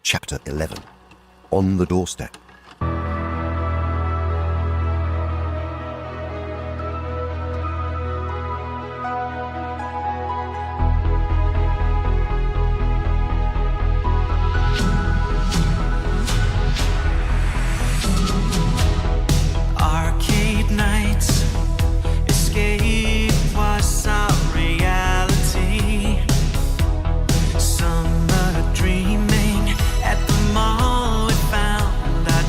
Chapter 11. On the Doorstep. Arcade nights, escape was our reality. Summer dreaming at the mall, we found our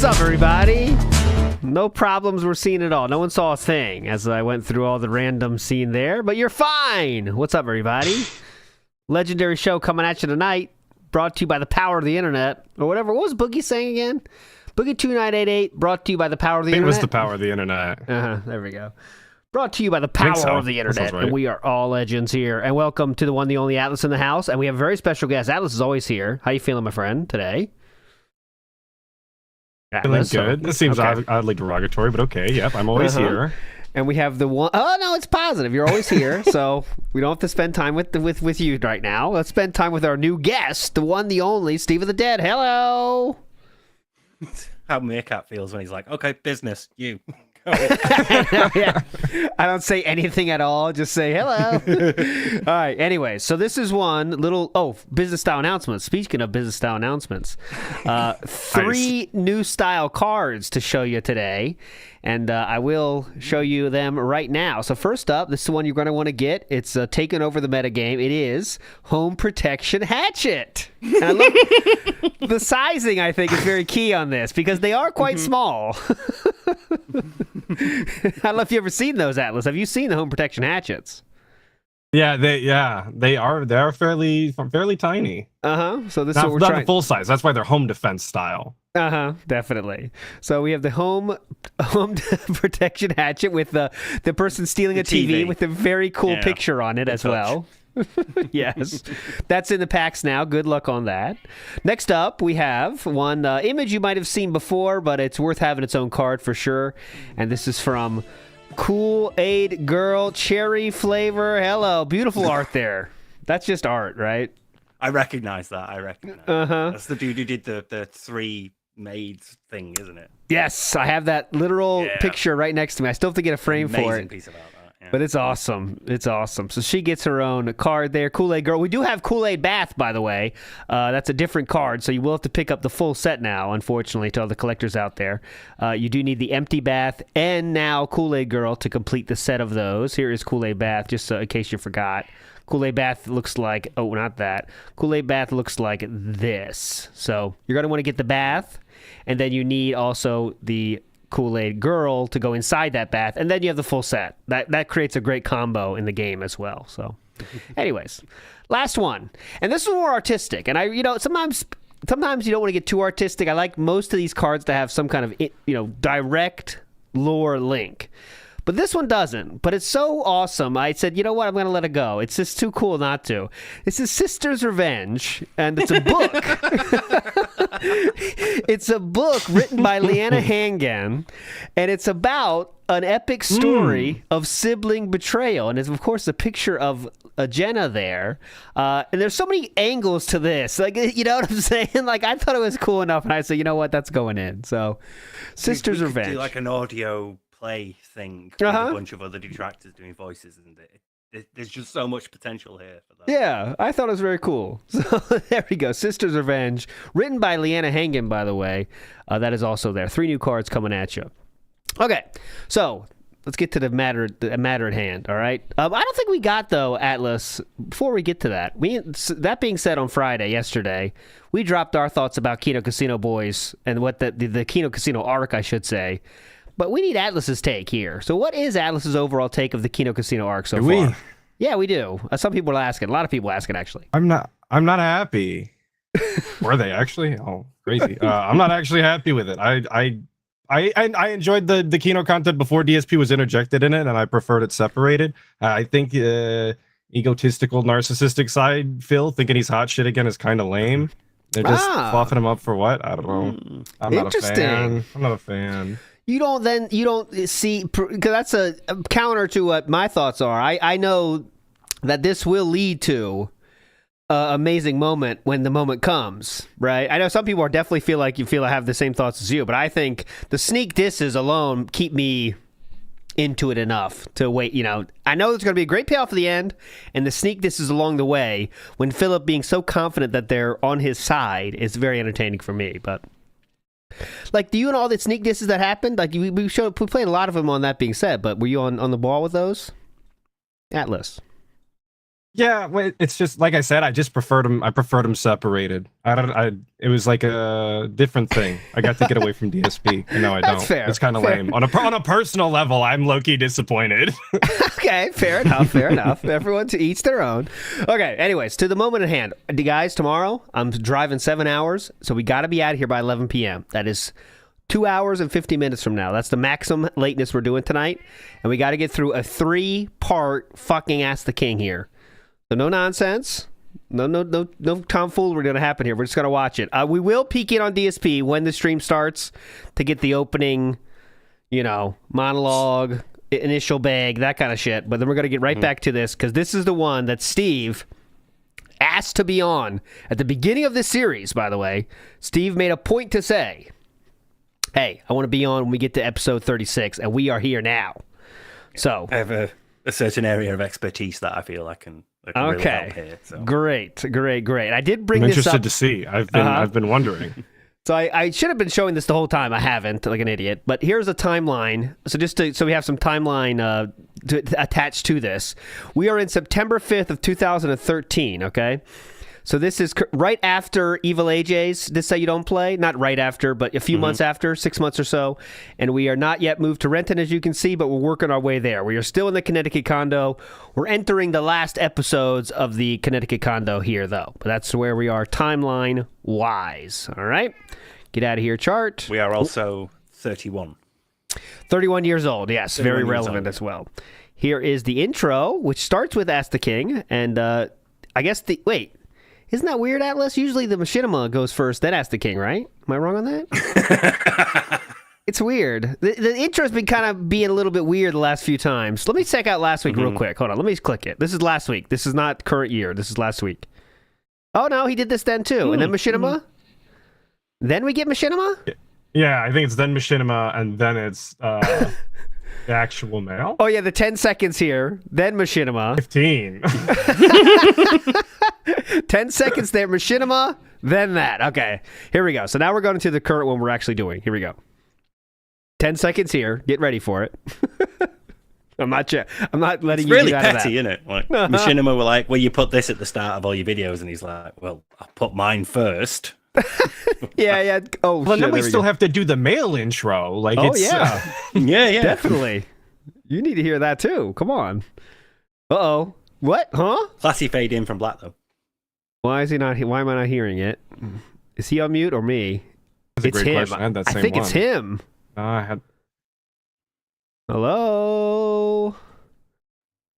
up, everybody? No problems were seen at all. No one saw a thing as I went through all the random scene there, but you're fine. What's up, everybody? Legendary show coming at you tonight, brought to you by the power of the internet, or whatever. What was Boogie saying again? Boogie 2988, brought to you by the power of the internet. It was the power of the internet. There we go. Brought to you by the power of the internet, right. And we are all legends here. And welcome to the one, the only Atlas in the house. And we have a very special guest. Atlas is always here. How you feeling, my friend, today? Atlas, feeling good. This seems oddly derogatory, but okay. Yep, I'm always here. And we have the one. Oh no, it's positive. You're always here, so we don't have to spend time with you right now. Let's spend time with our new guest, the one, the only, Steve of the Dead. Hello. How Meerkat feels when he's like, "Okay, business, you." Yeah. I don't say anything at all. Just say hello. All right. Anyway, so this is one little business style announcements. Speaking of business style announcements, 3 new style cards to show you today, and I will show you them right now. So first up, this is the one you're going to want to get. It's taken over the metagame. It is Home Protection Hatchet. And I love the sizing. I think is very key on this because they are quite small. I don't know if you've ever seen those, Atlas. Have you seen the Home Protection Hatchets? Yeah, they are fairly tiny. So this is not, what we're not trying. the full size. That's why they're home defense style. Definitely. So we have the home protection hatchet with the person stealing a TV with a very cool picture on it as well. Yes, that's in the packs now. Good luck on that. Next up, we have one image you might have seen before, but it's worth having its own card for sure. And this is from Kool-Aid Girl Cherry Flavor. Hello, beautiful art there. That's just art, right? I recognize that. That's the dude who did the 3 maids thing, isn't it? Yes, I have that literal picture right next to me. I still have to get a frame for it. Piece about that. Yeah. But it's awesome. It's awesome. So she gets her own card there. Kool-Aid Girl. We do have Kool-Aid Bath, by the way. That's a different card, so you will have to pick up the full set now, unfortunately, to all the collectors out there. You do need the Empty Bath and now Kool-Aid Girl to complete the set of those. Here is Kool-Aid Bath, just in case you forgot. Kool-Aid Bath looks like... Oh, not that. Kool-Aid Bath looks like this. So you're going to want to get the bath, and then you need also the Kool-Aid Girl to go inside that bath, and then you have the full set. That creates a great combo in the game as well. So anyways, last one, and this is more artistic, and sometimes you don't want to get too artistic. I like most of these cards to have some kind of direct lore link, but this one doesn't. But it's so awesome, I said, you know what, I'm going to let it go. It's just too cool not to. This is Sister's Revenge, and it's a book. It's a book written by Leanna Hangan, and it's about an epic story of sibling betrayal. And it's, of course, a picture of Jenna there. And there's so many angles to this. Like, you know what I'm saying? Like, I thought it was cool enough, and I said, you know what, that's going in. So, Sister's Revenge. Do like an audio play thing with a bunch of other detractors doing voices, isn't it? There's just so much potential here for that. Yeah, I thought it was very cool. So there we go. Sister's Revenge, written by Leanna Hangan, by the way. That is also there. 3 new cards coming at you. Okay, so let's get to the matter at hand, all right? I don't think we got, though, Atlas, before we get to that. That being said, on Friday, yesterday, we dropped our thoughts about Kino Casino Boys and what the Kino Casino arc, I should say. But we need Atlas's take here. So what is Atlas's overall take of the Kino Casino arc so far? Yeah, we do. Some people are asking. A lot of people are asking, actually. I'm not happy. Were they actually? Oh, crazy. I'm not actually happy with it. I enjoyed the Kino content before DSP was interjected in it, and I preferred it separated. I think egotistical, narcissistic side Phil thinking he's hot shit again is kind of lame. They're just fluffing him up for what? I don't know. I'm not a fan. You don't see, because that's a counter to what my thoughts are. I know that this will lead to an amazing moment when the moment comes, right? I know some people definitely I have the same thoughts as you, but I think the sneak disses alone keep me into it enough to wait. I know there's going to be a great payoff at the end, and the sneak disses along the way when Philip being so confident that they're on his side is very entertaining for me, but... Like, do you and all the sneak disses that happened? Like, we played a lot of them on that being said, but were you on the ball with those? Atlas. Yeah, well, it's just like I said. I just preferred them. I preferred them separated. It was like a different thing. I got to get away from DSP, and no, I don't. That's fair. It's kind of lame. On a personal level, I'm low-key disappointed. Okay, fair enough. Fair enough. Everyone to each their own. Okay. Anyways, to the moment at hand, guys. Tomorrow, I'm driving 7 hours, so we got to be out of here by 11 p.m. That is 2 hours and 50 minutes from now. That's the maximum lateness we're doing tonight, and we got to get through a 3-part fucking Ask the King here. So no nonsense, no tomfoolery going to happen here. We're just going to watch it. We will peek in on DSP when the stream starts to get the opening, monologue, initial bag, that kind of shit. But then we're going to get right back to this because this is the one that Steve asked to be on at the beginning of this series. By the way, Steve made a point to say, "Hey, I want to be on when we get to episode 36," and we are here now. So I have a certain area of expertise that I feel I can really help here. So. Great. I did bring I'm this up. interested to see. I've been wondering. So I should have been showing this the whole time. I haven't, like an idiot. But here's a timeline. So we have some timeline attached to this. We are in September 5th of 2013. Okay. So this is right after Evil AJ's This Say You Don't Play. Not right after, but a few months after, 6 months or so. And we are not yet moved to Renton, as you can see, but we're working our way there. We are still in the Connecticut condo. We're entering the last episodes of the Connecticut condo here, though. But that's where we are timeline-wise. All right? Get out of here, chart. We are also 31. 31 years old, yes. Very relevant as well. Here is the intro, which starts with Ask the King. And I guess Wait. Isn't that weird, Atlas? Usually the machinima goes first, then Ask the King, right? Am I wrong on that? It's weird. The intro's been kind of being a little bit weird the last few times. Let me check out last week real quick. Hold on, let me click it. This is last week. This is not current year. This is last week. Oh, no, he did this then, too. And then machinima? Then we get machinima? Yeah, I think it's then machinima, and then it's the actual mail. Oh, yeah, the 10 seconds here. Then machinima. 15. 10 seconds there, machinima, then that. Okay, here we go. So now we're going to the current one we're actually doing. Here we go. 10 seconds here. Get ready for it. I'm not letting you really get out of that. It's really petty, isn't it? Like, machinima were like, well, you put this at the start of all your videos, and he's like, well, I'll put mine first. Yeah. Oh, well, shit, then we still have to do the mail intro. Like, yeah. Yeah. Definitely. You need to hear that, too. Come on. Uh-oh. What? Huh? Classy fade in from Black, though. Why is he not? Why am I not hearing it? Is he on mute or me? That's a it's great him. question. I had that I same think one. it's him. I had. Hello.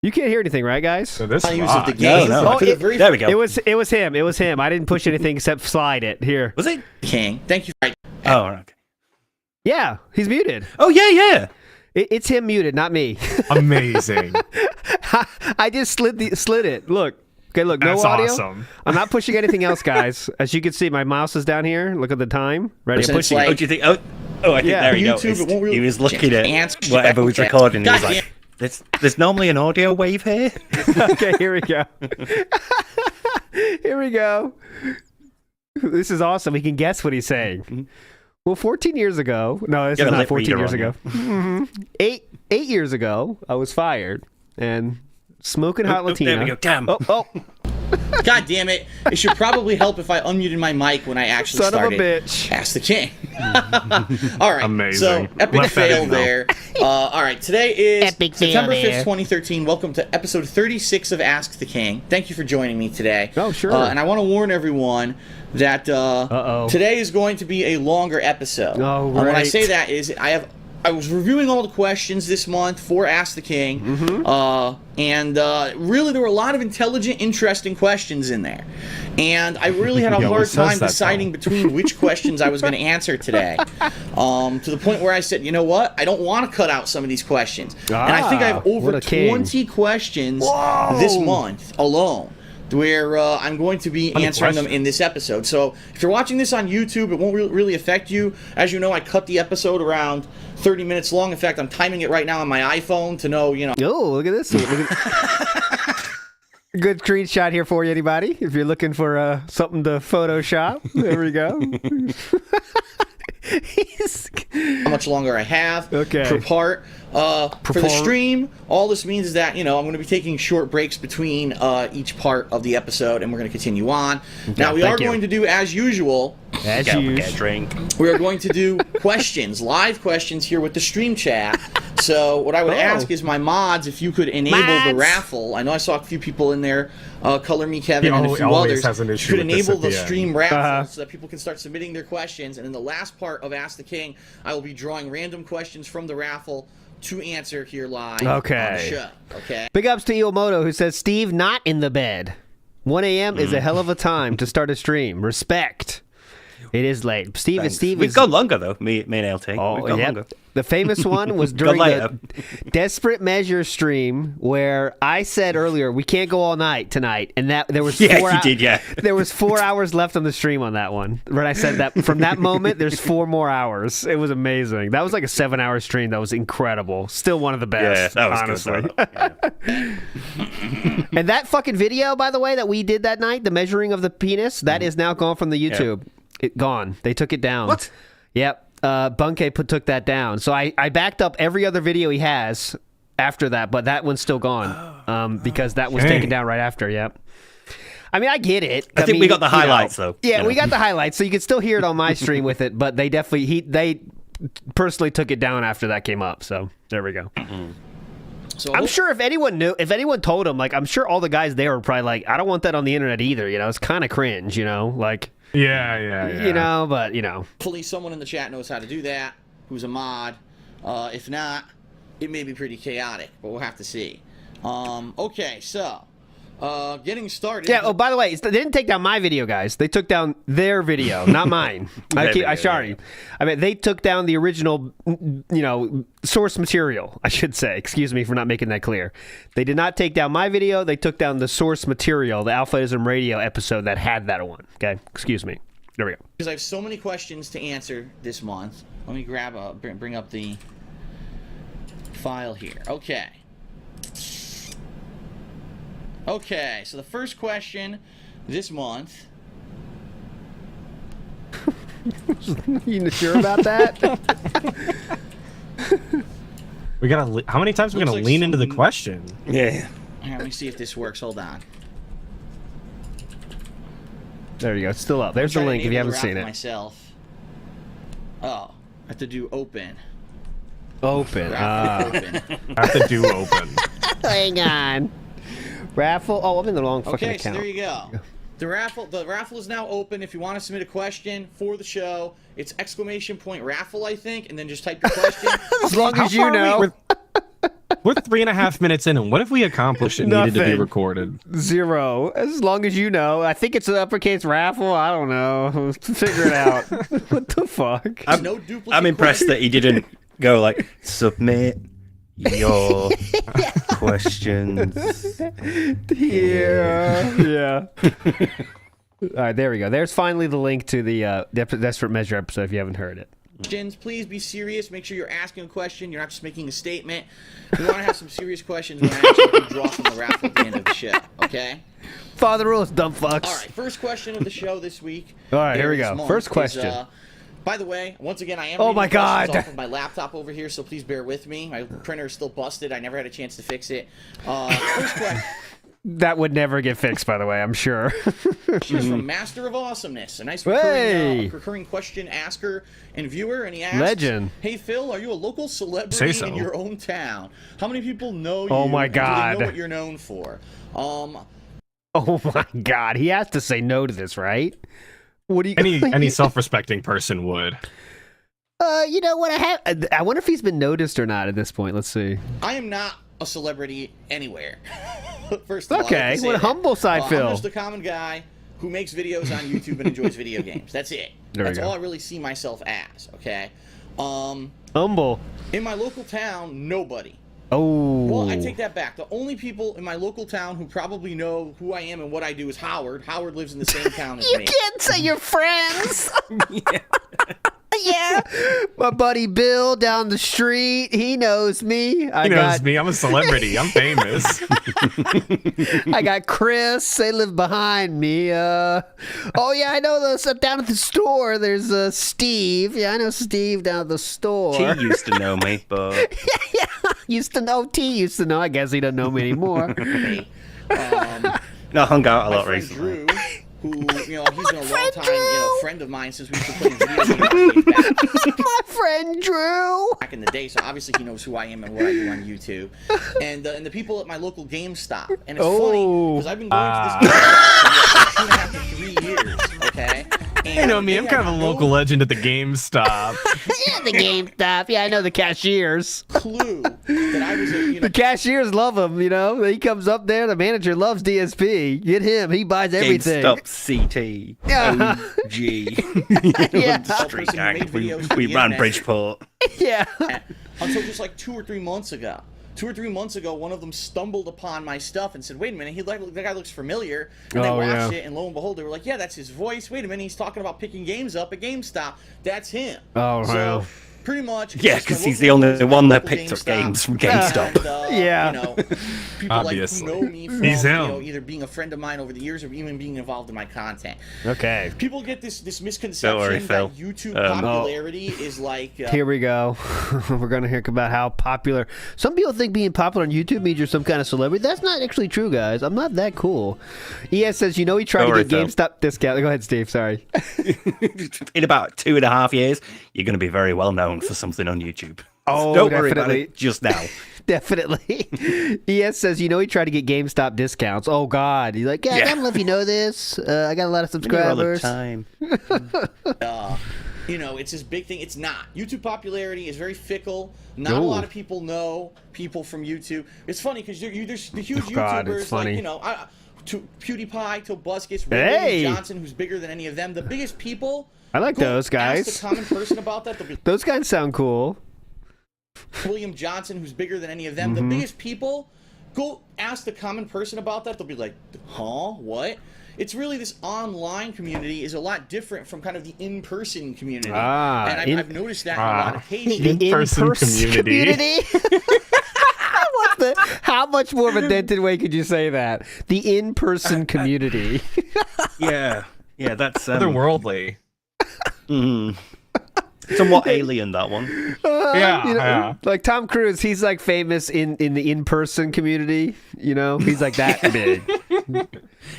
You can't hear anything, right, guys? So this Values rock. of the game. No. For the very There we go. It was him. It was him. I didn't push anything except slide it. Here. Was it? King. Thank you. Oh, okay. Yeah, he's muted. Oh, yeah. It's him muted, not me. Amazing. I just slid it. Look. Okay, look, no That's audio. awesome. I'm not pushing anything else, guys. As you can see, my mouse is down here. Look at the time. Ready? I'm pushing. like- Oh, do you think? Oh, I think Yeah. there you YouTube, go. it won't really He was looking change. at whatever was recording. He was God like, there's normally an audio wave here. Okay, here we go. Here we go. This is awesome. He can guess what he's saying. Well, 14 years ago. No, this Get is a not lip 14 reader years on ago. Eight years ago, I was fired and smoking hot Latina. There we go. Damn. Oh. God damn it. It should probably help if I unmuted my mic when I actually Son of a started. bitch. Ask the King. All right. Amazing. So, epic Left that fail in, though. there. All right. Today is Epic fail September 5th, there. 2013. Welcome to episode 36 of Ask the King. Thank you for joining me today. Oh, sure. And I want to warn everyone that today is going to be a longer episode. Oh, When I right. say that is I was reviewing all the questions this month for Ask the King, and really there were a lot of intelligent, interesting questions in there. And I really had a He hard always says time that, deciding between which questions I was going to answer today. To the point where I said, you know what? I don't want to cut out some of these questions. And I think I have what over a king. 20 questions this month alone, where I'm going to be answering them in this episode. So if you're watching this on YouTube, it won't really affect you. As you know, I cut the episode around 30 minutes long. In fact, I'm timing it right now on my iPhone to know, Oh, look at this. Good screenshot here for you, anybody. If you're looking for something to Photoshop, there we go. how much longer I have per part. For the stream, all this means is that, I'm going to be taking short breaks between each part of the episode, and we're going to continue on. Now, we are going to do, as usual, get a drink. We are going to do questions, live questions here with the stream chat. So what I would ask is my mods, if you could enable the raffle. I know I saw a few people in there, Color Me Kevin, and a few others. You could enable the stream raffle so that people can start submitting their questions. And in the last part of Ask the King, I will be drawing random questions from the raffle to answer here live on the show. Okay. Big ups to Iwamoto, who says, Steve, not in the bed. 1 a.m. is a hell of a time to start a stream. Respect. It is late. We've gone longer, though, me and LT. Oh, We've gone longer. The famous one was during the Desperate Measure stream where I said earlier, we can't go all night tonight. And that there was there was 4 hours left on the stream on that one. When I said that, from that moment, there's 4 more hours. It was amazing. That was like a 7-hour stream. That was incredible. Still one of the best, that was honestly. Good, And that fucking video, by the way, that we did that night, the measuring of the penis, that is now gone from the YouTube. Gone. They took it down. What? Yep. Bunke took that down. So I backed up every other video he has after that, but that one's still gone because that was taken down right after. Yep. I mean, I get it. I think we got the highlights, though. Yeah, we got the highlights, so you can still hear it on my stream with it, but they definitely, they personally took it down after that came up, so there we go. So I'm sure if anyone told him, like, I'm sure all the guys there were probably like, I don't want that on the internet either, it's kind of cringe, like... Yeah. But hopefully someone in the chat knows how to do that, who's a mod. If not, it may be pretty chaotic, but we'll have to see. Okay, so getting started. Yeah. Oh, by the way, they didn't take down my video, guys. They took down their video, not mine. Sorry. I mean, they took down the original, source material. I should say. Excuse me for not making that clear. They did not take down my video. They took down the source material, the Alphaism Radio episode that had that one. Okay. Excuse me. There we go. Because I have so many questions to answer this month. Let me bring up the file here. Okay. Okay, so the first question this month. You sure about that? We gotta. How many times are we gonna lean into the question? Yeah. All right, let me see if this works. Hold on. There you go. It's still up. There's the link if you haven't seen it. Myself. Oh, I have to do open. Open. Open. I have to do open. Hang on. Raffle. Oh, I'm in the wrong fucking account. Okay, so there you go. The raffle is now open. If you want to submit a question for the show, it's !raffle, I think, and then just type your question. As long as you know. We're 3.5 minutes in, and what if we accomplished it needed to be recorded? 0. As long as you know. I think it's an uppercase raffle. I don't know. Figure it out. What the fuck? I'm impressed that he didn't go like, submit your questions. Yeah. All right, there we go. There's finally the link to the Desperate Measure episode if you haven't heard it. Questions, please be serious. Make sure you're asking a question. You're not just making a statement. We want to have some serious questions when I actually draw from the raffle at the end of the show, okay? Follow the rules, dumb fucks. All right, first question of the show this week. All right, here we go. First question. By the way, once again, I am reading questions off of my laptop over here, so please bear with me. My printer is still busted. I never had a chance to fix it. First question. That would never get fixed, by the way, I'm sure. She's from Master of Awesomeness, a nice recurring question asker and viewer, and he asks, Legend. Hey Phil, are you a local celebrity in your own town? How many people know you? Oh my God. Do they know what you're known for? Oh my God, he has to say no to this, right? What do you? Any self-respecting person would. You know what? I wonder if he's been noticed or not at this point. Let's see. I am not a celebrity anywhere. First of all, okay, what a humble side, Phil. I'm just a common guy who makes videos on YouTube and enjoys video games. That's it. That's all I really see myself as. Okay. Humble. In my local town, nobody. Oh. Well, I take that back. The only people in my local town who probably know who I am and what I do is Howard. Howard lives in the same town as me. You can't say you're friends. Yeah, my buddy Bill down the street, he knows me. He knows me. I'm a celebrity. I'm famous. I got Chris. They live behind me. Oh yeah, I know those down at the store. There's Steve. Yeah, I know Steve down at the store. T used to know me, but yeah, used to know. T used to know. I guess he doesn't know me anymore. no, hung out a My lot friend recently. Drew, who, he's been a long time, friend of mine since we used to play video games My friend Drew. back in the day. So obviously he knows who I am and what I do on YouTube. And the people at my local GameStop. And it's funny because I've been going to this GameStop for 2.5 to 3 years. Okay. And You know me. I'm kind of a local legend at the GameStop. Yeah, the GameStop. Yeah, I know the cashiers. Clue that I was a, The cashiers love him, He comes up there, the manager loves DSP. Get him, he buys everything. GameStop CT. Yeah. OG. Yeah. Street Person who gang. made videos for We the ran internet. Bridgeport. Yeah. Until just like 2 or 3 months ago. 2 or 3 months ago, one of them stumbled upon my stuff and said, wait a minute, that guy looks familiar. And they watched it, and lo and behold, they were like, yeah, that's his voice. Wait a minute, he's talking about picking games up at GameStop. That's him. Oh, so, wow. pretty much. Yeah, just because my he's local the only GameStop, one that local picked up GameStop, games from GameStop. And, Yeah. People Obviously. like who know me from He's him. either being a friend of mine over the years or even being involved in my content. Okay. People get this Don't misconception worry, Phil. that YouTube popularity is like Here we go. We're going to hear about how popular. Some people think being popular on YouTube means you're some kind of celebrity. That's not actually true, guys. I'm not that cool. ES says, he tried Don't to worry, get Phil. GameStop discount. Go ahead, Steve. Sorry. In about 2.5 years, you're going to be very well known for something on YouTube. Oh, Don't worry about definitely. it just now. Definitely. ES says, he tried to get GameStop discounts. Oh, God. He's like, I don't know if you know this. I got a lot of All the subscribers. time. it's this big thing. It's not. YouTube popularity is very fickle. Not a Ooh. lot of people know people from YouTube. It's funny because there's the huge Oh, God, YouTubers it's funny. to PewDiePie, to Buskis, Hey! William Johnson, who's bigger than any of them. The biggest people. I like go those guys. Ask a common person about that. They'll be Those guys sound cool. William Johnson, who's bigger than any of them. Mm-hmm. The biggest people. Go ask the common person about that. They'll be like, huh? What? It's really this online community is a lot different from kind of the in-person community. And I've noticed that in a lot of cases. The In-person community. How much more of a dented way could you say that? The in-person community. Yeah. Yeah, that's... Otherworldly. Somewhat alien, that one. Yeah. Like Tom Cruise, he's like famous in the in-person community. He's like that big.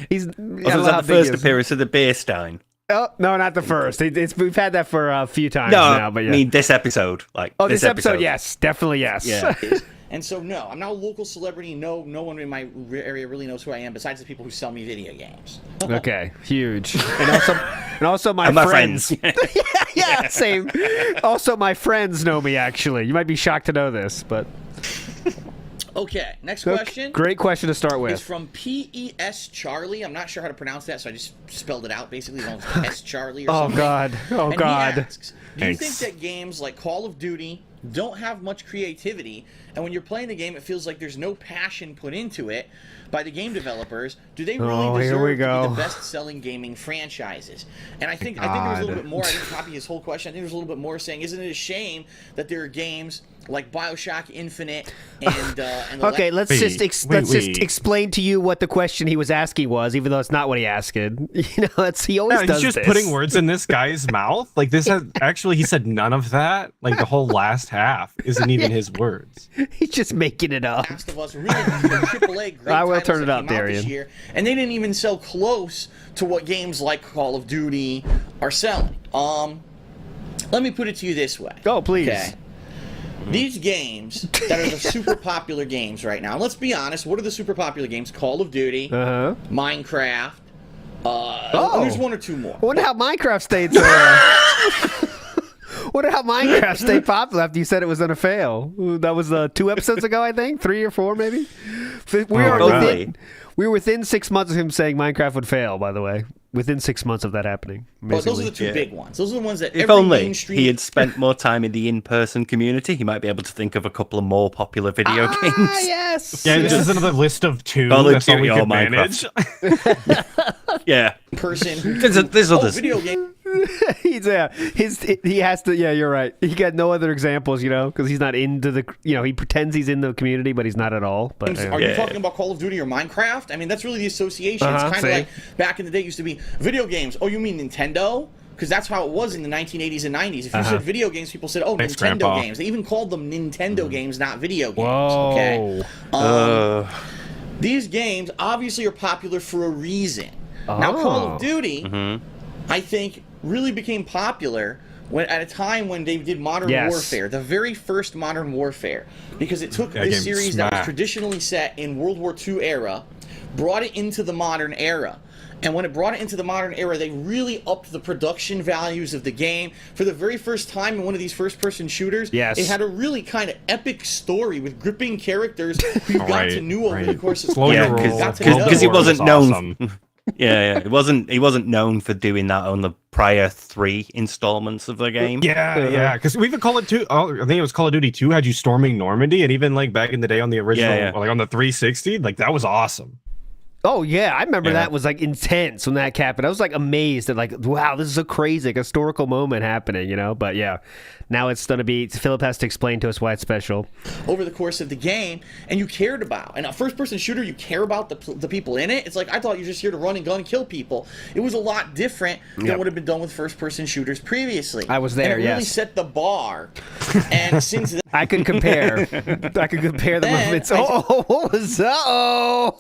He's I don't Was know that how the big first he is. appearance of the beer stein? Oh no, not the first. We've had that for a few times No, now. But yeah. I mean this episode. this episode, yes, definitely yes. Yeah. And so, no, I'm not a local celebrity. No one in my area really knows who I am besides the people who sell me video games. Okay, huge. And also my And my friends. friends. Yeah, same. Also, my friends know me, actually. You might be shocked to know this, but... Okay, next question. Great question to start Is with. from PES Charlie. I'm not sure how to pronounce that, so I just spelled it out, basically. It's S Charlie or Oh, something. God. Oh, And God. he asks, do you Thanks. think that games like Call of Duty don't have much creativity, and when you're playing the game, it feels like there's no passion put into it by the game developers? Do they really Oh, here deserve we to go. be the best-selling gaming franchises? And I think there was a little bit more. I didn't copy his whole question. I think there's a little bit more saying, isn't it a shame that there are games like BioShock Infinite and the Okay, let's just wait. explain to you what the question he was asking was, even though it's not what he asked. He always Yeah, does he's just this. putting words in this guy's mouth. Like this has actually he said none of that. Like the whole last half isn't even his words. He's just making it up. Last of Us, really AAA great I will titles turn it that up, came out this Darian. year, and they didn't even sell close to what games like Call of Duty are selling. Let me put it to you this way. Oh, please. Okay. These games that are the super popular games right now. Let's be honest. What are the super popular games? Call of Duty, Minecraft. There's one or two more. I wonder how Minecraft stayed so. Wonder how Minecraft stayed popular after you said it was gonna fail. That was 2 episodes ago, I think, 3 or 4 maybe. We were within 6 months of him saying Minecraft would fail. By the way, within 6 months of that happening. But those are Basically. the two big ones. Those are the ones that If every only mainstream... he had spent more time in the in-person community, he might be able to think of a couple of more popular video games. Yes. Yeah, this is another list of 2. Call of That's all we Duty or could manage. Yeah. person who There's others. video game He has to. Yeah, you're right. He got no other examples, because he's not into the. He pretends he's in the community, but he's not at all. But are you talking about Call of Duty or Minecraft? I mean, that's really the association. It's kind of like back in the day, it used to be video games. Oh, you mean Nintendo? Because that's how it was in the 1980s and 90s. If you said video games, people said, "Oh, Thanks, Nintendo Grandpa. games." They even called them Nintendo games, not video games. Whoa. Okay. These games obviously are popular for a reason. Now, Call of Duty, I think, really became popular at a time when they did Modern Warfare, the very first Modern Warfare, because it took this series that was traditionally set in World War II era, brought it into the modern era. And when it brought it into the modern era, they really upped the production values of the game. For the very first time in one of these first-person shooters, it had a really kind of epic story with gripping characters who you got to know over the course of because he wasn't known. He wasn't known for doing that on the prior 3 installments of the game. Yeah, because we even call it I think it was Call of Duty 2 had you storming Normandy, and even like back in the day on the original, like on the 360, like that was awesome. Oh yeah, I remember that was like intense when that happened. I was like amazed at like, wow, this is a crazy historical moment happening, But yeah, now it's gonna be. Philip has to explain to us why it's special. Over the course of the game, and you cared about, and a first-person shooter, you care about the people in it. It's like I thought you were just here to run and gun and kill people. It was a lot different than what had been done with first-person shooters previously. I was there. And it really set the bar. And since then, I could compare. I could compare the movements. What was that? Oh.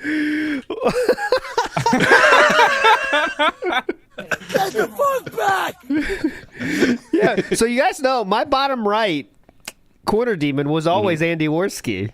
Get the fuck back! Yeah, so you guys know my bottom right corner demon was always Andy Worski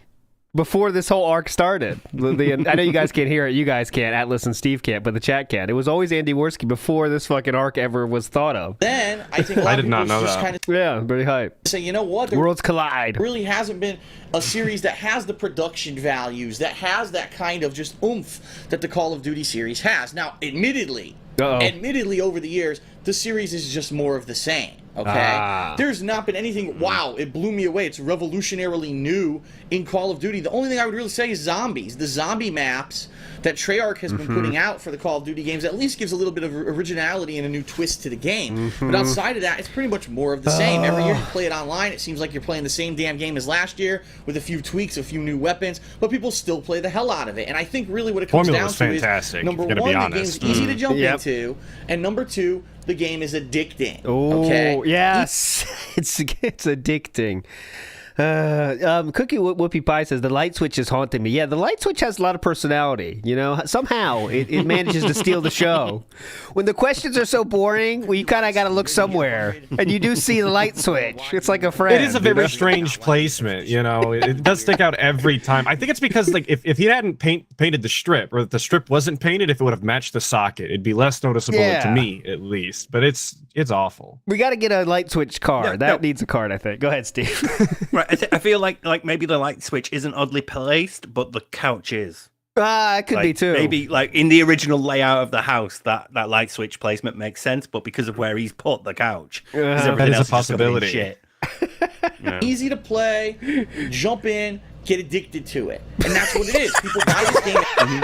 before this whole arc started. I know you guys can't hear it. You guys can't. Atlas and Steve can't, but the chat can. It was always Andy Worski before this fucking arc ever was thought of. Then I think a lot I did not know that. Kind of very hype. Say, you know what? Worlds collide. Really hasn't been a series that has the production values, that has that kind of just oomph that the Call of Duty series has. Now, admittedly, over the years, the series is just more of the same. Okay? There's not been anything, wow, it blew me away. It's revolutionarily new in Call of Duty. The only thing I would really say is zombies. The zombie maps that Treyarch has been putting out for the Call of Duty games at least gives a little bit of originality and a new twist to the game. But outside of that, it's pretty much more of the same. Every year you play it online, it seems like you're playing the same damn game as last year with a few tweaks, a few new weapons, but people still play the hell out of it. And I think really what it comes down to is, number one, the game's easy to jump into, and number two, the game is addicting. Oh, yes. It's addicting. Cookie Whoopie Pie says the light switch is haunting me. Yeah, the light switch has a lot of personality. Somehow it manages to steal the show. When the questions are so boring, well, you kind of got to look somewhere, and you do see the light switch. It's like a friend. It is a very strange placement. It does stick out every time. I think it's because like if he hadn't painted the strip, or if the strip wasn't painted, if it would have matched the socket, it'd be less noticeable to me at least. But it's awful. We got to get a light switch card. That needs a card, I think. Go ahead, Steve. Right. I feel like maybe the light switch isn't oddly placed, but the couch is. It could be too. Maybe like in the original layout of the house, that light switch placement makes sense, but because of where he's put the couch, that is a possibility. Shit. Easy to play, jump in, get addicted to it, and that's what it is. People buy this game.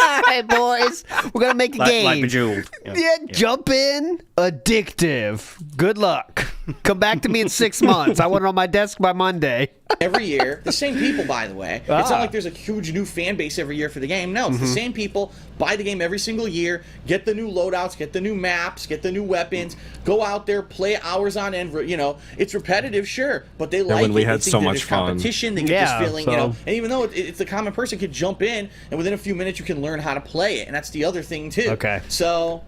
All right, boys, we're gonna make a game. Like Bejeweled. Yeah, jump in, addictive. Good luck. Come back to me in 6 months. I want it on my desk by Monday. Every year, the same people, by the way. It's not like there's a huge new fan base every year for the game. No, it's the same people buy the game every single year, get the new loadouts, get the new maps, get the new weapons, go out there, play hours on end. It's repetitive, sure, but they like it. We had they think so that much there's fun. Competition. They get this feeling, and even though it's the common person could jump in, and within a few minutes you can learn how to play it, and that's the other thing too. Okay. So,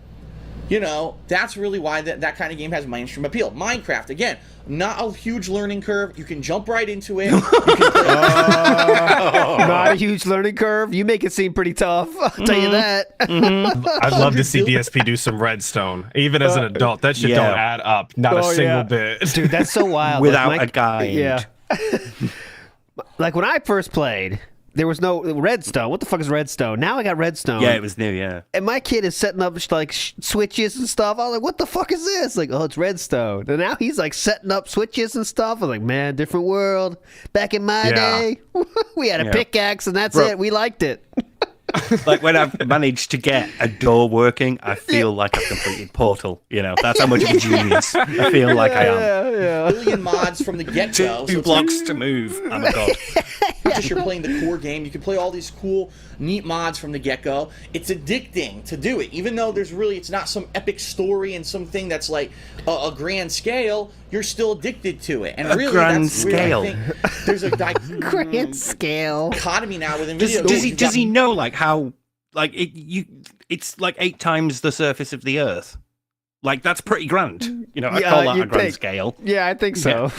that's really why that kind of game has mainstream appeal. Minecraft, again, not a huge learning curve. You can jump right into it. You can play not a huge learning curve. You make it seem pretty tough. I'll tell you that. I'd love to see DSP do some redstone, even as an adult. That shit don't add up. Not a single bit. Dude, that's so wild. Without a guide. Yeah. Like when I first played, there was no redstone. What the fuck is redstone? Now I got redstone. Yeah, it was new, yeah. And my kid is setting up switches and stuff. I was like, what the fuck is this? Like, oh, it's redstone. And now he's like setting up switches and stuff. I was like, man, different world. Back in my day, we had a pickaxe and that's it. We liked it. Like when I've managed to get a door working, I feel like I've completed Portal. You know, that's how much of a genius I feel like I am. Billion mods from the get-go. Two blocks to move. I'm a god. Not just you're playing the core game. You can play all these cool, neat mods from the get-go. It's addicting to do it, even though it's not some epic story and something that's like a grand scale. You're still addicted to it, and really, grand that's where scale. I think there's a Grand scale. dichotomy now within video games. Does he know like how like it's like 8 times the surface of the Earth? Like that's pretty grand. You know, I call that a grand scale. Yeah, I think so.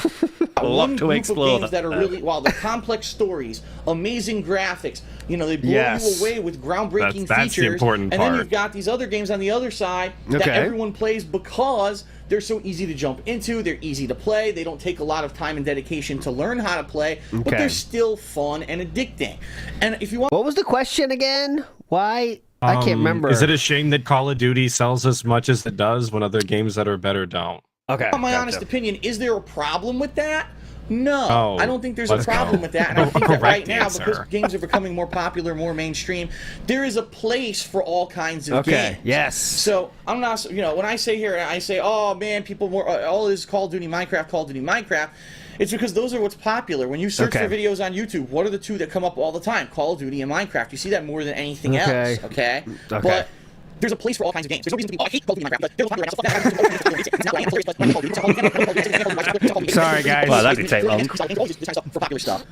A lot One to group explore. of games that are really they're complex stories, amazing graphics. You know, they blow you away with groundbreaking That's features. the important and then part. you've got these other games on the other side that everyone plays because they're so easy to jump into. They're easy to play. They don't take a lot of time and dedication to learn how to play, but they're still fun and addicting. And if you want, What was the question again? Why? I can't remember. Is it a shame that Call of Duty sells as much as it does when other games that are better don't? Okay. my honest opinion, is there a problem with that? No, Oh, I don't think there's a let's problem go. with that. And I think that Correct right now, answer. because games are becoming more popular, more mainstream, there is a place for all kinds of games. Yes. So I'm not, when I say here, I say, oh man, people more, all is Call of Duty, Minecraft, Call of Duty, Minecraft. It's because those are what's popular. When you search for videos on YouTube, what are the two that come up all the time? Call of Duty and Minecraft. You see that more than anything else. Okay. But there's a place for all kinds of games. There's no reason to be, I hate Call of Duty Minecraft, but there's a Sorry, guys. Well, that could take long. For popular stuff.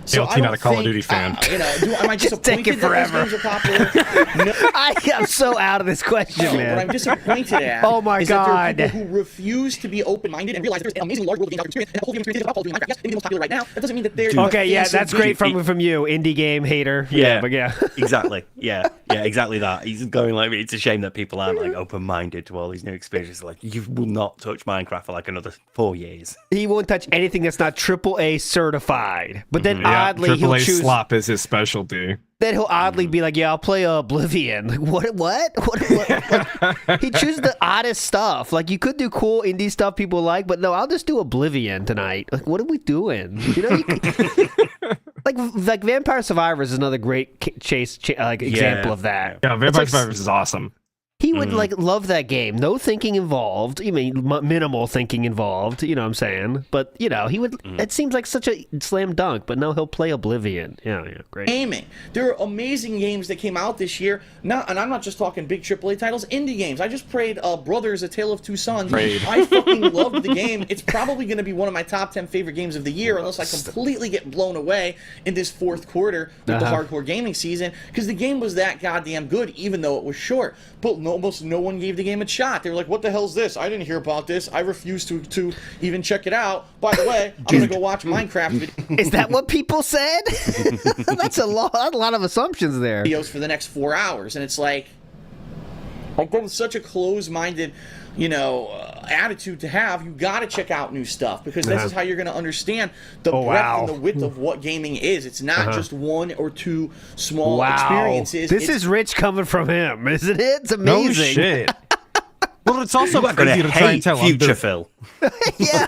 So I not a Call of Duty fan. Am I disappointed take it that forever. those games are popular? No. I am so out of this question, What man. I'm disappointed at Oh my is that God. there are people who refuse to be open-minded and realize there's an amazingly large world of games out there, and the whole game experience is about Call of Duty Minecraft. Yes, maybe the most popular right now. That doesn't mean that they're Okay, yeah, that's great from you, indie game hater. Yeah, but yeah. exactly. Yeah, exactly that. He's going like, it's a shame that people aren't like open-minded to all these new experiences. Like, you will not touch Minecraft for like another 4 years. He won't touch anything that's not AAA certified. But then oddly, he'll AAA choose. slop is his specialty. Then he'll oddly be like, "Yeah, I'll play Oblivion." Like, what? Like, he chooses the oddest stuff. Like, you could do cool indie stuff people like, but no, I'll just do Oblivion tonight. Like, what are we doing? You know, like Vampire Survivors is another great example of that. Yeah, Vampire Survivors is awesome. He would love that game. No thinking involved. I mean, minimal thinking involved. You know what I'm saying? But he would. It seems like such a slam dunk. But no, he'll play Oblivion. Yeah, great. Gaming. There are amazing games that came out this year. And I'm not just talking big AAA titles. Indie games. I just played Brothers: A Tale of Two Sons. I fucking loved the game. It's probably going to be one of my top 10 favorite games of the year, unless I completely get blown away in this fourth quarter with the hardcore gaming season, because the game was that goddamn good, even though it was short. But almost no one gave the game a shot. They were like, what the hell's this? I didn't hear about this. I refuse to even check it out. By the way, I'm going to go watch Minecraft videos. Is that what people said? That's a lot of assumptions there. Videos for the next 4 hours. And it's like that was such a closed-minded, attitude to have. You got to check out new stuff, because this is how you're going to understand the breadth and the width of what gaming is. It's not just one or two small experiences. This is rich coming from him, isn't it? It's amazing. No shit. Well, it's also I'm crazy gonna to try and hate tell future Phil. Yeah.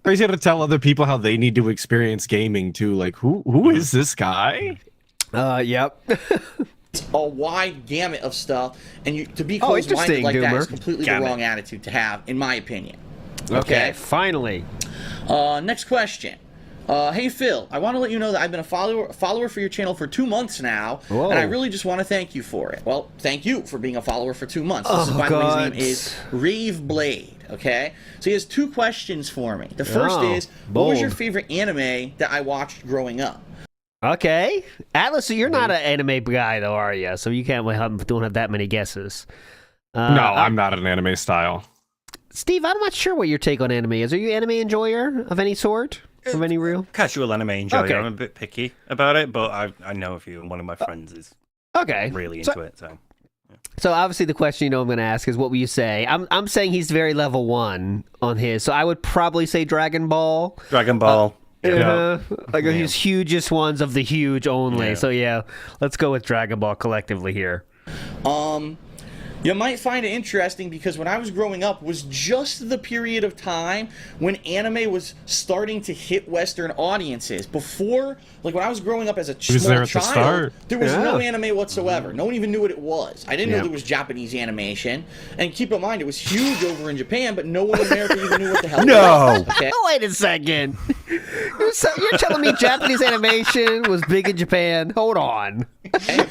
crazy to tell other people how they need to experience gaming too. Like, who is this guy? Yep. It's a wide gamut of stuff, and to be closed-minded like that is completely the wrong attitude to have, in my opinion. Okay, finally. Next question. Hey Phil, I want to let you know that I've been a follower for your channel for 2 months now, and I really just want to thank you for it. Well, thank you for being a follower for 2 months. This is, by the way, his name is Reeve Blade. Okay, so he has 2 questions for me. The first is, what was your favorite anime that I watched growing up? Okay, Atlas, so you're not an anime guy though, are you? So you don't have that many guesses. No, I'm not an anime style. Steve, I'm not sure what your take on anime is. Are you an anime enjoyer of any sort? Of any real? Casual anime enjoyer. Okay. I'm a bit picky about it, but I know a few, and one of my friends is really into it. So obviously the question I'm going to ask is, what will you say? I'm saying he's very level 1 on his, so I would probably say Dragon Ball. Like his hugest ones of the huge only. Yeah. So yeah, let's go with Dragon Ball collectively here. You might find it interesting because when I was growing up was just the period of time when anime was starting to hit Western audiences. Before, like when I was growing up as a small child, there was no anime whatsoever. No one even knew what it was. I didn't know there was Japanese animation. And keep in mind, it was huge over in Japan, but no one in America even knew what the hell it was. Okay? Wait a second. You're telling me Japanese animation was big in Japan? Hold on.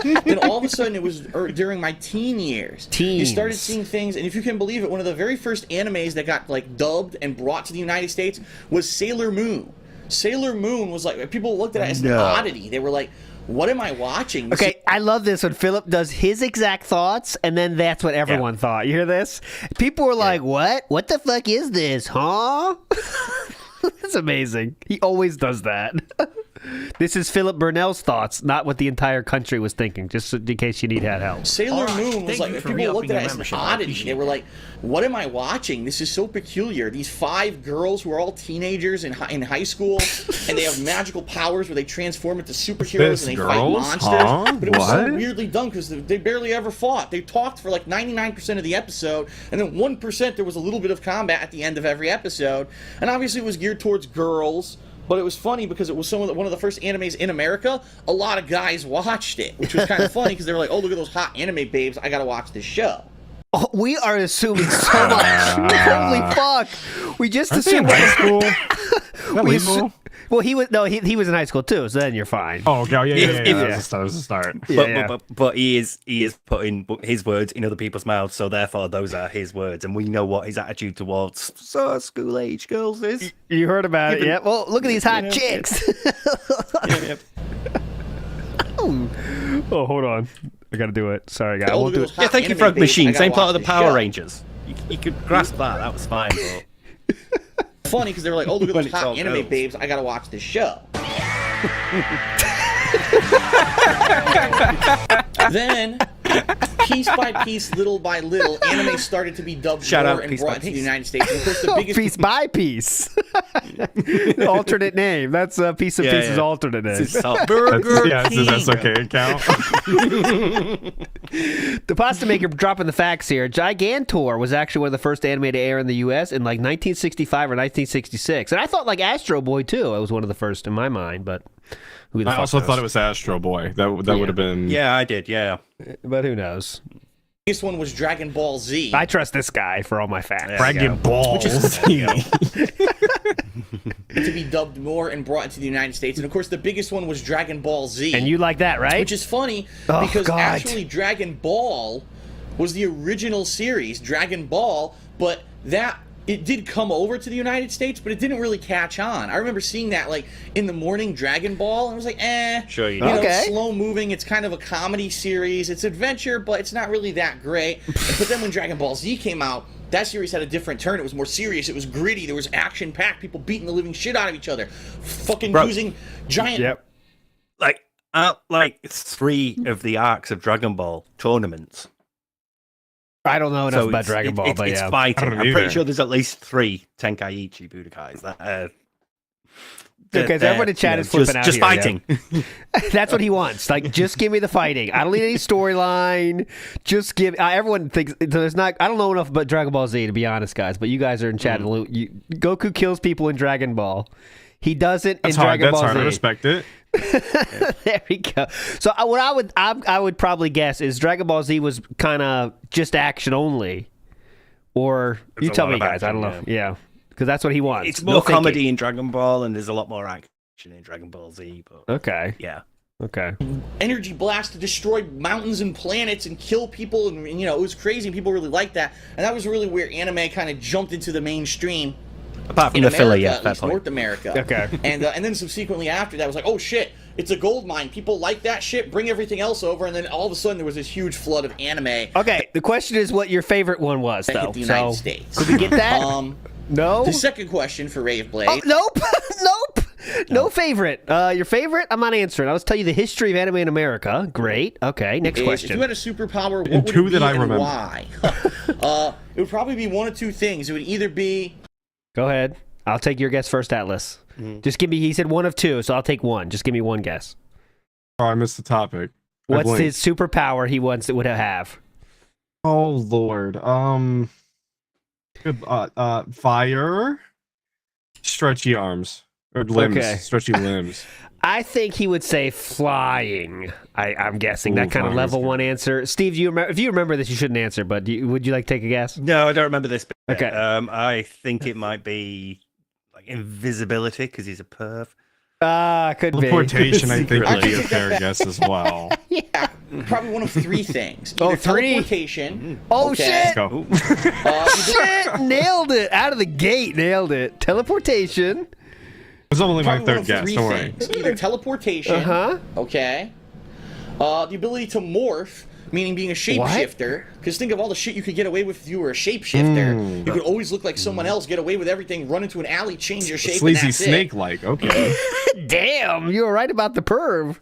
Then all of a sudden, it was during my teen years. You started seeing things, and if you can believe it, one of the very first animes that got like dubbed and brought to the United States was Sailor Moon. Sailor Moon was like, people looked at it as an oddity. They were like, what am I watching? Okay, I love this when Philip does his exact thoughts, and then that's what everyone thought. You hear this? People were like, what? What the fuck is this, huh? That's amazing. He always does that. This is Philip Burnell's thoughts, not what the entire country was thinking, just in case you need that help. Sailor Moon was like, people looked at it as an oddity. They were like, what am I watching? This is so peculiar. These 5 girls who are all teenagers in high school, and they have magical powers where they transform into superheroes and they fight monsters. Huh? But it was so weirdly done because they barely ever fought. They talked for like 99% of the episode, and then 1% there was a little bit of combat at the end of every episode. And obviously it was geared towards girls. But it was funny because it was one of the first animes in America. A lot of guys watched it, which was kind of funny because they were like, oh, look at those hot anime babes. I got to watch this show. Oh, we are assuming so much. Holy fuck. We just assumed high school. Well, he was in high school too, so then you're fine. Oh, okay, yeah. That was a start. But he is putting his words in other people's mouths, so therefore those are his words, and we know what his attitude towards school age girls is. You heard about it, yeah? Well, look at these hot chicks. Oh, hold on. I gotta do it. Sorry, guys. I won't do it. Yeah, thank you, Frog Machine. Same part of the Power Rangers. You could grasp that. That was fine, but... Funny because they were like, oh, look at those hot anime babes. I gotta watch this show. Then, piece by piece, little by little, anime started to be dubbed more and brought to the United States. And of course, the biggest piece by piece. Alternate name. That's a piece of pieces alternate name. That's his SOK account. The Pasta Maker dropping the facts here. Gigantor was actually one of the first anime to air in the U.S. in like 1965 or 1966. And I thought like Astro Boy too. It was one of the first in my mind, but... I also thought it was Astro Boy. That would have been... Yeah, I did, yeah. But who knows? This one was Dragon Ball Z. I trust this guy for all my facts. Dragon Ball Z. To be dubbed more and brought into the United States. And of course, the biggest one was Dragon Ball Z. And you like that, right? Which is funny because actually Dragon Ball was the original series, Dragon Ball, but it did come over to the United States, but it didn't really catch on. I remember seeing that like in the morning Dragon Ball, and I was like, Sure you know, it's slow moving. It's kind of a comedy series. It's adventure, but it's not really that great. But then when Dragon Ball Z came out, that series had a different turn. It was more serious. It was gritty. There was action packed. People beating the living shit out of each other, fucking using giant. Yep. Like 3 of the arcs of Dragon Ball tournaments. I don't know enough about Dragon Ball, but it's fighting. I'm pretty sure there's at least 3 Tenkaichi Budokais. Okay, so everyone in chat is flipping out just here, fighting. Yeah. That's what he wants. Like, just give me the fighting. I don't need any storyline. Just give. Everyone thinks there's not. I don't know enough about Dragon Ball Z to be honest, guys. But you guys are in chat. Goku kills people in Dragon Ball. He doesn't in Dragon Ball Z. That's hard to respect it. There we go. So what I would probably guess is Dragon Ball Z was kind of just action only, or you tell me, guys. I don't know. Yeah, because that's what he wants. It's more comedy in Dragon Ball, and there's a lot more action in Dragon Ball Z. But okay, yeah, okay. Energy blast to destroy mountains and planets and kill people, and it was crazy. And people really liked that, and that was really where anime kind of jumped into the mainstream. Apart from the filler, at least North America. Okay. And then subsequently after that, was like, oh shit, it's a gold mine. People like that shit. Bring everything else over. And then all of a sudden, there was this huge flood of anime. Okay. The question is, what your favorite one was, though. Hit the United States. Could we get that? No. The second question for Rave Blade. Oh, nope. Nope. No favorite. Your favorite? I'm not answering. I'll just tell you the history of anime in America. Great. Okay. Next question. If you had a superpower, what would it be and why? It would probably be one of 2 things. It would either be. Go ahead. I'll take your guess first, Atlas. Just give me, he said 1 of 2, so I'll take 1. Just give me 1 guess. Oh, I missed the topic. What's his superpower he wants that would have? Oh Lord. Fire. Stretchy arms or limbs. Okay. Stretchy limbs. I think he would say flying. I'm guessing Ooh, that kind of flying level is good. one answer. Steve, if you remember this, you shouldn't answer. But would you like to take a guess? No, I don't remember this bit. Okay. I think it might be like invisibility because he's a perv. Could be. Teleportation, I think, would be a Secretly. fair guess as well. Yeah, probably one of three things. Oh, Either three? teleportation. Oh, okay. shit! Go. Shit! Nailed it out of the gate. Nailed it. Teleportation. It's only my Probably one third of guess. three Don't worry. things. Either teleportation. Uh-huh. Okay. The ability to morph, meaning being a shapeshifter. Because think of all the shit you could get away with if you were a shapeshifter. You could always look like someone else, get away with everything, run into an alley, change your shape, and Sleazy that's it. snake-like. Okay. Damn, you were right about the perv.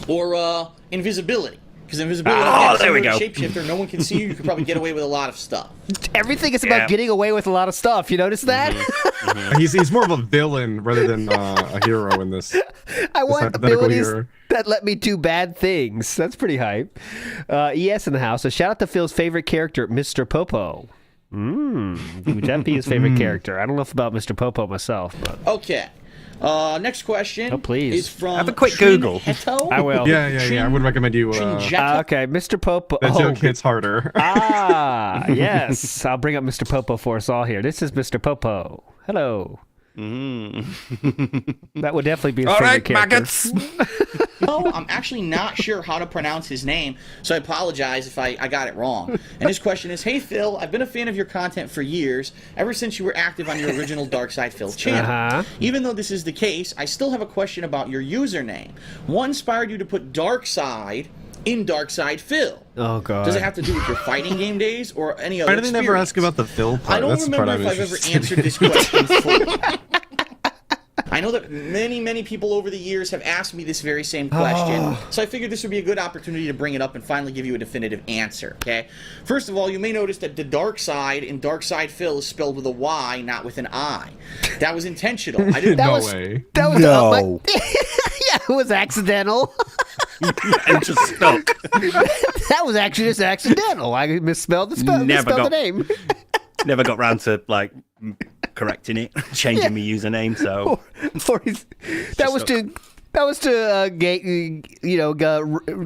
Or invisibility. Because invisibility, Oh, again, there we similar to go. shapeshifter, no one can see you. You could probably get away with a lot of stuff. Everything is about Yeah. getting away with a lot of stuff. You notice that? He's more of a villain rather than a hero in this. I want hypothetical abilities hero. that let me do bad things. That's pretty hype. ES in the house. So shout out to Phil's favorite character, Mr. Popo. Would that be his favorite character? I don't know about Mr. Popo myself, but Okay. Next question Oh, please. is from Have a quick Google. Khetshow? I will. Yeah. I would recommend you. Trinjeta? Okay, Mr. Popo. That joke hits harder. Yes. I'll bring up Mr. Popo for us all here. This is Mr. Popo. Hello. That would definitely be his All favorite right, character. maggots. No, I'm actually not sure how to pronounce his name, so I apologize if I got it wrong. And his question is, hey Phil, I've been a fan of your content for years, ever since you were active on your original Dark Side Phil channel. Uh-huh. Even though this is the case, I still have a question about your username. What inspired you to put Dark Side in Dark Side Phil? Oh, God. Does it have to do with your fighting game days or any other Why did they never ask experience? about the Phil part? I don't That's the part remember I'm if I've ever interested answered this question fully. I know that many people over the years have asked me this very same question, so I figured this would be a good opportunity to bring it up and finally give you a definitive answer, okay? First of all, you may notice that the dark side in Dark Side Phil is spelled with a Y, not with an I. That was intentional. I didn't No was- way. That was No. yeah, it was accidental. I'm just stuck. That was actually just accidental. I misspelled the name. Never got round to like correcting it, changing my username. So That was to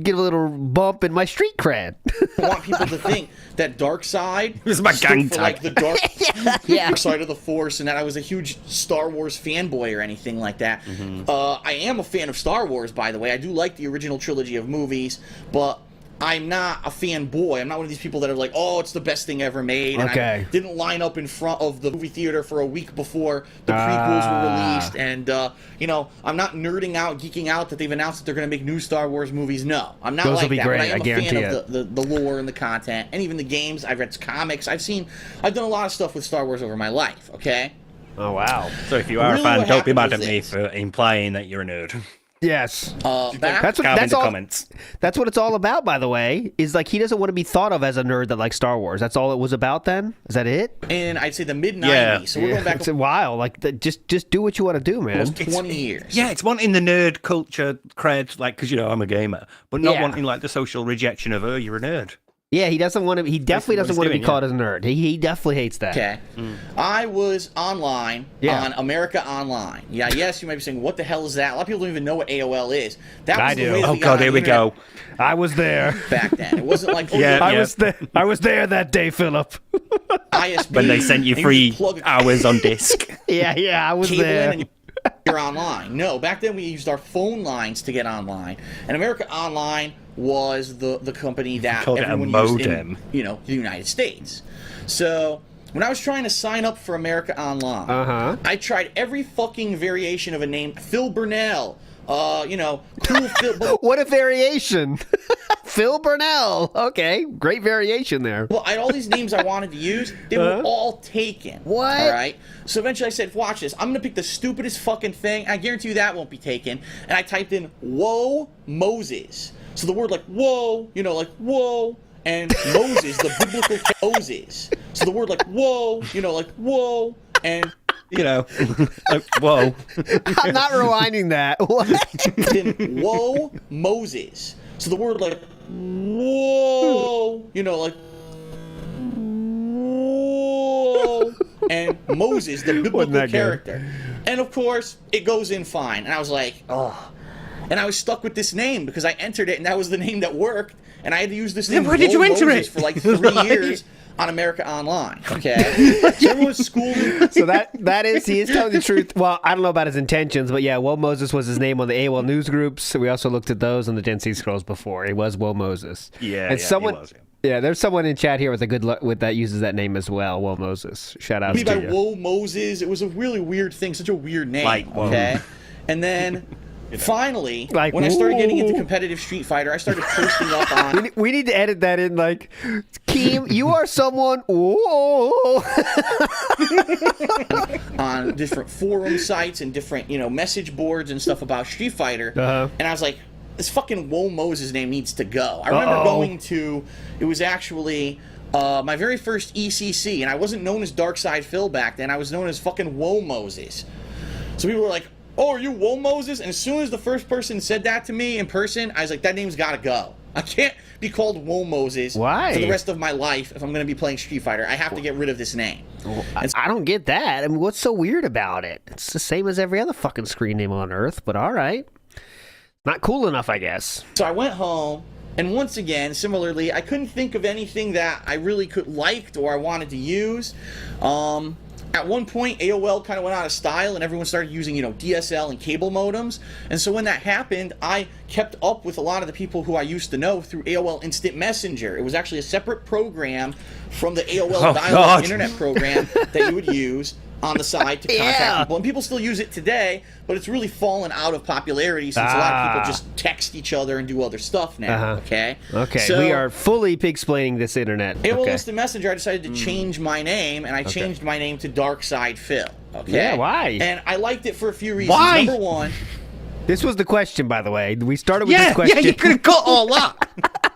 get a little bump in my street cred. I want people to think that Dark Side This is my stood gang for, tag. like the dark Yeah. side of the Force, and that I was a huge Star Wars fanboy or anything like that. I am a fan of Star Wars, by the way. I do like the original trilogy of movies, but I'm not a fanboy. I'm not one of these people that are like, oh, it's the best thing ever made. And Okay. I didn't line up in front of the movie theater for a week before the prequels were released. And, I'm not nerding out, geeking out that they've announced that they're going to make new Star Wars movies. No, I'm not Those will like be that. great, But I am I a fan guarantee of the lore and the content, and even the games. I've read comics. I've done a lot of stuff with Star Wars over my life, okay? Oh, wow. So if you are Really a fan, what don't be mad happened at was me this. for implying that you're a nerd. Yes. Back, Carve in the all. comments. That's what it's all about, by the way. Is like he doesn't want to be thought of as a nerd that likes Star Wars. That's all it was about. Then is that it? in, I'd say, the mid-90s. Yeah. So we're going back It's a while. Like just do what you want to do, man. almost 20 years. Yeah, it's wanting the nerd culture cred, like, because, I'm a gamer, but not Yeah. wanting, like, the social rejection of, oh, you're a nerd. Yeah, he doesn't want to. He definitely what doesn't he's want to be doing, called as a nerd. He definitely hates that. Okay. I was online Yeah. on America Online. Yeah, yes, you might be saying, what the hell is that? A lot of people don't even know what AOL is. That was I the do. way that Oh, we got God, on here the we internet go. I was there. back then. It wasn't like, oh, Yeah. yeah, I was there that day, Philip. ISP. When they sent you and free just plug a hours on disc. Yeah, I was cable there. in and you're online. No, back then we used our phone lines to get online. And America Online was the company that Called it a everyone used modem. in, the United States. So when I was trying to sign up for America Online, I tried every fucking variation of a name. Phil Burnell, cool Phil. What a variation. Phil Burnell. Okay, great variation there. Well, I had all these names I wanted to use. They were all taken. What? All right. So eventually I said, watch this. I'm going to pick the stupidest fucking thing. I guarantee you that won't be taken. And I typed in WhoaMoses. So the word like whoa, like whoa, and Moses, the biblical Moses. So the word like whoa, like whoa, and Like, whoa. I'm not rewinding that. What? then WhoaMoses. So the word like whoa, you know, like, whoa, and Moses, the biblical character. And of course, it goes in fine. And I was like, oh. And I was stuck with this name because I entered it, and that was the name that worked. And I had to use this name. Where did you enter WhoaMoses it? for like 3 years on America Online. Okay, so everyone's schooling. So he is telling the truth. Well, I don't know about his intentions, but yeah, WhoaMoses was his name on the AOL news groups. We also looked at those on the Gen Z scrolls before. It was WhoaMoses. Yeah, and yeah, someone. he was, yeah. Yeah, there's someone in chat here with a good with that uses that name as well, WhoaMoses. Shout out to by you. WhoaMoses. It was a really weird thing, such a weird name. Like, okay, and then. Finally, Like, when I started getting into whoa. competitive Street Fighter, I started posting up on We need to edit that in, like, Keem, you are someone. Whoa. on different forum sites and different, message boards and stuff about Street Fighter. And I was like, this fucking WhoaMoses name needs to go. I remember going to, it was actually my very first ECC, and I wasn't known as Darkside Phil back then. I was known as fucking WhoaMoses. So people were like, oh, are you WhoaMoses? And as soon as the first person said that to me in person, I was like, that name's gotta go. I can't be called WhoaMoses for the rest of my life if I'm going to be playing Street Fighter. I have to get rid of this name. I don't get that. I mean, what's so weird about it? It's the same as every other fucking screen name on Earth, but all right. Not cool enough, I guess. So I went home, and once again, similarly, I couldn't think of anything that I really liked or I wanted to use. At one point, AOL kind of went out of style, and everyone started using, DSL and cable modems. And so when that happened, I kept up with a lot of the people who I used to know through AOL Instant Messenger. It was actually a separate program from the AOL dial-up internet program that you would use on the side to contact people. And people still use it today, but it's really fallen out of popularity since a lot of people just text each other and do other stuff now, okay? Okay, so, we are fully pig-splaining this internet. AOL Instant Messenger, I decided to change my name, and I changed my name to Darkside Phil, okay? Yeah, why? And I liked it for a few reasons. Why? Number one... This was the question, by the way. We started with this question. Yeah, you could have got all that.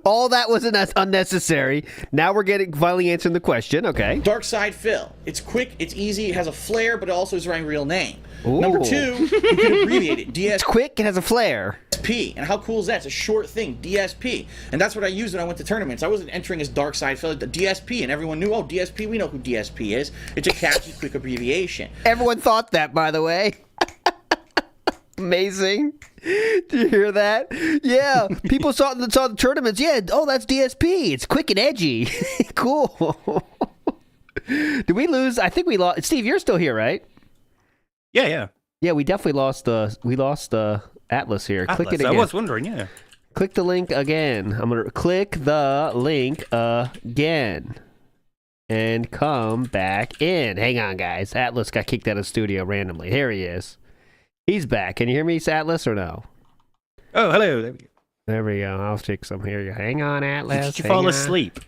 All that was unnecessary. Now we're finally answering the question. Okay. Darkside Phil. It's quick, it's easy, it has a flair, but it also is my real name. Ooh. Number two, you can abbreviate it. It's quick, it has a flair. DSP. And how cool is that? It's a short thing, DSP. And that's what I used when I went to tournaments. I wasn't entering as Darkside Phil, the DSP, and everyone knew, oh, DSP, we know who DSP is. It's a catchy, quick abbreviation. Everyone thought that, by the way. Amazing. Did you hear that? Yeah. People saw the tournaments. Yeah. Oh, that's DSP. It's quick and edgy. Cool. Did we lose? I think we lost. Steve, you're still here, right? Yeah. Yeah, we definitely lost Atlas here. Click it again. I was wondering, yeah. Click the link again. I'm going to click the link again. And come back in. Hang on, guys. Atlas got kicked out of the studio randomly. Here he is. He's back. Can you hear me, Atlas, or no? Oh, hello. There we go. There we go. I'll take some here. You hang on, Atlas. Did you fall asleep?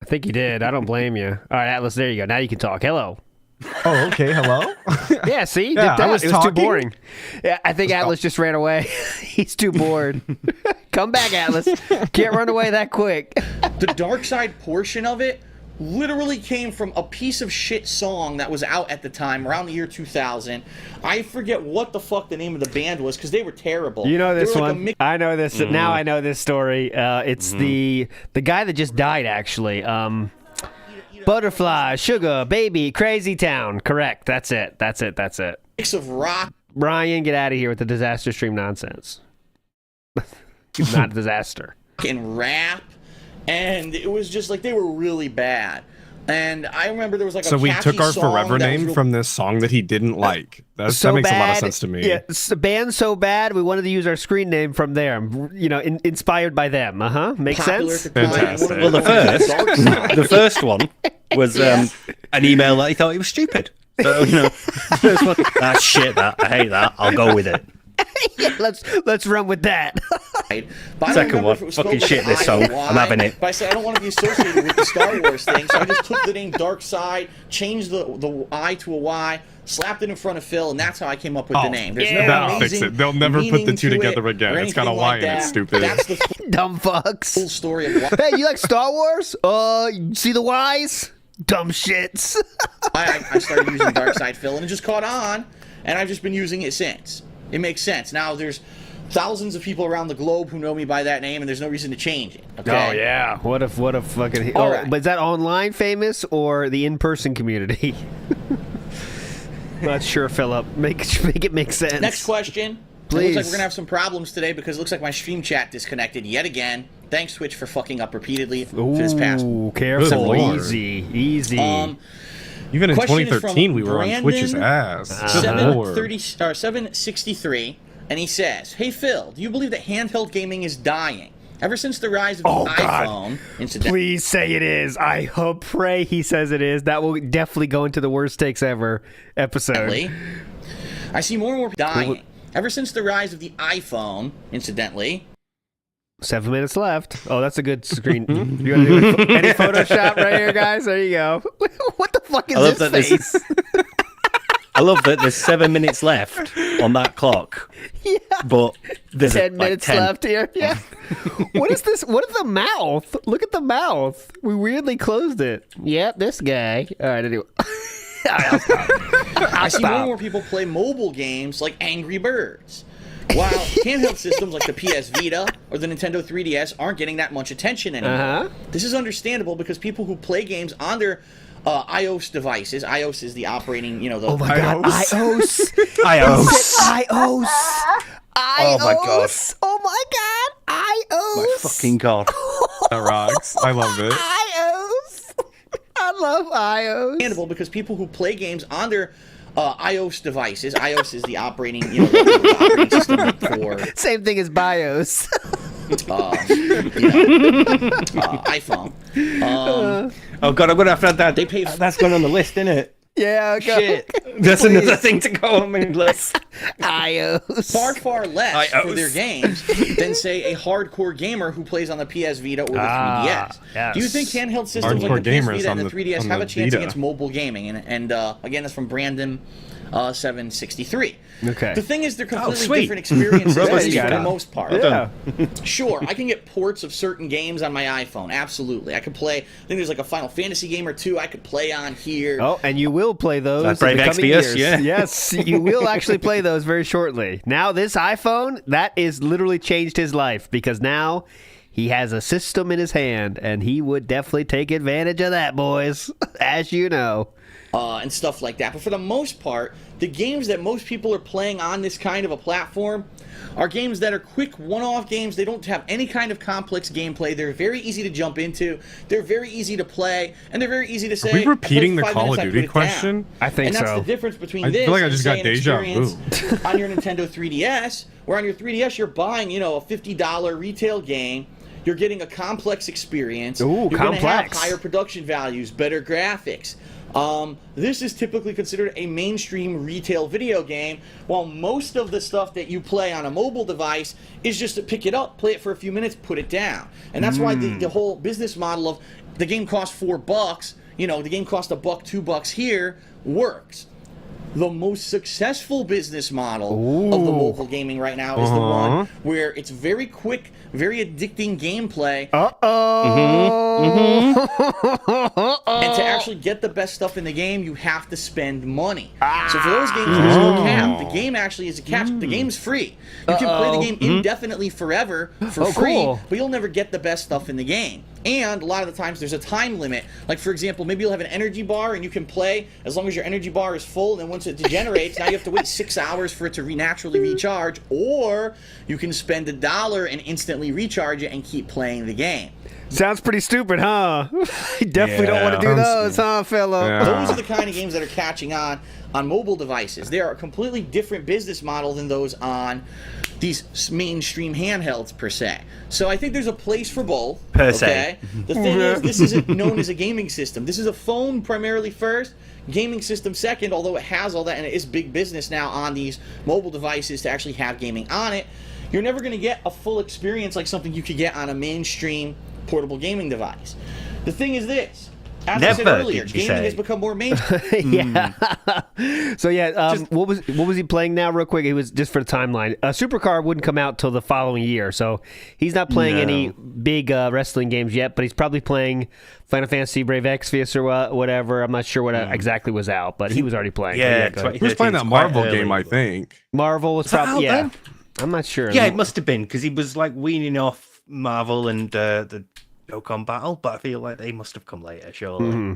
I think you did. I don't blame you. All right, Atlas, there you go. Now you can talk. Hello. Oh, okay. Hello. Yeah, see? You Yeah, did that. I was it was talking. too boring. Yeah, I think Atlas just ran away. He's too bored. Come back, Atlas. Can't run away that quick. The dark side portion of it literally came from a piece of shit song that was out at the time, around the year 2000. I forget what the fuck the name of the band was because they were terrible. You know They this were like a one. mix- I know this. Now I know this story. It's the guy that just died, actually. Butterfly, Sugar, Baby, Crazy Town. Correct. That's it. mix of rock. Brian, get out of here with the disaster stream nonsense. Not a disaster. And rap, and it was just like they were really bad. And I remember there was like So a we catchy took our song forever that was name real- from this song that he didn't like. That makes a lot of sense to me. Yeah, the band's so bad, we wanted to use our screen name from there. Inspired by them. Makes popular sense? at the time. Fantastic. One Well, of the ones on dark side. The first one was an email that he thought he was stupid. So, first one, shit, I hate that. I'll go with it. Yeah, let's run with that. But I don't Second remember one, if it was fucking spelled shit, with this I or song. Y, I'm having it. But I said I don't want to be associated with the Star Wars thing, so I just took the name Dark Side, changed the I to a Y, slapped it in front of Phil, and that's how I came up with the name. There's no That'll amazing fix it. They'll never put the meaning two to together it again. or It's got a anything Y like in it, that. stupid. That's the Dumb full fucks. story of why Hey, you like Star Wars? You see the Y's? Dumb shits. I started using Dark Side Phil, and it just caught on, and I've just been using it since. It makes sense. Now there's thousands of people around the globe who know me by that name, and there's no reason to change it. Okay? Oh yeah, what a fucking. All right. But is that online famous or the in-person community? Not sure, Philip. Make it make sense. Next question. Please. It looks like we're gonna have some problems today because it looks like my stream chat disconnected yet again. Thanks, Twitch, for fucking up repeatedly for this past. Ooh, careful, Good Lord. easy. Even in Question is 2013, from we were on Brandon Twitch's ass. Good Lord. 763, and he says, "Hey Phil, do you believe that handheld gaming is dying? Ever since the rise of the iPhone, incidentally." Please say it is. I hope, pray he says it is. That will definitely go into the worst takes ever episode. I see more and more people dying. Ever since the rise of the iPhone, incidentally. 7 minutes left. Oh, that's a good screen. You want to do any Photoshop right here, guys? There you go. What the fuck is this face? I love that there's 7 minutes left on that clock. Yeah. But there's 10 minutes 10. left here. Yeah. What is this? What is the mouth? Look at the mouth. We weirdly closed it. Yep, this guy. All right, anyway. All right, I'll stop. I see more and more people play mobile games like Angry Birds. While handheld systems like the PS Vita or the Nintendo 3DS aren't getting that much attention anymore. This is understandable because people who play games on their iOS devices, iOS is the operating, the Oh my god, iOS. iOS. iOS. Oh my god. Oh my god, iOS. My fucking god. That rocks. I love it. iOS. I love iOS. Understandable because people who play games on their iOS devices, iOS is the operating, the operating system for Same thing as BIOS. iPhone. Oh god, I'm gonna have to add that. They pay. That's going on the list, isn't it? Yeah, go. Shit. That's another thing to go on my list. iOS. far less for iOS. their games than, say, a hardcore gamer who plays on the PS Vita or the 3DS. Yes. Do you think handheld systems Hardcore like the PS gamers Vita and on the the- 3DS on have the a chance Vita. against mobile gaming? And again, that's from Brandon 763. Okay. The thing is, they're completely sweet. different experiences Robot for got the it. most part. Yeah. Sure, I can get ports of certain games on my iPhone. Absolutely. I could play, I think there's like a Final Fantasy game or two I could play on here. Oh, and you will play those That's in Brave the coming Exvius, years. yeah. Yes, you will actually play those very shortly. Now, this iPhone, that is literally changed his life because now he has a system in his hand, and he would definitely take advantage of that, boys, as you know. And stuff like that. But for the most part, the games that most people are playing on this kind of a platform are games that are quick one-off games. They don't have any kind of complex gameplay. They're very easy to jump into. They're very easy to play, and they're very easy to say. Are we repeating the "I played 5 Call of minutes, I Duty put it down." question? I think and that's so. the difference between I this feel like I and, just say, got an deja experience on your Nintendo 3DS, where on your 3DS you're buying, a $50 retail game. You're getting a complex experience. Ooh, You're gonna have complex. higher production values, better graphics. This is typically considered a mainstream retail video game, while most of the stuff that you play on a mobile device is just to pick it up, play it for a few minutes, put it down. And that's why the whole business model of the game costs $4, the game costs $1, $2 here works. The most successful business model of the mobile gaming right now is the one where it's very quick, very addicting gameplay. And to actually get the best stuff in the game, you have to spend money. So for those games, there's no cap. The game actually is a cap. The game's free. You can play the game indefinitely forever for free, cool. but you'll never get the best stuff in the game. And a lot of the times there's a time limit. Like, for example, maybe you'll have an energy bar and you can play as long as your energy bar is full, and then once it degenerates, now you have to wait 6 hours for it to naturally recharge, or you can spend $1 and instantly recharge it and keep playing the game. Sounds pretty stupid, huh? You definitely don't want to do those, huh, Philip? Yeah. Those are the kind of games that are catching on mobile devices. They are a completely different business model than those on these mainstream handhelds, per se. So I think there's a place for both. Per se. Okay? The thing is, this isn't known as a gaming system. This is a phone primarily first, gaming system second, although it has all that, and it is big business now on these mobile devices to actually have gaming on it. You're never going to get a full experience like something you could get on a mainstream portable gaming device. The thing is this. As I said Never, earlier, did you gaming say? has become more mainstream. Yeah. So yeah, what was he playing now? Real quick, it was just for the timeline. Supercar wouldn't come out till the following year, so he's not playing any big wrestling games yet. But he's probably playing Final Fantasy Brave Exvius or whatever. I'm not sure what exactly was out, but he was already playing. Yeah, go ahead. He was playing that Marvel game, I think. Marvel was probably I'm not sure. Yeah, it must have been because he was like weaning off Marvel and the Dokkan Battle, but I feel like they must have come later, surely. Mm-hmm.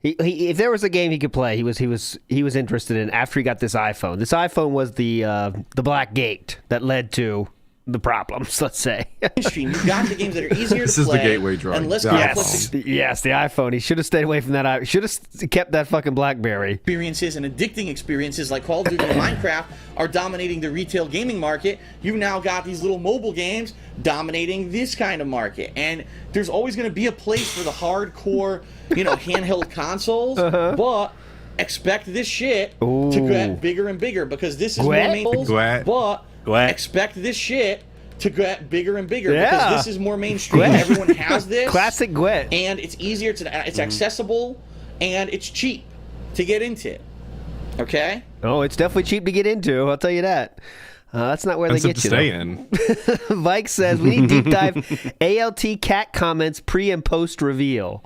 He, if there was a game he could play, he was interested in after he got this iPhone. This iPhone was the black gate that led to the problems, let's say. Mainstream, you've got the games that are easier This to is the play. gateway drug. And less The complex Yes, the iPhone. He should have stayed away from that. Should have kept that fucking BlackBerry. experiences and addicting experiences like Call of Duty and Minecraft are dominating the retail gaming market. You've now got these little mobile games dominating this kind of market. And there's always going to be a place for the hardcore, handheld consoles, but expect this shit to get bigger and bigger because this is more mainstream. But expect this shit to get bigger and bigger because this is more mainstream. Everyone has this. Classic Gwet. And it's easier to, it's accessible and it's cheap to get into. Okay? Oh, it's definitely cheap to get into. I'll tell you that. That's not where they get to you. Stay in. Mike says we need deep dive ALT cat comments pre and post reveal.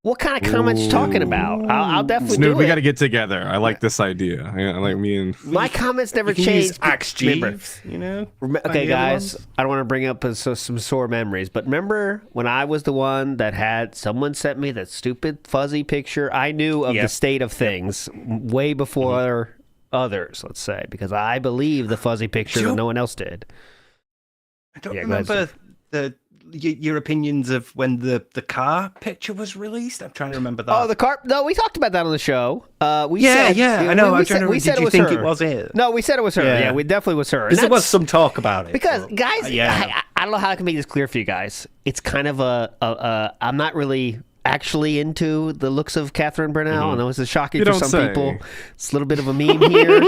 What kind of comments you talking about? I'll definitely Snoop, do we it. got to get together. I like this idea. I like me and My comments never You can use changed. Axe Jeeves, Okay, guys, I don't want to bring up some sore memories, but remember when I was the one that had someone sent me that stupid fuzzy picture? I knew of the state of things way before others, let's say, because I believe the fuzzy picture that no one else did. I don't remember your opinions of when the car picture was released. I'm trying to remember that. Oh, the car. No, we talked about that on the show. I know. I'm trying to. We said did it you was think her. it was it? No, we said it was her. Yeah, we definitely was her. Because there was some talk about it. Because but, guys, I don't know how I can make this clear for you guys. It's kind of I'm not really actually into the looks of Catherine Brunel. I know this is shocking for some people. It's a little bit of a meme here.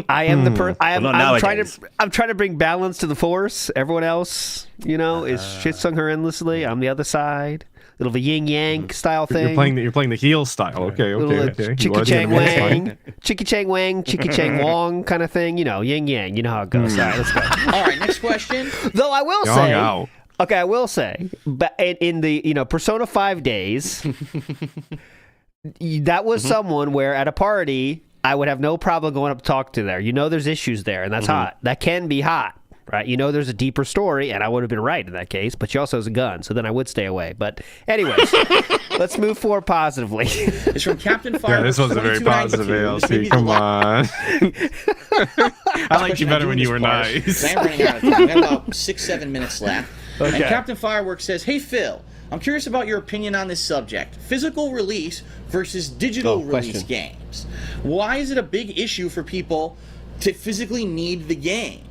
I am the person. I'm trying to bring balance to the force. Everyone else, is shit-sung her endlessly. I'm the other side. Little of a yin yang style thing. You're playing the heel style. Okay. Chicky Chang Wang, Chicky Chang Wang, Chicky Chang Wong kind of thing. Yin yang. You know how it goes. All right, let's go. All right, next question. Though I will say. Okay, I will say, but in the Persona 5 days, that was someone where at a party I would have no problem going up to talk to there. There's issues there, and that's hot. That can be hot, right? There's a deeper story, and I would have been right in that case. But she also has a gun, so then I would stay away. But anyways, let's move forward positively. It's from Captain Fire. Yeah, this was a very positive ALC. Come on. I liked you better when you were nice. I'm running out of time. We have about 6-7 minutes left. Okay. And Captain Fireworks says, "Hey Phil, I'm curious about your opinion on this subject: physical release versus digital release games. Why is it a big issue for people to physically need the game,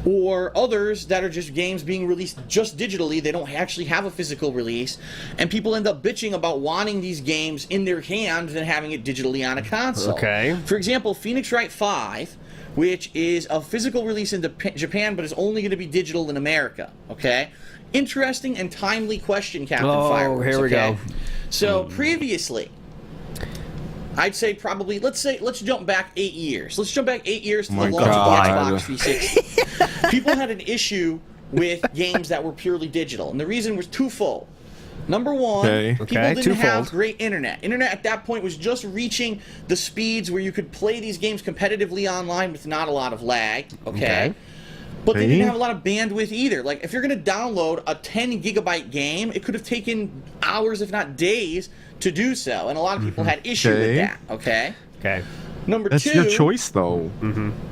or others that are just games being released just digitally? They don't actually have a physical release, and people end up bitching about wanting these games in their hands and having it digitally on a console. Okay. For example, Phoenix Wright 5." Which is a physical release in Japan, but is only going to be digital in America. Okay, interesting and timely question, Captain Fireworks. Here we go. So previously, I'd say probably let's jump back 8 years. Let's jump back 8 years to the launch of the Xbox 360. People had an issue with games that were purely digital, and the reason was twofold. Number one, people didn't have great internet. Internet at that point was just reaching the speeds where you could play these games competitively online with not a lot of lag. Okay. But they didn't have a lot of bandwidth either. Like, if you're going to download a 10-gigabyte game, it could have taken hours, if not days, to do so. And a lot of people had issue with that. Okay. Number two. That's your choice, though.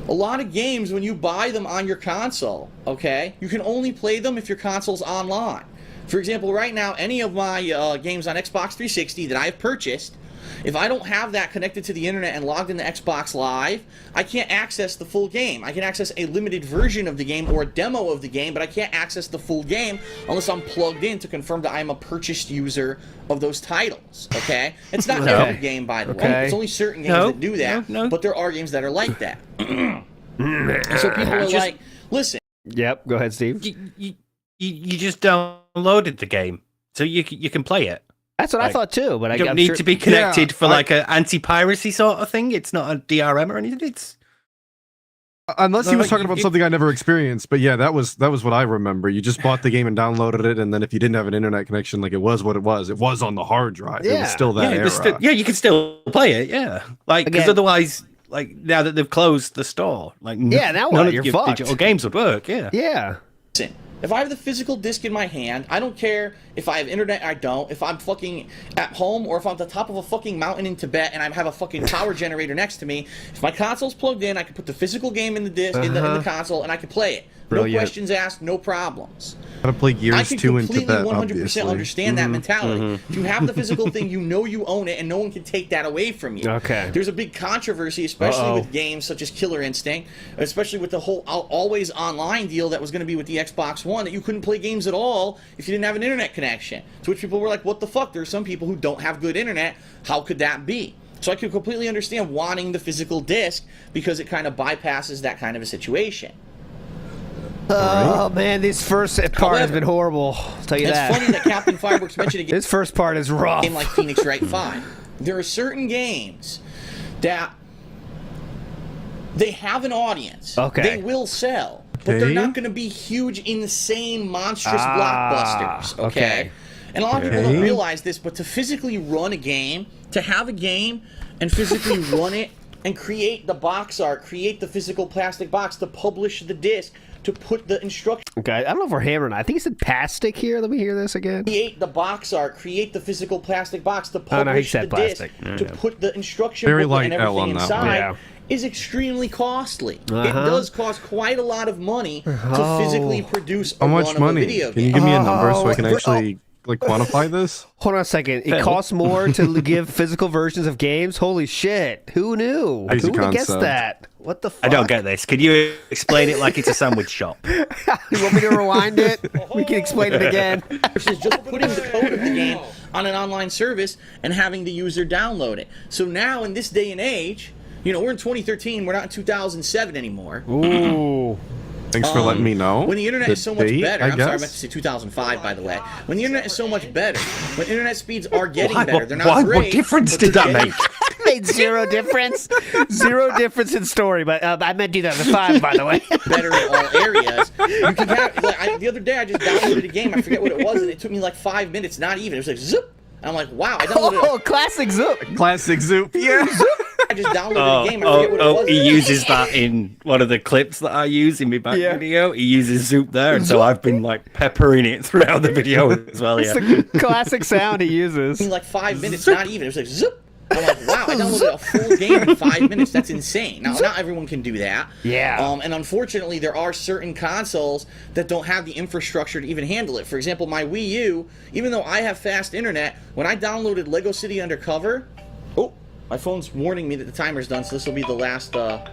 A lot of games, when you buy them on your console, you can only play them if your console's online. For example, right now, any of my games on Xbox 360 that I've purchased, if I don't have that connected to the internet and logged into Xbox Live, I can't access the full game. I can access a limited version of the game or a demo of the game, but I can't access the full game unless I'm plugged in to confirm that I'm a purchased user of those titles. Okay? It's not every game, by the way. It's only certain games that do that, but there are games that are like that. So people are like, listen. Yep, go ahead, Steve. You just downloaded the game, so you can play it. That's what I thought too, but you don't need to be connected for like an anti-piracy sort of thing. It's not a DRM or anything. It's unless he was talking about something I never experienced. But yeah, that was what I remember. You just bought the game and downloaded it, and then if you didn't have an internet connection, like it was what it was. It was on the hard drive. It was still that era. You can still play it. Yeah, like because otherwise like now that they've closed the store, like Yeah, now none what? of You're your fucked. digital games would work. Yeah. Yeah. Listen, if I have the physical disc in my hand, I don't care if I have internet or I don't, if I'm fucking at home or if I'm at the top of a fucking mountain in Tibet and I have a fucking power generator next to me. If my console's plugged in, I can put the physical game in the disc in the console and I can play it. Brilliant. No questions asked, no problems. Gotta play I Gears can 2 in completely Tibet, 100% obviously. understand that mentality. If you have the physical thing, you know you own it, and no one can take that away from you. Okay. There's a big controversy, especially with games such as Killer Instinct, especially with the whole always online deal that was going to be with the Xbox One, that you couldn't play games at all if you didn't have an internet connection. To which people were like, what the fuck? There are some people who don't have good internet. How could that be? So I could completely understand wanting the physical disc because it kind of bypasses that kind of a situation. Oh man, this first part has been horrible. I'll tell you It's that. funny that Captain Fireworks mentioned a This first part is rough. game like Phoenix Wright 5. There are certain games that they have an audience. Okay. They will sell, but they're Okay. not going to be huge, insane, monstrous blockbusters. Okay? okay. And a lot of people don't realize this, but to physically run a game, to have a game and physically run it and create the box art, create the physical plastic box, to publish the disc, to put the instructions. Okay, I don't know if we're hammering. I think he said pastic here. Let me hear this again. Create the box art, create the physical plastic box, to no, he publish said the disc, plastic. to put the instruction Very booklet and light L everything on that one. inside, Yeah. is extremely costly. It does cost quite a lot of money to physically produce a How run much of a money? video Can you game. give me a number so I can actually like quantify this? Hold on a second. It costs more to give physical versions of games? Holy shit. Who knew? Crazy Who would have guessed concept. that? What the fuck? I don't get this. Could you explain it like it's a sandwich shop? You want me to rewind it? We can explain it again. Versus just putting the code of the game on an online service and having the user download it. So now, in this day and age, you know, we're in 2013, we're not in 2007 anymore. Ooh. Thanks for letting me know. When the internet The is so much date, better, I I'm sorry, I guess? meant to say 2005, by the way. When the internet is so much better, when internet speeds are getting better, What- they're not why- great. what difference but did they're that getting make? Made zero difference. Zero difference in story, but I meant 2005, by the way. better in all areas. You can have, like, the other day I just downloaded a game, I forget what it was, and it took me like 5 minutes, not even. It was like, zip. And I'm like, wow, I downloaded Oh, classic Zoop. Classic Zoop. Yeah. I just downloaded a game, I forget what it was. He uses that in one of the clips that I use in my back video. He uses Zoop there, and so I've been like peppering it throughout the video as well. It's Yeah. the classic sound he uses. In like 5 minutes, not even. It was like, zip. I'm like, wow, I downloaded a full game in 5 minutes. That's insane. Now, not everyone can do that. Yeah. And unfortunately, there are certain consoles that don't have the infrastructure to even handle it. For example, my Wii U, even though I have fast internet, when I downloaded Lego City Undercover, oh, my phone's warning me that the timer's done, so this will be the last Set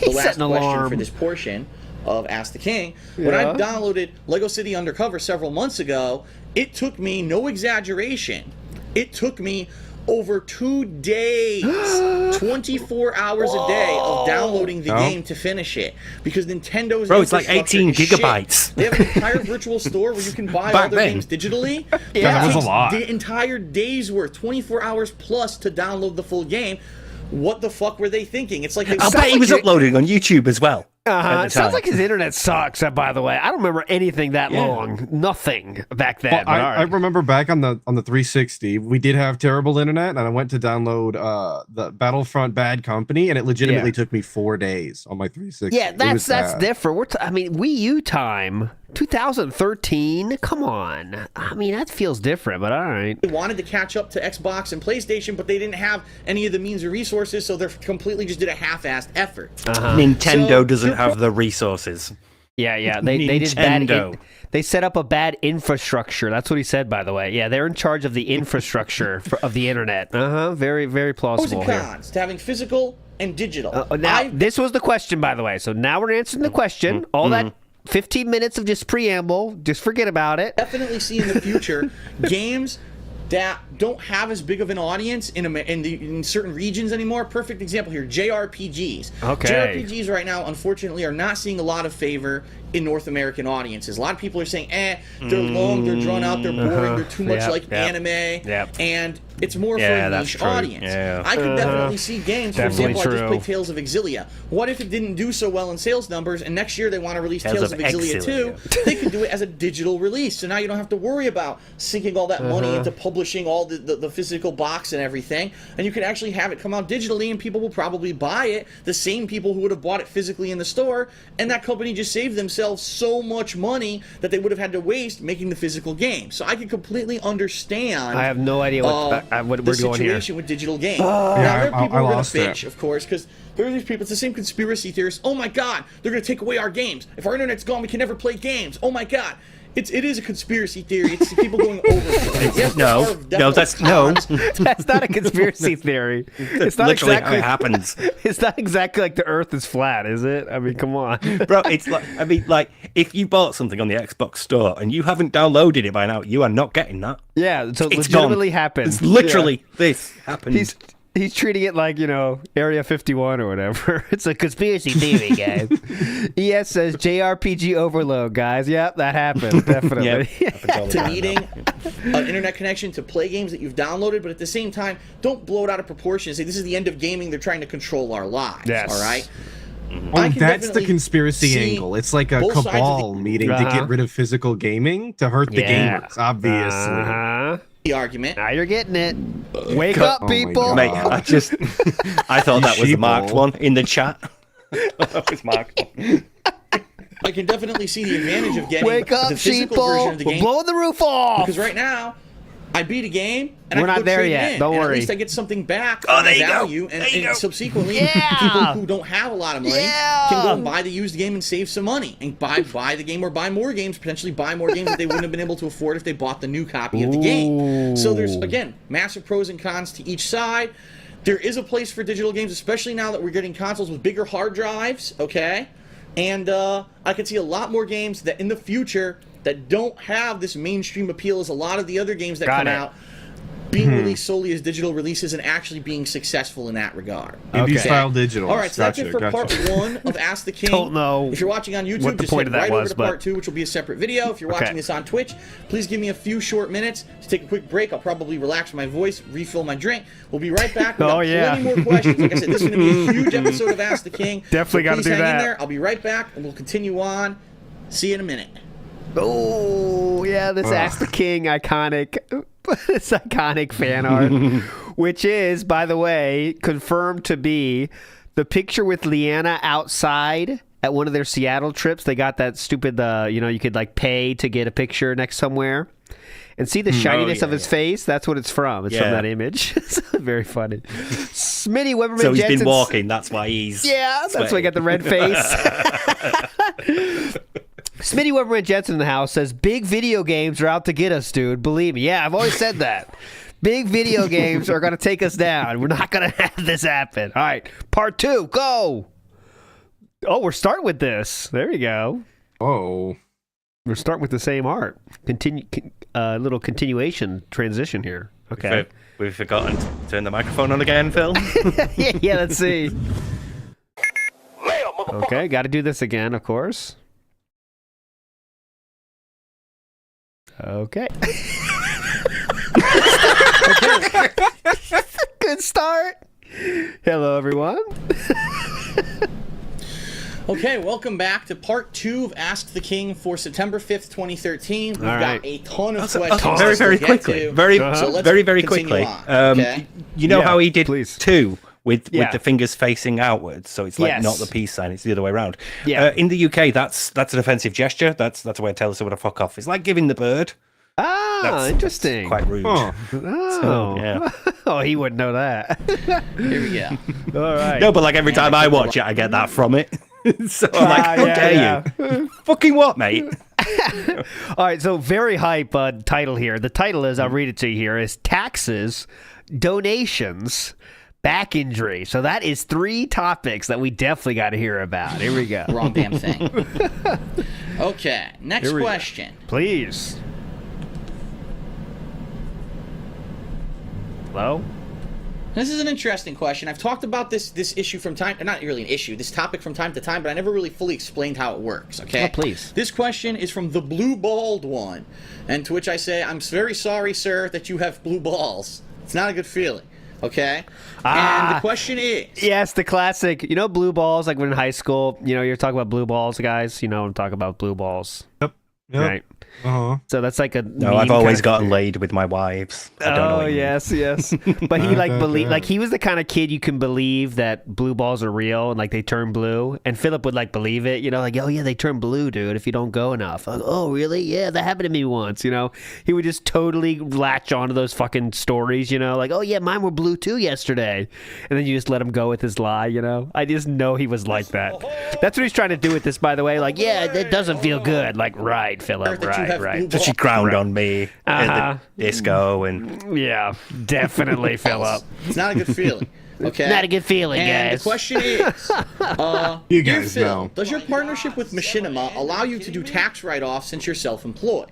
question an alarm. for this portion of Ask the King. When I downloaded Lego City Undercover several months ago, it took me, no exaggeration, it took me over 2 days, 24 hours a day of downloading the game to finish it, because Nintendo's Bro, it's like infrastructure 18 is shit. gigabytes. They have an entire virtual store where you can buy all Back their then. games digitally. that was a takes lot. The entire day's worth, 24 hours plus, to download the full game. What the fuck were they thinking? It's like they I bet he was uploading on YouTube as well. at the It sounds time. like his internet sucks, by the way. I don't remember anything that long. Nothing back then. Well, but all I right. remember back on the 360, we did have terrible internet, and I went to download the Battlefront Bad Company, and it legitimately took me 4 days on my 360. Yeah, It was that's bad. different. I mean, Wii U time, 2013. Come on. I mean, that feels different, but all right. They wanted to catch up to Xbox and PlayStation, but they didn't have any of the means or resources, so they completely just did a half-assed effort. Nintendo So, doesn't your have the resources. Yeah. They did bad. Nintendo. They set up a bad infrastructure. That's what he said, by the way. Yeah, they're in charge of the infrastructure of the internet. Very, very Pros plausible and here. cons to having physical and digital. Now, this was the question, by the way. So now we're answering the question. All that 15 minutes of just preamble, just forget about it. Definitely see in the future games that don't have as big of an audience in certain regions anymore. Perfect example here, JRPGs. Okay. JRPGs right now, unfortunately, are not seeing a lot of favor in North American audiences. A lot of people are saying, they're long, they're drawn out, they're boring, they're too much like anime, and it's more for a niche audience. Yeah. I could definitely see games, for Definitely example, I just true. played Tales of Exilia. What if it didn't do so well in sales numbers, and next year they want to release Tales of Exilia 2? They could do it as a digital release, so now you don't have to worry about sinking all that money into publishing all the physical box and everything, and you can actually have it come out digitally, and people will probably buy it, the same people who would have bought it physically in the store, and that company just saved themselves so much money that they would have had to waste making the physical game. So I can completely understand. I have no idea what we're the going here. situation with digital games. Now, there are people who are going to bitch, it. of course, because there are these people, it's the same conspiracy theorists. Oh my God, they're going to take away our games. If our internet's gone, we can never play games. Oh my God. It is a conspiracy theory. It's the people going overboard. Yes, That's That's not a conspiracy theory. It's not literally exactly how it happens. It's not exactly like the Earth is flat, is it? I mean, come on. Bro, it's like if you bought something on the Xbox store and you haven't downloaded it by now, you are not getting that. Yeah, so it It's legitimately gone. happened. It's literally this happened. He's treating it like, Area 51 or whatever. It's a conspiracy theory, guys. ES says JRPG overload, guys. Yep, that happened. Definitely. to needing an internet connection to play games that you've downloaded, but at the same time, don't blow it out of proportion and say this is the end of gaming. They're trying to control our lives. Yes. All right. Oh, that's the conspiracy see angle. It's like a both sides of cabal the- meeting to get rid of physical gaming to hurt the Yeah. gamers, obviously. The argument. Now you're getting it. Wake up, Oh my people. God. Mate, I thought that was the marked sheeple. one in the chat. That was marked one. I can definitely see the advantage of getting Wake up, the physical version sheeple. of the We're game. blowing the roof off. Because right now, I beat a game, and We're I not can go there trade yet. in, Don't and worry. At least I get something back Oh, on there my you go. value, There you go. and subsequently, Yeah. people who don't have a lot of money Yeah. can go and buy the used game and save some money, and buy the game or buy more games, potentially buy more games that they wouldn't have been able to afford if they bought the new copy of the game. So there's, again, massive pros and cons to each side. There is a place for digital games, especially now that we're getting consoles with bigger hard drives, okay? And I can see a lot more games that in the future that don't have this mainstream appeal as a lot of the other games that Got come it. out, being released solely as digital releases and actually being successful in that regard. Indie style digital. All right, so that's it for part 1 of Ask the King. Don't know If you're watching on YouTube, what the just point head of that right over was, to but- part 2, which will be a separate video. If you're Okay. watching this on Twitch, please give me a few short minutes to take a quick break. I'll probably relax my voice, refill my drink. We'll be right back. We've got plenty more questions. Like I said, this is going to be a huge episode of Ask the King. Definitely gotta Please do hang that. in there. I'll be right back, and we'll continue on. See you in a minute. Oh, yeah, this Ask the King iconic fan art, which is, by the way, confirmed to be the picture with Leanna outside at one of their Seattle trips. They got that stupid, you could like pay to get a picture next somewhere. And see the shininess of his face? That's what it's from. It's from that image. It's very funny. Smitty Weberman So he's Jensen's- been walking, that's why he's that's why I got the red face. Smitty Weberman Jensen in the house says, big video games are out to get us, dude. Believe me. Yeah, I've always said that. Big video games are going to take us down. We're not going to have this happen. All right, part 2, go. Oh, we're starting with this. There you go. Oh. We're starting with the same art. Little continuation transition here. Okay. We've forgotten to turn the microphone on again, Phil. Yeah, let's see. Okay, got to do this again, of course. Okay. Good start. Hello, everyone. Okay, welcome back to part 2 of Ask the King for September 5th, 2013. We've got a ton of questions. Very, to very get quickly. to. Very, So let's very, very continue quickly. on, okay? You know how he did please. 2 with the fingers facing outwards, so it's like Yes. not the peace sign; it's the other way around. Yeah. In the UK, that's an offensive gesture. That's a way to tell someone to fuck off. It's like giving the bird. Ah, That's interesting. quite rude. Huh. Oh. Yeah. Oh, he wouldn't know that. Here we go. All right. No, but like every time I watch it, I get that from it. So I'm like, how dare you? Fucking what, mate? All right, so very hype title here. The title is, I'll read it to you here, is Taxes, Donations, Back Injury. So that is 3 topics that we definitely got to hear about. Here we go. Wrong damn thing. Okay, next question. Please. Hello? This is an interesting question. I've talked about this issue from time, not really an issue, this topic from time to time, but I never really fully explained how it works, okay? Oh, please. This question is from the blue balled one, and to which I say, I'm very sorry, sir, that you have blue balls. It's not a good feeling, okay? And the question is... Yes, the classic, you know, blue balls, like when in high school, you know, you're talking about blue balls, guys. You know, I'm talking about blue balls. Yep. Right. So that's like a No, I've always gotten laid with my wives. I don't know what you mean. yes. But he like he was the kind of kid you can believe that blue balls are real and like they turn blue. And Philip would like believe it, you know, like, oh yeah, they turn blue, dude, if you don't go enough. Like, oh really? Yeah, that happened to me once, you know. He would just totally latch onto those fucking stories, you know, like, oh yeah, mine were blue too yesterday. And then you just let him go with his lie, you know. I just know he was like that. That's what he's trying to do with this, by the way. Like, yeah, that doesn't feel good. Like, right, Philip, right. So she crowned on me at the disco and yeah, definitely, Philip. It's not a good feeling. Okay. Not a good feeling, and guys. the question is, You dear guys Phil, know. does your partnership with Machinima allow you to do tax write-offs since you're self-employed?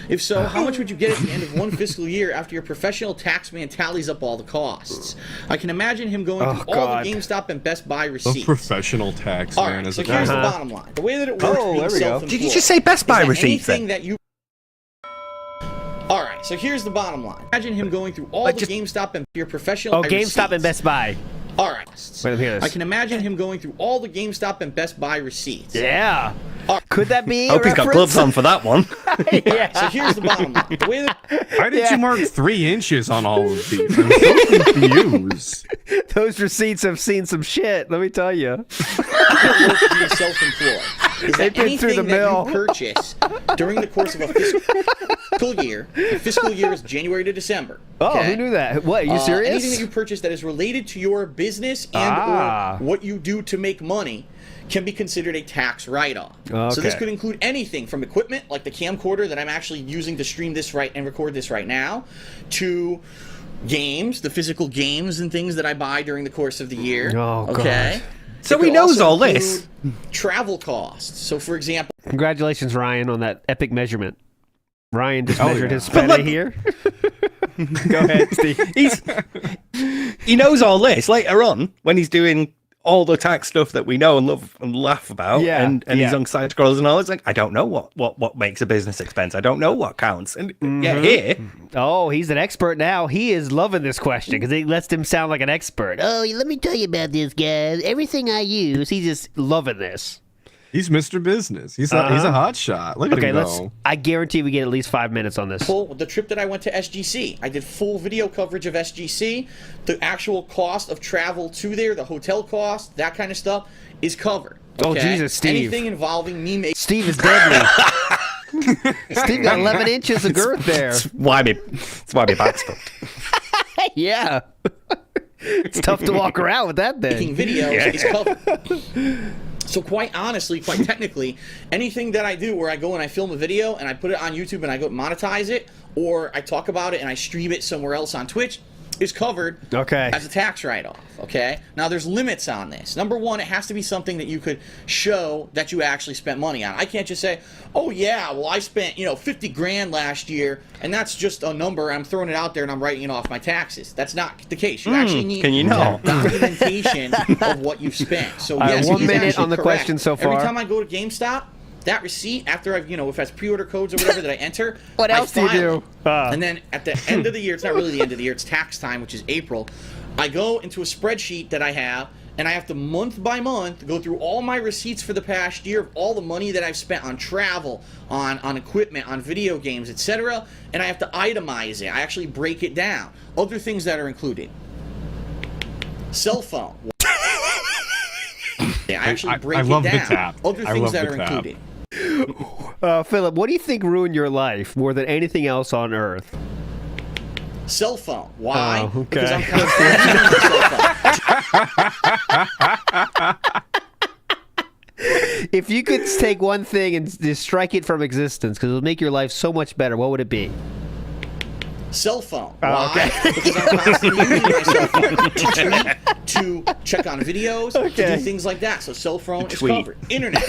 If so, how much would you get at the end of one fiscal year after your professional tax man tallies up all the costs? I can imagine him going through all the GameStop and Best Buy The receipts. professional tax All man right, is so a here's the guy. bottom line. The way that it works being there we go. self-employed Did you just say Best Buy is that receipts anything then? that you... All right, so here's the bottom line. Imagine him going through all the GameStop and your professional GameStop and receipts. Best Buy. All right. Wait, let me hear this. I can imagine him going through all the GameStop and Best Buy receipts. Yeah. Could that be? hope he's got gloves on for that one. Yeah. So here's the bottom line. The way that Why did you mark 3 inches on all of these? I'm so confused. Those receipts have seen some shit. Let me tell you. it works being self-employed is that been through the anything that mill. you purchase during the course of a fiscal year, the fiscal year is January to December. Oh, okay? who knew that? What? Are you serious? Anything that you purchase that is related to your business and or what you do to make money can be considered a tax write-off. So this Okay. could include anything from equipment, like the camcorder that I'm actually using to stream this and record this right now, to games, the physical games and things that I buy during the course of the year. Oh, okay. God. So It could he knows also all this. include travel costs. So, for example, Congratulations, Ryan, on that epic measurement. Ryan just measured yeah. his spending here. Go ahead, Steve. He knows all this later on when he's doing all the tax stuff that we know and love and laugh about. Yeah, and yeah. he's on side scrolls and all. It's like, I don't know what makes a business expense. I don't know what counts. And yeah, here. Oh, he's an expert now. He is loving this question because it lets him sound like an expert. Oh, let me tell you about this, guys. Everything I use, he's just loving this. He's Mr. Business. He's a hot shot. Look at Okay, him let's. go. I guarantee we get at least 5 minutes on this. the trip that I went to SGC, I did full video coverage of SGC. The actual cost of travel to there, the hotel cost, that kind of stuff is covered. Oh, okay? Jesus, Steve. Anything involving me making... Steve is deadly. Steve got 11 inches of girth there. It's why my back's fucked. Yeah. It's tough to walk around with that thing. Making videos is covered. So quite honestly, quite technically, anything that I do where I go and I film a video and I put it on YouTube and I go monetize it, or I talk about it and I stream it somewhere else on Twitch, is covered as a tax write-off, okay? Now, there's limits on this. Number one, it has to be something that you could show that you actually spent money on. I can't just say, oh, yeah, well, I spent, 50 grand last year, and that's just a number. I'm throwing it out there, and I'm writing it off my taxes. That's not the case. You actually need documentation of what you've spent. So, yes, 1 he's minute actually on the correct. question so far. Every time I go to GameStop, that receipt, after I've, if it has pre-order codes or whatever that I enter, What else do you file do? it. And then at the end of the year, it's not really the end of the year, it's tax time, which is April, I go into a spreadsheet that I have, and I have to month by month go through all my receipts for the past year of all the money that I've spent on travel, on equipment, on video games, etc., and I have to itemize it. I actually break it down. Other things that are included. Cell phone. Yeah, I actually break it down. the tab. Other I things love that the are tab. included. Philip, what do you think ruined your life more than anything else on Earth? Cell phone. Why? Oh, okay. Because I'm constantly using the cell phone. If you could take one thing and just strike it from existence because it would make your life so much better, what would it be? Cell phone. Oh, Why? okay. Because I'm constantly using my cell phone to tweet, to check on videos, to do things like that. So cell phone is Tweet. covered. Internet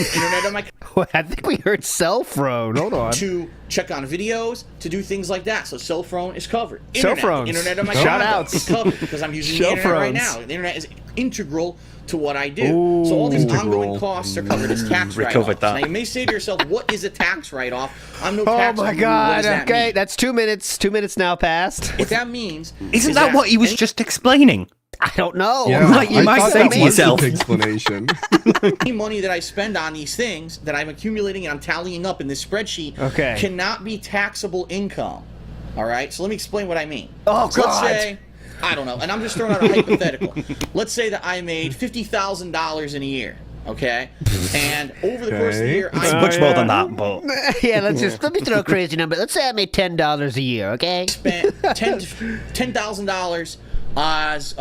on my I think we heard cell phone. Hold on. to check on videos, to do things like that. So cell phone is covered. Cell Internet, phones. internet on my Shout condo outs. is covered because I'm using Cell the internet right phones. now. The internet is integral to what I do. So all these ongoing costs are covered as tax Recovered write-offs. that. Now you may say to yourself, what is a tax write-off? I'm no Oh tax my guru. What God. does that Okay, mean? that's 2 minutes. 2 minutes now passed. What that means Isn't is that what he was any- just explaining? I don't know. Yeah, Like, you I might thought say that to was yourself- the explanation. any money that I spend on these things that I'm accumulating and I'm tallying up in this spreadsheet Okay. cannot be taxable income. All right, so let me explain what I mean. Oh, So let's God. say, I don't know, and I'm just throwing out a hypothetical. Let's say that I made $50,000 in a year, okay? And over the course of the Okay. year, It's I much more than that, but Yeah, let me throw a crazy number. Let's say I made $10 a year, okay? spent $10,000 as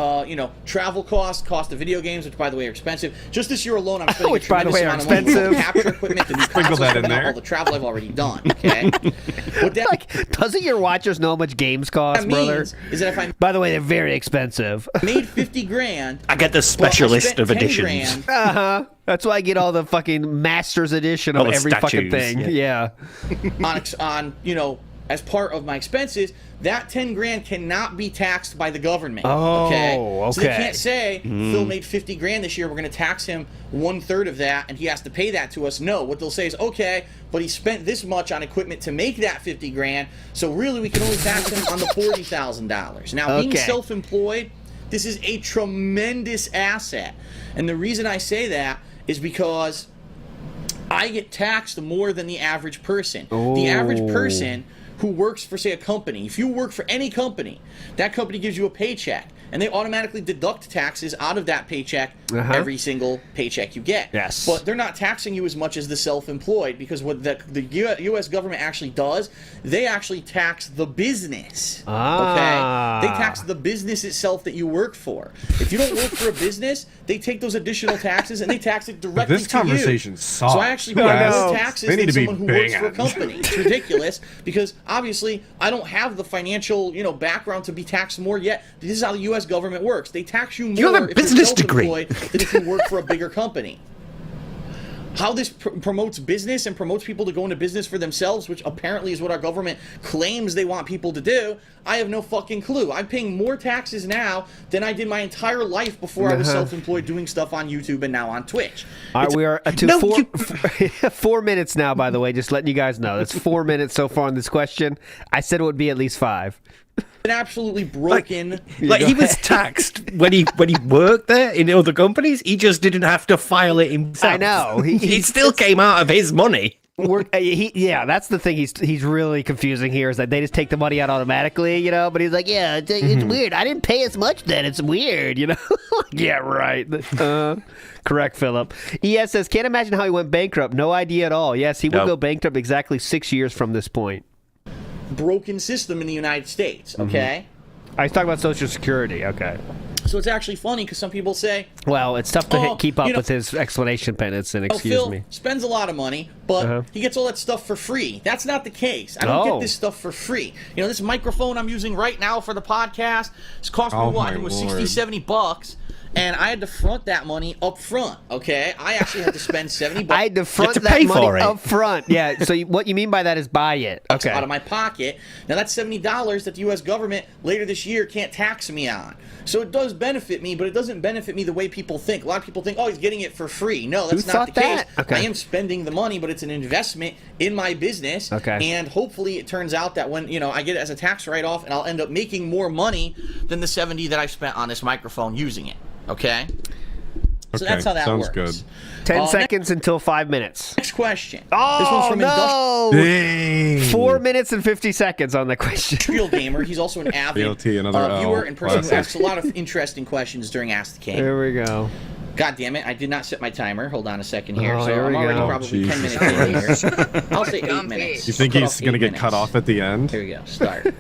travel cost of video games, which by the way are expensive. Just this year alone, I'm spending Which, a by the tremendous way, are amount of money expensive. on capture equipment, the new Sprinkle consoles that in coming out, there. all the travel I've already done. Okay, what that, Like, doesn't your watchers know how much games cost, that brother? means is that if I By the way, they're very expensive. made 50 grand, I get the special but I list spent of 10 editions. grand That's why I get all the fucking Masters edition of All the every fucking statues, thing. Yeah. on as part of my expenses, that 10 grand cannot be taxed by the government. Oh, So they okay. can't say Phil made 50 grand this year, we're going to tax him 1/3 of that and he has to pay that to us. No, what they'll say is, okay, but he spent this much on equipment to make that 50 grand, so really we can only tax him on the $40,000. Now, being Okay. self-employed, this is a tremendous asset. And the reason I say that is because I get taxed more than the average person. The average person who works for, say, a company, if you work for any company, that company gives you a paycheck, and they automatically deduct taxes out of that paycheck every single paycheck you get. Yes. But they're not taxing you as much as the self-employed, because what the U.S. government actually does, they actually tax the business. Ah. Okay? They tax the business itself that you work for. If you don't work for a business, they take those additional taxes and they tax it directly This to you. conversation sucks. So I actually pay I more know. taxes They need than to be someone who works for a banging. company. It's ridiculous because obviously I don't have the financial, background to be taxed more yet. This is how the U.S. government works. They tax you more You have a if business you're degree. self-employed than if you work for a bigger company. How this promotes business and promotes people to go into business for themselves, which apparently is what our government claims they want people to do, I have no fucking clue. I'm paying more taxes now than I did my entire life before I was self-employed doing stuff on YouTube and now on Twitch. All right, we are to No, 4 minutes now, by the way, just letting you guys know. That's 4 minutes so far on this question. I said it would be at least 5. Been absolutely broken. Like he was taxed when he worked there in other companies. He just didn't have to file it himself. I know. He still came out of his money. That's the thing he's really confusing here is that they just take the money out automatically, but he's like, yeah, it's weird. I didn't pay as much then. It's weird, Yeah, right. Correct, Philip. ES says, can't imagine how he went bankrupt. No idea at all. Yes, he will No. go bankrupt exactly 6 years from this point. Broken system in the United States, okay? I was talking about Social Security. Okay. So it's actually funny because some people say, Well, it's tough to Oh, keep up you know- with his explanation penance, and excuse Phil me. spends a lot of money, but he gets all that stuff for free. That's not the case. I don't Oh. get this stuff for free. This microphone I'm using right now for the podcast, it's cost me Oh what? I my think it was Lord. 60, 70 bucks. And I had to front that money up front, okay? I actually had to spend 70 bucks I had to front to that pay money for it. up front. Yeah. So what you mean by that is buy it. Okay. out of my pocket. Now that's $70 that the U.S. government later this year can't tax me on. So it does benefit me, but it doesn't benefit me the way people think. A lot of people think, oh, he's getting it for free. No, that's Who not the thought case. that? Okay. I am spending the money, but it's an investment in my business. Okay. And hopefully it turns out that when, I get it as a tax write-off and I'll end up making more money than the 70 that I spent on this microphone using it. Okay? So Okay, that's how that sounds works. good. 10 seconds until 5 minutes. Next question. Oh, This one's from no! Dang. 4 minutes and 50 seconds on the question. Industrial Gamer. He's also an avid BLT, another L. viewer and person who Classic. asks a lot of interesting questions during Ask the King. There we go. God damn it, I did not set my timer. Hold on a second here. Oh, so here I'm we already go. probably Jesus 10 minutes in here. I'll say 8 minutes. You think Cut he's off going to 8 get cut minutes. off at the end? Here we go. Start.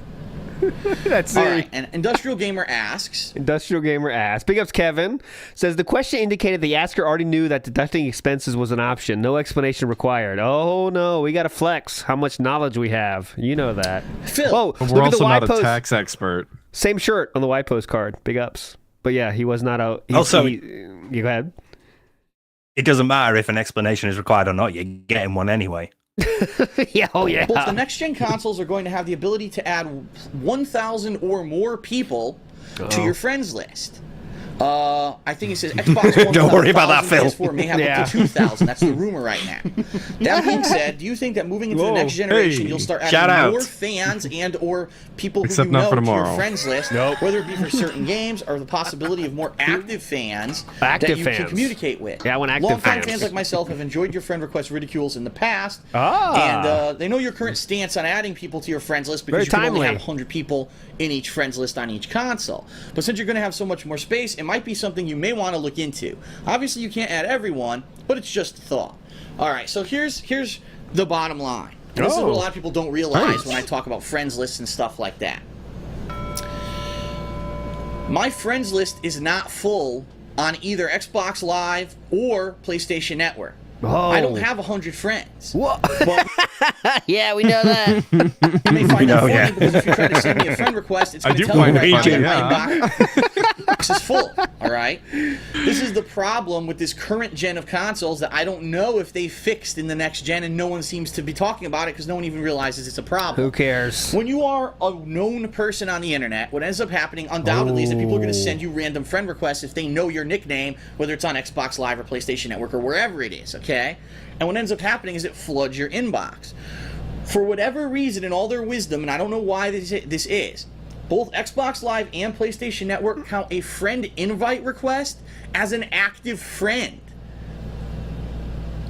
That's All it. right. And Industrial Gamer asks, Industrial Gamer asks. Big ups, Kevin. Says the question indicated the asker already knew that deducting expenses was an option. No explanation required. Oh, no. We got to flex how much knowledge we have. You know that. Phil. Whoa. But Look we're at the also Y not a post. tax expert. Same shirt on the Y post card. Big ups. But yeah, he was not a. Also- you go ahead. It doesn't matter if an explanation is required or not. You're getting one anyway. Yeah, oh yeah. Both the next-gen consoles are going to have the ability to add 1,000 or more people to your friends list. I think it says Xbox One. Don't worry about that, Phil. PS4 may have up to 2,000. That's the rumor right now. That being said, do you think that moving into the next generation, you'll start Shout adding out. more fans and or people who Except you not know for to your tomorrow. friends list, whether it be for certain games or the possibility of more active fans that Active you can fans. communicate with? Yeah, I want active Longtime fans. fans like myself have enjoyed your friend request ridicules in the past, Ah. and they know your current stance on adding people to your friends list because Very you can only timely. have 100 people in each friends list on each console. But since you're going to have so much more space, it might be something you may want to look into. Obviously, you can't add everyone, but it's just a thought. All right, so here's the bottom line. And this is what a lot of people don't realize when I talk about friends lists and stuff like that. My friends list is not full on either Xbox Live or PlayStation Network. Oh. I don't have 100 friends. What? But Yeah, we know that. you may find that funny yeah. because if you try to send me a friend request, it's I going to do tell me find it right funny, now that yeah. my inbox is full. All right. This is the problem with this current gen of consoles that I don't know if they fixed in the next gen, and no one seems to be talking about it because no one even realizes it's a problem. Who cares? When you are a known person on the internet, what ends up happening undoubtedly is that people are going to send you random friend requests if they know your nickname, whether it's on Xbox Live or PlayStation Network or wherever it is, okay? And what ends up happening is it floods your inbox. For whatever reason, in all their wisdom, and I don't know why this is, both Xbox Live and PlayStation Network count a friend invite request as an active friend.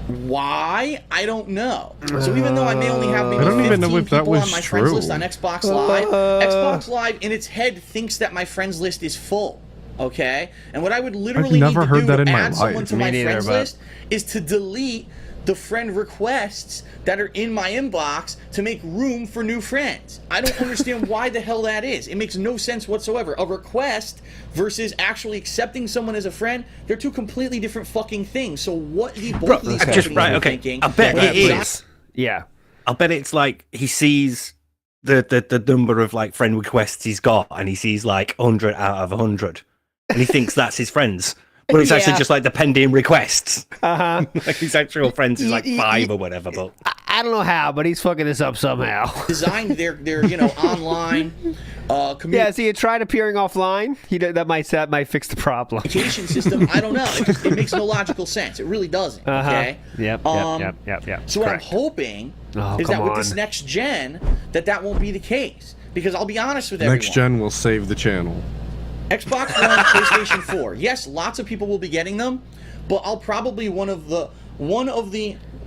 Why? I don't know. So even though I may only have maybe I don't 15 even know if that people on was my friends true. list on Xbox Live, Xbox Live in its head thinks that my friends list is full. Okay? And what I would literally never need to heard do that to in my add someone life. to Me my neither, friends but- list is to delete the friend requests that are in my inbox to make room for new friends. I don't understand why the hell that is. It makes no sense whatsoever. A request versus actually accepting someone as a friend, they're two completely different fucking things. So what the both of these okay. companies Just right, are okay. thinking... I bet that it not- is. Yeah. I'll bet it's like he sees the number of like friend requests he's got, and he sees like 100 out of 100, and he thinks that's his friends. But it's actually Yeah. just like the pending requests. Uh-huh. Like his actual friends is like 5 or whatever. But I don't know how, but he's fucking this up somehow. designed their online Yeah, see, it tried appearing offline. That might fix the problem. communication system. I don't know. It makes no logical sense. It really doesn't. Uh-huh. Okay. Yep. So what I'm Correct. hoping Oh, is that come with this on. next gen, that won't be the case. Because I'll be honest with everyone. Next gen will save the channel. Xbox One, PlayStation 4. Yes, lots of people will be getting them, but I'll probably one of the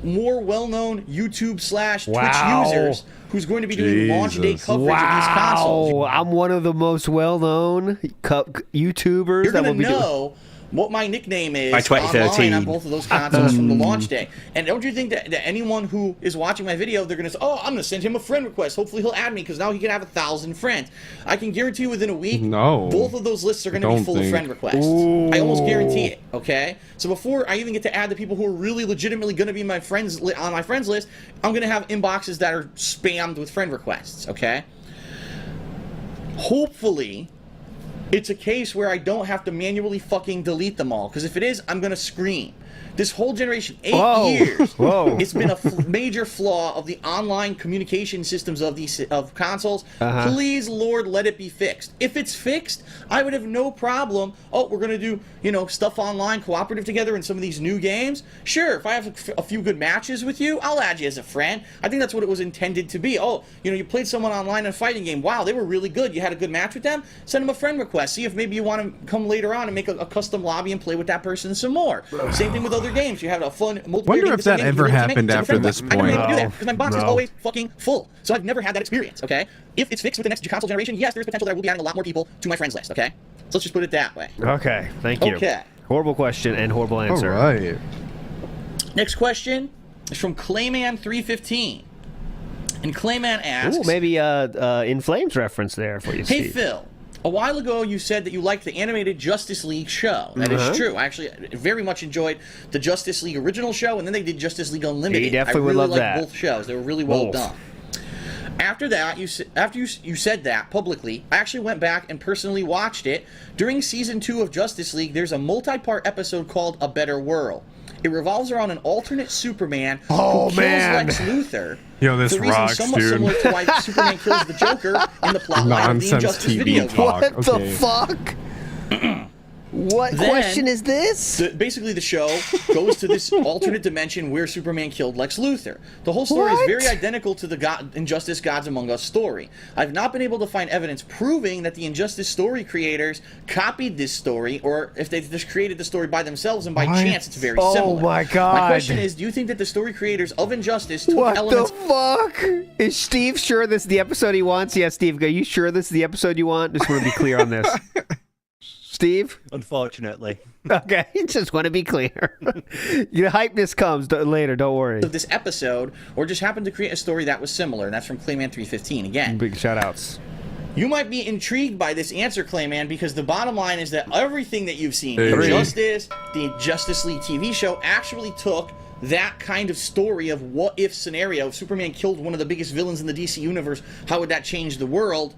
more well-known YouTube/Twitch Wow. users who's going to be doing launch day Jesus. coverage of these consoles. Wow, I'm one of the most well-known YouTubers You're that will going to be doing. know what my nickname is By 2013. online on both of those consoles from the launch day. And don't you think that anyone who is watching my video, they're going to say, oh, I'm going to send him a friend request. Hopefully he'll add me because now he can have 1,000 friends. I can guarantee you within a week, No. both of those lists are going to be Don't full of think. friend requests. I almost guarantee it, okay? So before I even get to add the people who are really legitimately going to be my friends on my friends list, I'm going to have inboxes that are spammed with friend requests, okay? Hopefully it's a case where I don't have to manually fucking delete them all. Because if it is, I'm going to scream. This whole generation, 8 Whoa. years, Whoa. it's been a major flaw of the online communication systems of these consoles. Uh-huh. Please, Lord, let it be fixed. If it's fixed, I would have no problem. Oh, we're going to do, stuff online, cooperative together in some of these new games. Sure, if I have a few good matches with you, I'll add you as a friend. I think that's what it was intended to be. Oh, you played someone online in a fighting game. Wow, they were really good. You had a good match with them? Send them a friend request. See if maybe you want to come later on and make a custom lobby and play with that person some more. Same thing with other games. You have a fun multiplayer Wonder game, if this game, that you ever really can't happened make, send a after friend this request. I never been able to do point. that because my box is No. always fucking full. So I've never had that experience, okay? If it's fixed with the next console generation, yes, there's potential that I will be adding a lot more people to my friends list, okay? So let's just put it that way. Okay, thank you. Okay. Horrible question and horrible All answer. right. Next question is from Clayman315. And Clayman asks, Ooh, maybe In Flames reference there for you, hey Steve. Phil, a while ago you said that you liked the animated Justice League show. That is true. I actually very much enjoyed the Justice League original show, and then they did Justice League Unlimited. You definitely I would really love liked that. both shows. They were really well Both. done. After that, after you said that publicly, I actually went back and personally watched it. During season 2 of Justice League, there's a multi-part episode called A Better World. It revolves around an alternate Superman who kills Lex Luthor. Yo, this the reason rocks, somewhat dude. similar to why Superman kills the Joker in the plotline of the Nonsense Injustice TV video game. talk. What the Okay. fuck? What Then- question is this? Basically, the show goes to this alternate dimension where Superman killed Lex Luthor. The whole story What? is very identical to the Injustice Gods Among Us story. I've not been able to find evidence proving that the Injustice story creators copied this story, or if they just created the story by themselves, and by What? chance it's very Oh similar. my God. My question is, do you think that the story creators of Injustice took What elements... the fuck? Is Steve sure this is the episode he wants? Yes, Steve, are you sure this is the episode you want? Just want to be clear on this. Steve? Unfortunately. Okay, just want to be clear. Your hypeness comes later, don't worry. of this episode, or just happened to create a story that was similar? And that's from Clayman315 again. Big shout outs. You might be intrigued by this answer, Clayman, because the bottom line is that everything that you've seen, Hey. Injustice, the Justice League TV show, actually took that kind of story of what if scenario. If Superman killed one of the biggest villains in the DC universe, how would that change the world?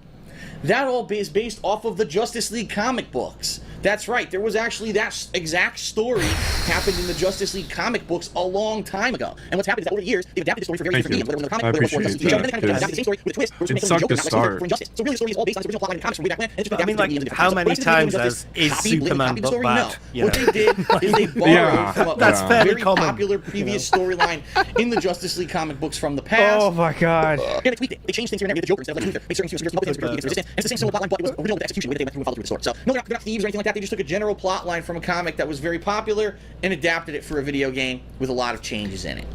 That all is based off of the Justice League comic books. That's right. There was actually that exact story happened in the Justice League comic books a long time ago. And what's happened is that over the years, they've adapted the story for various Thank different you. mediums, whether it was in the comic, I whether it was for Justice League, appreciate and then they kind of that, adapted the same story with a twist. Where Superman it kills the sucked Joker, to not necessarily start. for Injustice. So really, the story is all based on the original plotline of the comics from way back when. And it's just I mean, adapted like, to how many But I times think Injustice is copied Superman the story? bad? No. You What know? they did is they borrowed Yeah. from a That's fairly very common. popular previous storyline in the Justice League comic books from the past. Oh my God. And they tweaked it. They changed things here and there. They made the Joker instead of Lex Luthor. Made certain superheroes help against resistance. It's the same similar plotline, but it was original with execution, the way that they went through and followed through the story. So no, they're not thieves or anything like that. They just took a general plot line from a comic that was very popular and adapted it for a video game with a lot of changes in it.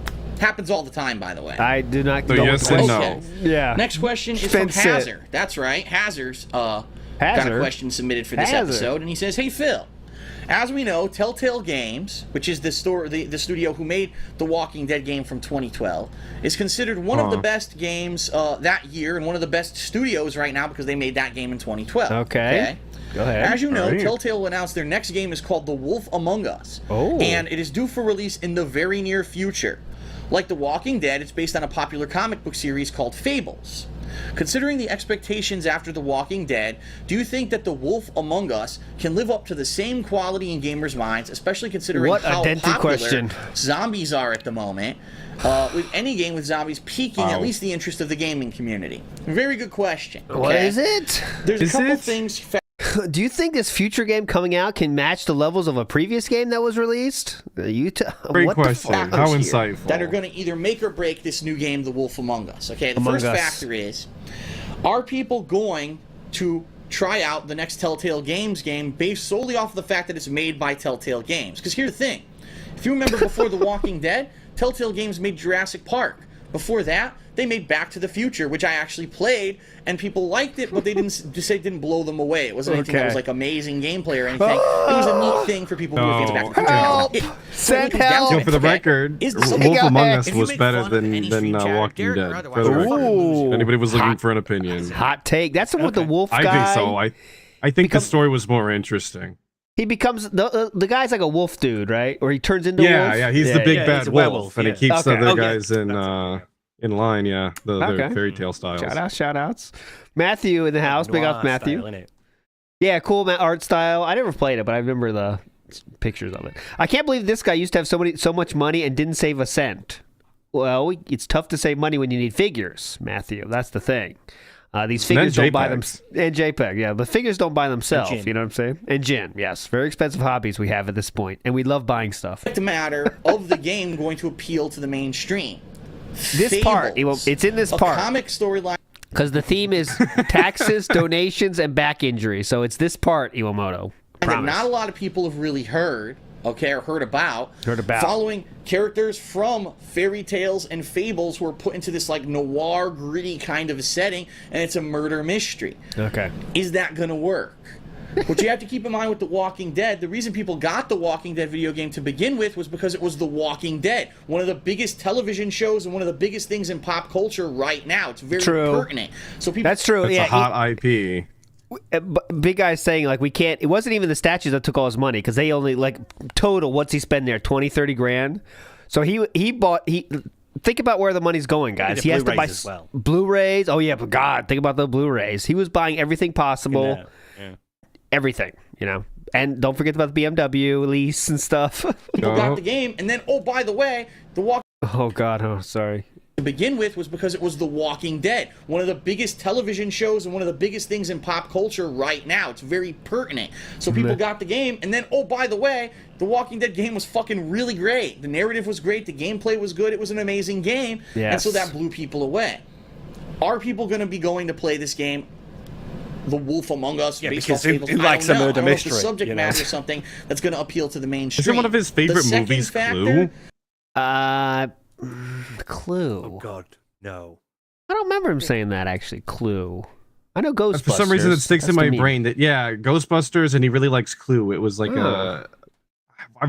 Happens all the time, by the way. I do not So know yes what the and question. no. Yeah. Next question is from Spence it. Hazard. That's right. Hazard's got a Hazard? question submitted for this Hazard. episode, and he says, "Hey Phil, as we know, Telltale Games, which is the studio who made the Walking Dead game from 2012, is considered one of the best games that year and one of the best studios right now because they made that game in 2012. Okay. Go ahead. As you know, Alright. Telltale announced their next game is called The Wolf Among Us. Oh. And it is due for release in the very near future. Like The Walking Dead, it's based on a popular comic book series called Fables. Considering the expectations after The Walking Dead, do you think that The Wolf Among Us can live up to the same quality in gamers' minds, especially considering What a how denty popular question. zombies are at the moment? With any game with zombies piquing at least the interest of the gaming community. Very good question. What okay? is it? There's a Is couple it? things... Do you think this future game coming out can match the levels of a previous game that was released? Great what the question. fuck? How here insightful. that are going to either make or break this new game, The Wolf Among Us. Okay, the Among first Us. factor is, are people going to try out the next Telltale Games game based solely off of the fact that it's made by Telltale Games? Because here's the thing. If you remember before The Walking Dead, Telltale Games made Jurassic Park. Before that, they made Back to the Future, which I actually played, and people liked it, but they didn't blow them away. It wasn't anything that Okay. was like amazing gameplay or anything. It was a neat thing for people who were fans of Back to the Future. Help! It- Send it comes down to help! Yo, it, for the okay? record, Is the Wolf second- Go Among ahead. Us If you was make better fun of any than stream chat, Walking Derek or Dead. For otherwise, the we're record. fucking losers. If anybody was looking Hot- for an opinion, Hot take. That's the one with the wolf guy. I think so. I think Because- the story was more interesting. He becomes the guy's like a wolf dude, right? Or he turns into a Yeah, wolf. yeah, he's the big yeah, bad he's a wolf, werewolf, and he yeah. keeps the Okay. other Okay. guys in line. Yeah, the Okay. fairy tale styles. Shout outs. Matthew in the house. Big Noir up Matthew. style, innit? Yeah, cool art style. I never played it, but I remember the pictures of it. I can't believe this guy used to have so much money and didn't save a cent. Well, it's tough to save money when you need figures, Matthew. That's the thing. These And then figures don't buy them. JPEGs. And JPEG, yeah. But figures don't buy themselves. gin. You know what I'm saying? And gin, yes. Very expensive hobbies we have at this point, and we love buying stuff. The matter of the game going to appeal to the mainstream. This part, Fables, it's in this a part. comic storyline Because the theme is taxes, donations, and back injury. So it's this part, Iwamoto. that Promise. not a lot of people have really heard, okay, or heard about. Following characters from fairy tales and fables who are put into this like noir, gritty kind of a setting, and it's a murder mystery. Okay. Is that going to work? What you have to keep in mind with The Walking Dead, the reason people got The Walking Dead video game to begin with was because it was The Walking Dead, one of the biggest television shows and one of the biggest things in pop culture right now. It's very True. pertinent. So people That's true. It's yeah, a hot IP. Big guy's saying like we can't. It wasn't even the statues that took all his money because they only like total. What's he spend there? 20, 30 grand. So he bought think about where the money's going, guys. He has to buy as well. Blu-rays. Oh yeah, but God, think about the Blu-rays. He was buying everything possible, everything, you know. And don't forget about the BMW lease and stuff. People got the game, and then by the way, the Walking. Oh God, oh sorry. To begin with was because it was The Walking Dead, one of the biggest television shows and one of the biggest things in pop culture right now. It's very pertinent. So people got the game, and then, by the way, The Walking Dead game was fucking really great. The narrative was great, the gameplay was good, it was an amazing game, and so that blew people away. Are people going to be going to play this game? The Wolf Among Us, because he likes a murder mystery. The subject matter is something that's going to appeal to the mainstream. Isn't one of his favorite movies Clue? Clue. Oh God, no. I don't remember him saying that actually. Clue. I know Ghostbusters. For some reason, it sticks in my brain that Ghostbusters, and he really likes Clue. It was like I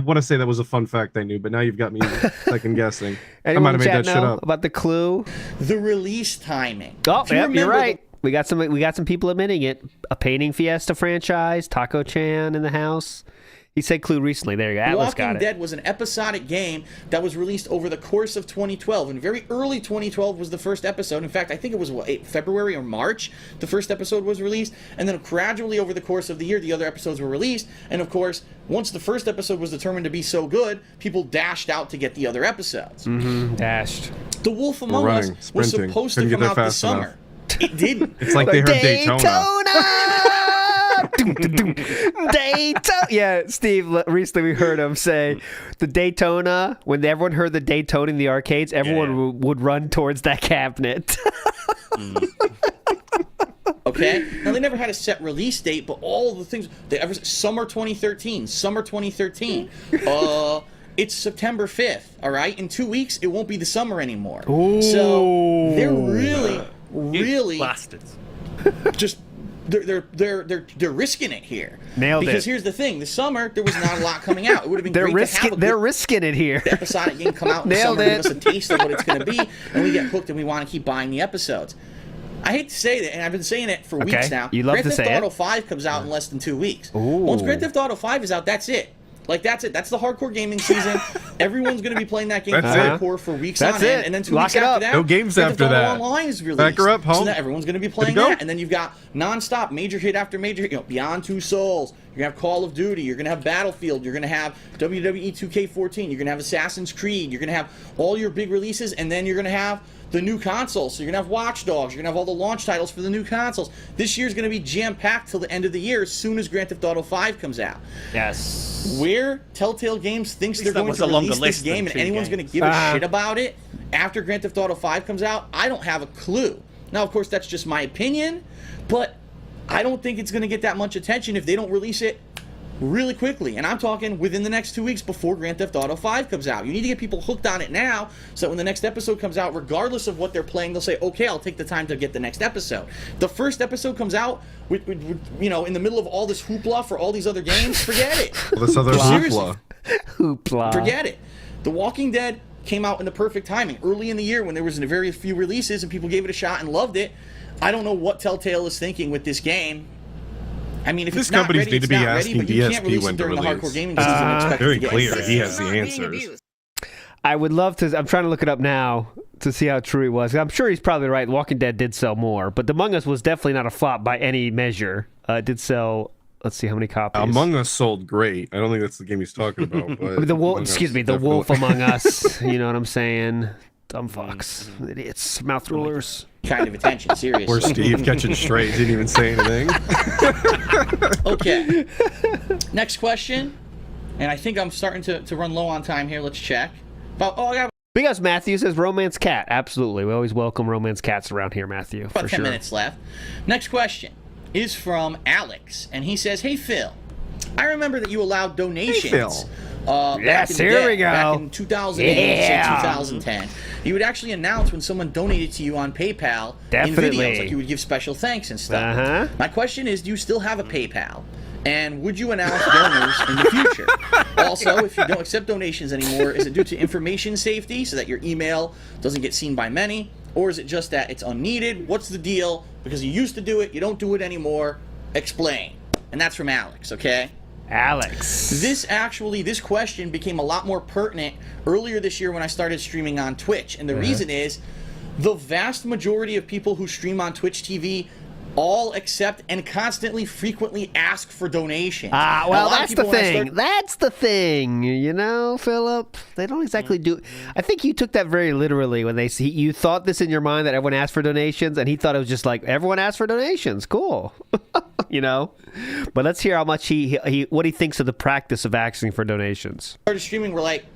want to say that was a fun fact I knew, but now you've got me second guessing. I might have made that shit up. About the Clue. The release timing. Oh, yep, you're right. We got some people admitting it. A Painting Fiesta franchise. Taco Chan in the house. He said Clue recently. There you go. Atlas got it. Walking Dead was an episodic game that was released over the course of 2012. And very early 2012 was the first episode. In fact, I think it was February or March the first episode was released. And then gradually over the course of the year, the other episodes were released. And of course, once the first episode was determined to be so good, people dashed out to get the other episodes. Dashed. The Wolf Among Us was supposed to come out this summer. It didn't. It's like they heard Daytona. Daytona. Yeah, Steve, recently we heard him say the Daytona, when everyone heard the Daytona in the arcades, everyone would run towards that cabinet. Okay? Now, they never had a set release date, but all the things, summer 2013. It's September 5th, all right? In 2 weeks, it won't be the summer anymore. Ooh. So they're really bastards. Just they're risking it here. Nailed it. Because here's the thing: the summer there was not a lot coming out. It would have been they're great to have they're risking it here. The episodic game come out in the summer, give us a taste of what it's going to be, and we get hooked and we want to keep buying the episodes. I hate to say that, and I've been saying it for weeks now. You love Grand to Theft say Auto it. 5 comes out in less than 2 weeks. Ooh. Once Grand Theft Auto 5 is out, that's it. Like, that's it. That's the hardcore gaming season. Everyone's going to be playing that game hardcore for weeks on end. And then 2 weeks after that, no games Grand after Theft Auto that. Online is released. Back her up, home. So now everyone's going to be playing that. And then you've got nonstop major hit after major hit. You know, Beyond Two Souls. You're going to have Call of Duty. You're going to have Battlefield. You're going to have WWE 2K14. You're going to have Assassin's Creed. You're going to have all your big releases. And then you're going to have the new consoles. So you're going to have Watch Dogs. You're going to have all the launch titles for the new consoles. This year's going to be jam-packed till the end of the year as soon as Grand Theft Auto 5 comes out. Yes. Where Telltale Games thinks they're going to release this game and anyone's going to give a shit about it after Grand Theft Auto 5 comes out, I don't have a clue. Now, of course, that's just my opinion, but I don't think it's going to get that much attention if they don't release it really quickly. And I'm talking within the next 2 weeks before Grand Theft Auto 5 comes out. You need to get people hooked on it now so that when the next episode comes out, regardless of what they're playing, they'll say, okay, I'll take the time to get the next episode. The first episode comes out, with you know, in the middle of all this hoopla for all these other games, forget it. This other hoopla. Hoopla. Forget it. The Walking Dead came out in the perfect timing, early in the year when there was very few releases and people gave it a shot and loved it. I don't know what Telltale is thinking with this game. I mean, if These it's not companies ready, need it's to be not ready, asking but you can't DSP release when it to during the release. hardcore gaming season and expect Very it to get clear. hits. He has the answers. I would love to. I'm trying to look it up now to see how true he was. I'm sure he's probably right. Walking Dead did sell more, but Among Us was definitely not a flop by any measure. It did sell. Let's see how many copies. Among Us sold great. I don't think that's the game he's talking about. But the wolf. Among Us Excuse me, the definitely- Wolf Among Us. You know what I'm saying? Dumb fucks, idiots, mouth rulers. Kind of attention, seriously. Where's Steve catching strays? Didn't even say anything. Okay. Next question. And I think I'm starting to run low on time here. Let's check. I got Big Us Matthew says Romance Cat. Absolutely. We always welcome Romance Cats around here, Matthew. about For 10 sure. minutes left. Next question is from Alex. And he says, hey, Phil, I remember that you allowed donations. Hey, Phil. Yes, back in the here day, we go. Back in 2008, Yeah. 2010. You would actually announce when someone donated to you on PayPal Definitely. in videos. Like you would give special thanks and stuff. Uh-huh. My question is, do you still have a PayPal? And would you announce donors in the future? Also, if you don't accept donations anymore, is it due to information safety so that your email doesn't get seen by many? Or is it just that it's unneeded? What's the deal? Because you used to do it, you don't do it anymore. Explain. And that's from Alex, okay? Alex. This question became a lot more pertinent earlier this year when I started streaming on Twitch. And the reason is the vast majority of people who stream on Twitch TV all accept and constantly, frequently ask for donations. Well, that's the thing. That's the thing. You know, Philip? They don't exactly do... I think you took that very literally when you thought this in your mind that everyone asked for donations, and he thought it was just like, everyone asked for donations. Cool. You know? But let's hear how much what he thinks of the practice of asking for donations. Started streaming, we're like,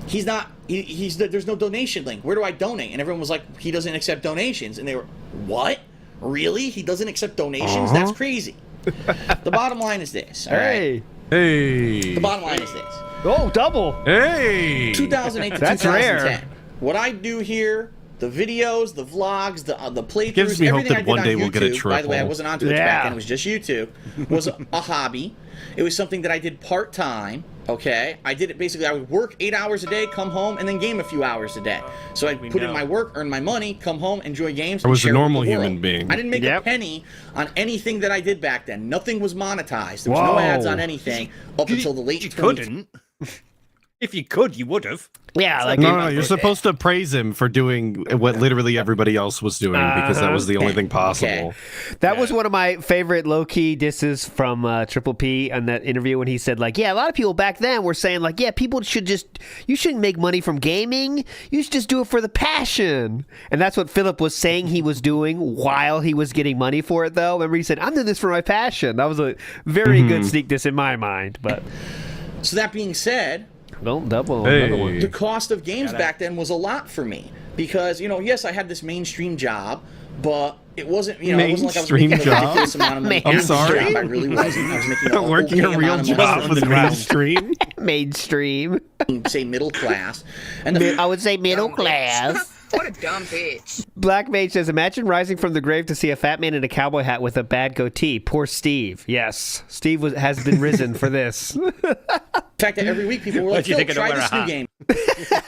there's no donation link. Where do I donate? And everyone was like, he doesn't accept donations. And they were, what? Really? He doesn't accept donations? That's crazy. The bottom line is this, all right? Hey. The bottom line is this. Oh, double. Hey. 2008 to That's 2010. rare. What I do here, the videos, the vlogs, the playthroughs, Gives me hope everything that I did one on day YouTube, we'll get a by the way, I triple. wasn't on Twitch back then, it was just YouTube, was a hobby. It was something that I did part-time, okay? I did it basically, I would work 8 hours a day, come home, and then game a few hours a day. So I'd put in my work, earn my money, come home, enjoy games, I was and a share it with normal the world. human being. I didn't make a penny on anything that I did back then. Nothing was monetized. There was no ads on anything up until the late 20s. Couldn't. If you could, you would have. Yeah, like No, you're supposed to praise him for doing what literally everybody else was doing because that was the only thing possible. Okay. That was one of my favorite low-key disses from Triple P on that interview when he said, like, yeah, a lot of people back then were saying, like, yeah, people you shouldn't make money from gaming. You should just do it for the passion. And that's what Philip was saying he was doing while he was getting money for it, though. Remember, he said, I'm doing this for my passion. That was a very good sneak diss in my mind. But So that being said, don't double another one. the cost of games back then was a lot for me because, you know, yes, I had this mainstream job, but it wasn't, you know, it wasn't like I was making a ridiculous amount of money. I'm sorry. Job. I really wasn't. I was making a Working okay a real amount of job money. was mainstream. Mainstream. Say middle class. And I would say middle class. What a dumb bitch. Black Mage says, imagine rising from the grave to see a fat man in a cowboy hat with a bad goatee. Poor Steve. Yes, Steve has been risen for this. in fact, that every week people were like, Phil, try this new game.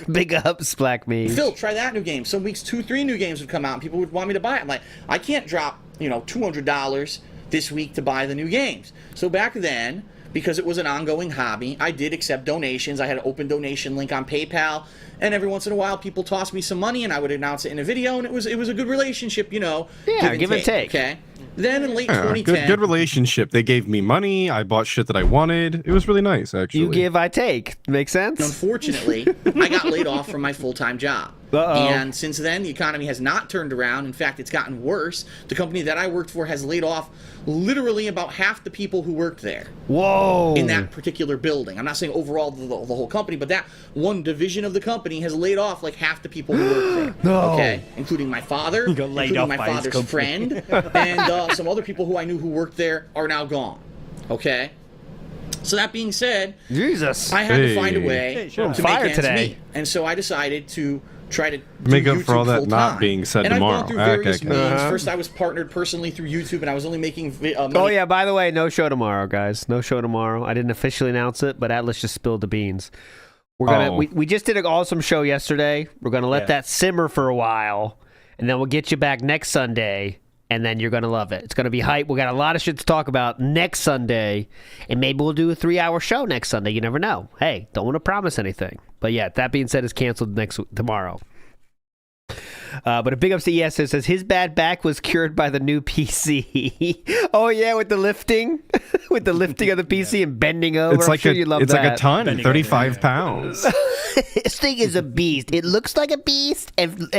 Big ups, Black Mage. Phil, try that new game. Some weeks, 2-3 new games would come out and people would want me to buy it. I'm like, I can't drop, you know, $200 this week to buy the new games. So back then, because it was an ongoing hobby, I did accept donations. I had an open donation link on PayPal, and every once in a while people tossed me some money and I would announce it in a video, and it was a good relationship, you know. Yeah, give and take. Okay. Then in late 2010, Good relationship. They gave me money. I bought shit that I wanted. It was really nice, actually. You give, I take. Makes sense? unfortunately, I got laid off from my full-time job. And since then, the economy has not turned around. In fact, it's gotten worse. The company that I worked for has laid off literally about half the people who worked there. Whoa. In that particular building. I'm not saying overall the whole company, but that one division of the company has laid off like half the people who work there. No. Okay? Including my father, got laid including off my by his father's company. friend, and some other people who I knew who worked there are now gone. Okay? So that being said, Jesus. I had to find a way We're on to fire make ends today. meet. And so I decided to try to do Make up for YouTube all that not full-time. being said and tomorrow. I've gone through various Okay. means. First, I was partnered personally through YouTube, and I was only making money. Oh, yeah, by the way, no show tomorrow, guys. No show tomorrow. I didn't officially announce it, but Atlas just spilled the beans. We're gonna we just did an awesome show yesterday. We're gonna let that simmer for a while, and then we'll get you back next Sunday, and then you're gonna love it. It's gonna be hype. We got a lot of shit to talk about next Sunday, and maybe we'll do a 3-hour show next Sunday. You never know. Hey, don't want to promise anything. But yeah, that being said, is canceled tomorrow. But a big ups to ES says his bad back was cured by the new PC. Oh yeah, with the lifting, with the lifting of the PC and bending over. It's I'm like sure you love it's that. like a ton, 35 pounds. This thing is a beast. It looks like a beast and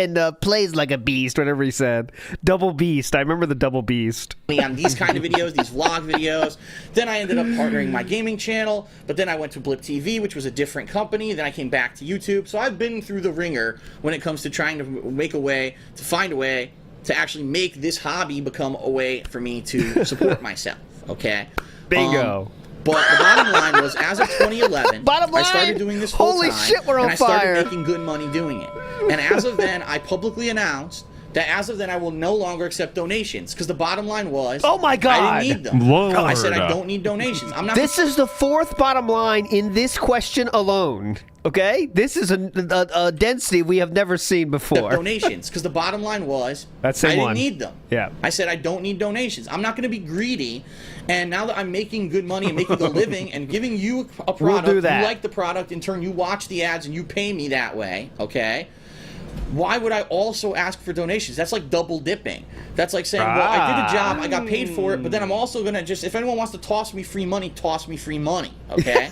plays like a beast. Whatever he said, double beast. I remember the double beast. On these kind of videos, these vlog videos. Then I ended up partnering my gaming channel, but then I went to Blip TV, which was a different company. Then I came back to YouTube. So I've been through the ringer when it comes to trying to make a way, to find a way to actually make this hobby become a way for me to support myself. Okay? Bingo. But the bottom line was, as of 2011, Bottom line, I started doing this full holy time, shit, we're on and I started fire. making good money doing it. And as of then, I publicly announced that as of then, I will no longer accept donations, because the bottom line was, Oh my God. I didn't need them. Lord. I said I don't need donations. I'm not. This is the fourth bottom line in this question alone. Okay, this is a density we have never seen before. Donations, because the bottom line was That same I didn't one. need them. Yeah. I said I don't need donations. I'm not going to be greedy. And now that I'm making good money and making a living and giving you a product, do that. you like the product, in turn you watch the ads and you pay me that way, okay? Why would I also ask for donations? That's like double dipping. That's like saying, well, I did a job, I got paid for it, but then I'm also going to just, if anyone wants to toss me free money, toss me free money, okay?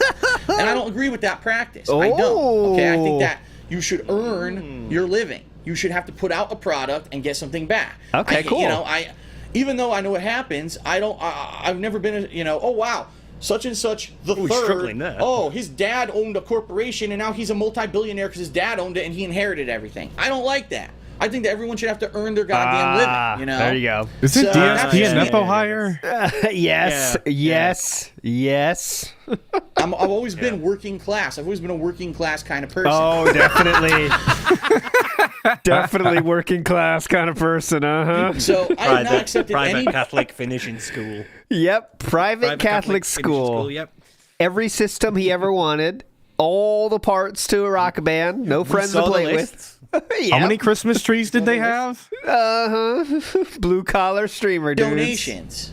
And I don't agree with that practice. I don't, okay? I think that you should earn your living. You should have to put out a product and get something back. Okay, cool. You know, even though I know it happens, I've never been, oh, wow. Such and such the third. Struggling there. Oh, his dad owned a corporation and now he's a multi-billionaire because his dad owned it and he inherited everything. I don't like that. I think that everyone should have to earn their goddamn living. You know. There you go. Isn't So, DSP that's- a Nepo hire? Yes. I've always been working class. I've always been a working class kind of person. Oh, definitely. Definitely working class kind of person, So I have not accepted private any. Catholic finishing school. Yep, private Catholic finishing school. Yep. Every system he ever wanted. All the parts to a rock band. No friends to saw the play lists. with. How many Christmas trees did they have? Blue collar streamer dudes. Donations.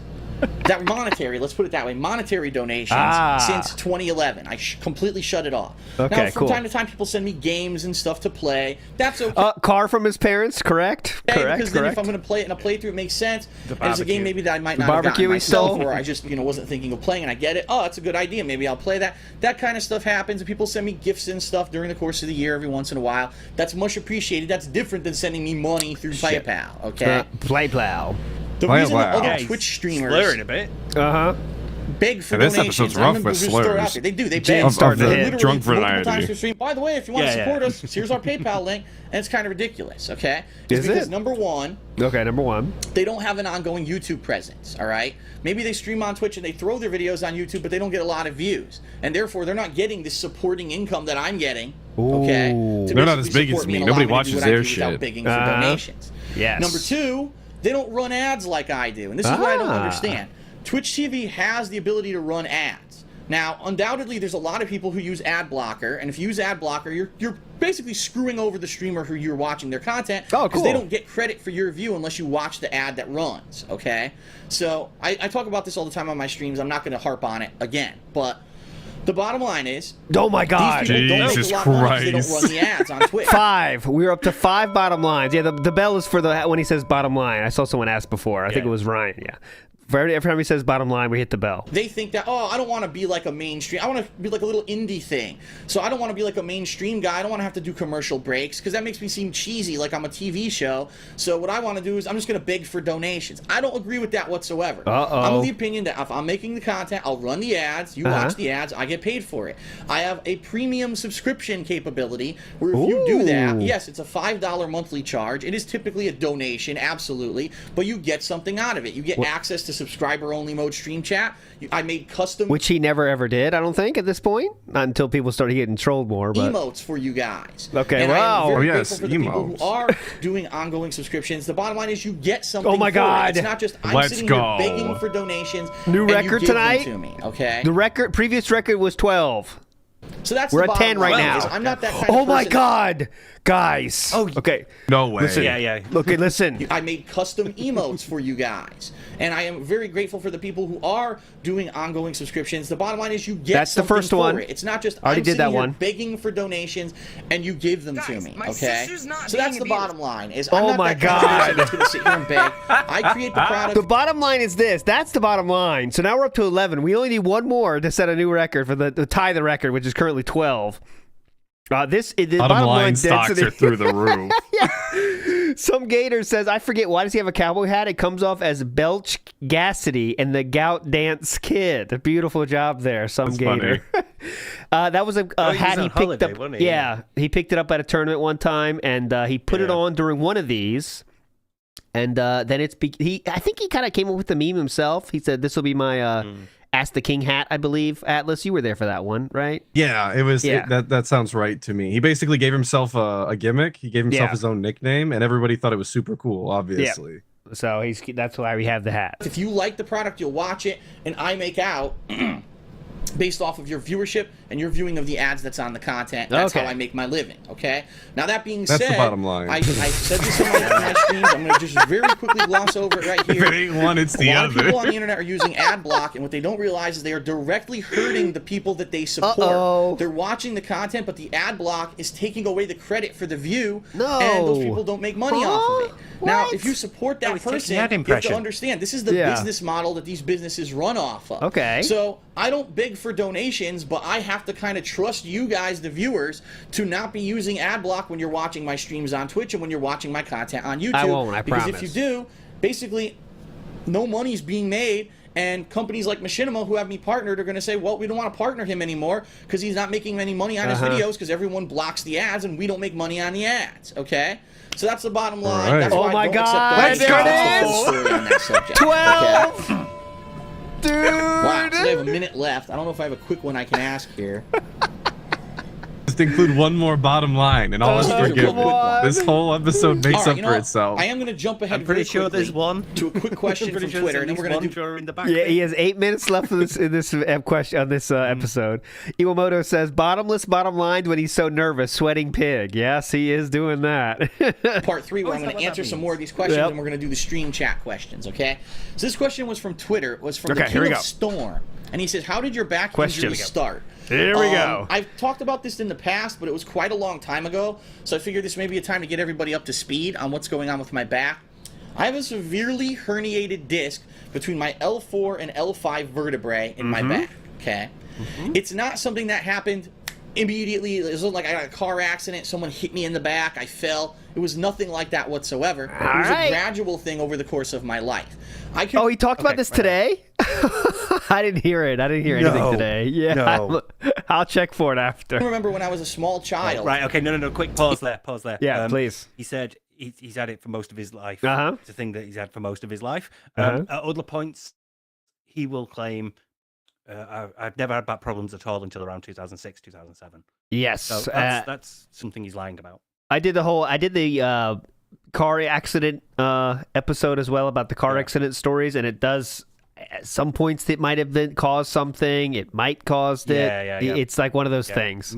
That monetary, let's put it that way, monetary donations since 2011. I completely shut it off. Okay, now, from cool. time to time, people send me games and stuff to play. That's okay. Car from his parents, correct? Because then if I'm going to play it in a playthrough, it makes sense. And it's a game maybe that I might not have barbecue gotten he myself, stole? or I just wasn't thinking of playing, and I get it. Oh, that's a good idea. Maybe I'll play that. That kind of stuff happens, and people send me gifts and stuff during the course of the year every once in a while. That's much appreciated. That's different than sending me money through PayPal, okay? Play plow. The Wow, reason wow. that other Yeah, he's Twitch streamers slurring a bit. beg for Yeah, this donations. episode's rough I'm with just throw it out slurs. there. They do. They James beg. starting to hit. Literally drunk multiple variety. times per stream. By the way, if you want to Yeah, support yeah. us, here's our PayPal link, and it's kind of ridiculous. Okay? Is because it? number one, Okay, number one. they don't have an ongoing YouTube presence. All right? Maybe they stream on Twitch and they throw their videos on YouTube, but they don't get a lot of views, and therefore they're not getting this supporting income that I'm getting. Okay? Ooh. To They're not basically as big as support me. and Nobody allow me to do watches what I their do without shit. begging for donations. Yes. Number two, they don't run ads like I do, and this is what I don't Ah. understand. Twitch TV has the ability to run ads. Now, undoubtedly, there's a lot of people who use ad blocker, and if you use ad blocker, you're basically screwing over the streamer who you're watching their content. Oh, Because they cool. don't get credit for your view unless you watch the ad that runs, okay? So, I talk about this all the time on my streams. I'm not going to harp on it again, but the bottom line is, Oh my God. these people don't make Jesus a lot of money because they Christ. don't run the ads on Twitch. 5. We're up to 5 bottom lines. Yeah, the bell is for the when he says bottom line. I saw someone ask before. I think it was Ryan. Yeah. For every time he says bottom line, we hit the bell. They think that, oh, I don't want to be like a mainstream. I want to be like a little indie thing. So I don't want to be like a mainstream guy. I don't want to have to do commercial breaks because that makes me seem cheesy, like I'm a TV show. So what I want to do is I'm just going to beg for donations. I don't agree with that whatsoever. I'm of the opinion that if I'm making the content, I'll run the ads. You watch the ads. I get paid for it. I have a premium subscription capability where if you do that, yes, it's a $5 monthly charge. It is typically a donation, absolutely, but you get something out of it. You get access to subscriber-only mode stream chat. I made custom Which he never ever did, I don't think, at this point. Not until people started getting trolled more. But emotes for you guys. Okay, and wow. I am very Oh, yes, grateful for the people emotes. who are doing ongoing subscriptions. The bottom line is you get something. Oh my for it. God. It's not just I'm Let's sitting go. here begging for donations. New and you record give them tonight? to me, okay? the previous record was 12. So that's We're the at 10 bottom right line, now. is I'm not that kind Oh of my person. God, guys. Oh, okay. No way. Listen. Yeah. Okay, listen. I made custom emotes for you guys. And I am very grateful for the people who are doing ongoing subscriptions. The bottom line is you get That's the something first for one. it. It's not just Already I'm did sitting that here one. begging for donations and you give them to me. my Okay? sister's not So that's being the abused. bottom line. Is Oh I'm not my that kind of person God. that's going to sit here and beg. I create the product. The bottom line is this. That's the bottom line. So now we're up to 11. We only need one more to set a new record for to tie the record, which is currently 12. The Bottom line stocks density. are through the roof. Some gator says, I forget, why does he have a cowboy hat? It comes off as Belch Gassity and the Gout Dance Kid. A beautiful job there, some That's gator. That was a he was hat on he picked holiday, up. wasn't he? Yeah, he picked it up at a tournament one time, and he put it on during one of these. And then I think he kind of came up with the meme himself. He said, this will be my Ack the King hat, I believe. Atlas, you were there for that one, right? Yeah, it was. Yeah. That sounds right to me. He basically gave himself a gimmick. He gave himself his own nickname, and everybody thought it was super cool. Obviously. So that's why we have the hat. If you like the product, you'll watch it, and I make out based off of your viewership and your viewing of the ads that's on the content. That's how I make my living, okay? Now, that being said, That's the bottom line. I said this in my streams. I'm going to just very quickly gloss over it right here. If it ain't one, it's the A lot other. of people on the internet are using ad block, and what they don't realize is they are directly hurting the people that they support. Uh-oh. They're watching the content, but the ad block is taking away the credit for the view, No. and those people don't make money off of it. Now, if you support that it's taking person, ad you have impression. to understand, this is the business model that these businesses run off of. Okay. So, I don't beg for donations, but I have to kind of trust you guys, the viewers, to not be using ad block when you're watching my streams on Twitch and when you're watching my content on YouTube. I won't, I because promise. if you do, basically, no money's being made, and companies like Machinima, who have me partnered, are going to say, well, we don't want to partner him anymore because he's not making any money on his videos because everyone blocks the ads and we don't make money on the ads, okay? So that's the bottom line. Right. That's Oh why my I don't God, accept there donations. it That's the is. full story on that subject. 12. Okay? Dude. Wow, so I have a minute left. I don't know if I have a quick one I can ask here. Just include one more bottom line, and all is Here's a real forgiven. quick one. This whole episode makes All right, up you for know, itself. I am going to jump ahead I'm pretty very sure quickly there's one. to a quick question I'm pretty from sure Twitter, there's and then we're at going least to do... one during the back. Yeah, he has 8 minutes left in this question on this episode. Iwamoto says bottomless bottom lines when he's so nervous, sweating pig. Yes, he is doing that. Part 3, where I'm going to answer some more of these questions, and we're going to do the stream chat questions, okay? So this question was from Twitter. It was from the Okay, here King we of go. Storm. And he says, how did your back Question. injury start? Here we go. I've talked about this in the past, but it was quite a long time ago, so I figured this may be a time to get everybody up to speed on what's going on with my back. I have a severely herniated disc between my L4 and L5 vertebrae in my back, okay? It's not something that happened immediately. It wasn't like I got a car accident, someone hit me in the back, I fell. It was nothing like that whatsoever. It was right. a gradual thing over the course of my life. Oh, he talked about this today? I didn't hear it. I didn't hear anything No. today. Yeah, No. I'll check for it after. I remember when I was a small child. Right, okay, no, quick pause there, Yeah, please. He said he's had it for most of his life. Uh-huh. It's a thing that he's had for most of his life. Uh-huh. At other points, he will claim, I've never had back problems at all until around 2006, 2007. Yes. So that's something he's lying about. I did the car accident episode as well about the car accident stories, and it does at some points it might have been caused something, it might caused it. Yeah. It's like one of those things.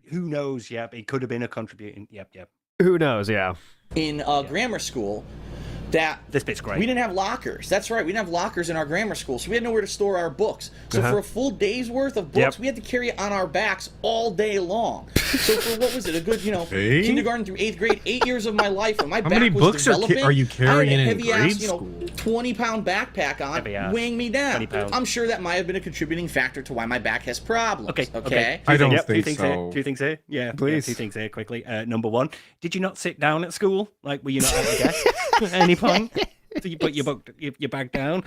Who knows? Yeah, it could have been a contributing. Yep. Who knows? Yeah. In grammar school, that This bit's great. we didn't have lockers. That's right, we didn't have lockers in our grammar school, so we had nowhere to store our books. So for a full day's worth of books, we had to carry it on our backs all day long. So for what was it, a good, Hey? kindergarten through 8th grade, 8 years of my life, when my back many was books developing, are you carrying I had a in heavy-ass, grade school? 20-pound backpack on, Heavy ass. weighing me down. 20 pounds. I'm sure that might have been a contributing factor to why my back has problems. Okay. I don't Two think things so. Here. 2 things here. Yeah, Please. 2 things here quickly. Number 1, did you not sit down at school? Like, were you not at the desk at any point? So you put your bag down.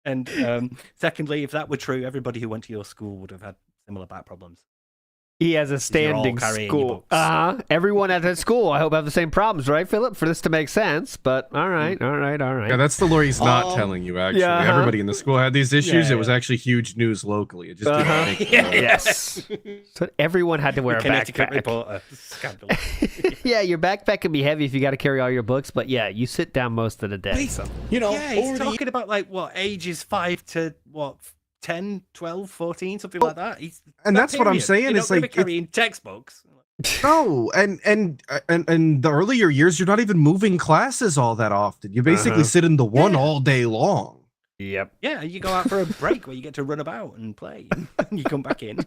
And secondly, if that were true, everybody who went to your school would have had similar back problems. He has a You're all standing carrying your school. books. Everyone at that school, I hope, have the same problems, right, Philip? For this to make sense. But all right. Yeah, that's the lore he's not telling you, actually. yeah, Everybody in the school had these issues. Yeah, It was actually huge news locally. It just didn't make the news. Yes. So everyone had to wear a Connecticut backpack. reporter. Scandal. Yeah, your backpack can be heavy if you got to carry all your books, but yeah, you sit down most of the day. So. Yeah, he's over the talking about like what ages 5 to what 10, 12, 14, something like that. And that's what I'm period. saying. You're It's not gonna like be carrying textbooks. no, and the earlier years, you're not even moving classes all that often. You basically sit in the one all day long. Yep. Yeah, you go out for a break where you get to run about and play, and you come back in.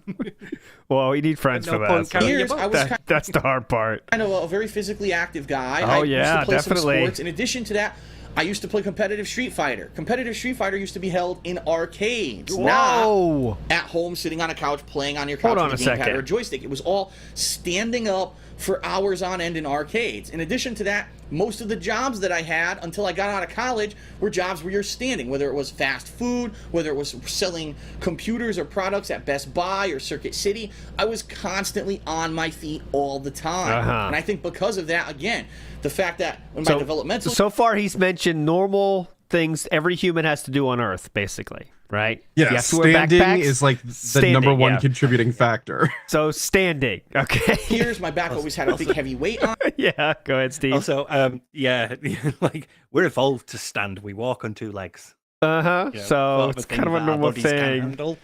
Well, you need friends No for point that. carrying So your I was kind that's the hard part. of a very physically active guy. Oh, I used yeah, to play definitely. some sports. In addition to that, I used to play competitive Street Fighter. Competitive Street Fighter used to be held in arcades, not Whoa. at home sitting on a couch playing on your couch Hold on with a a gamepad second. or a joystick. It was all standing up for hours on end in arcades. In addition to that, most of the jobs that I had until I got out of college were jobs where you're standing, whether it was fast food, whether it was selling computers or products at Best Buy or Circuit City. I was constantly on my feet all the time. And I think because of that, again, the fact that when my developmental... So far, he's mentioned normal things every human has to do on Earth, basically, right? Yeah, you have to wear standing backpacks. is like the Standing, number one yeah. contributing factor. So standing, okay. years, my back always had a big heavy weight on Yeah, go ahead, Steve. Also, yeah, like we're evolved to stand. We walk on 2 legs. Uh-huh. You know, So sort of a it's thing kind of a that our normal bodies can't thing. handle.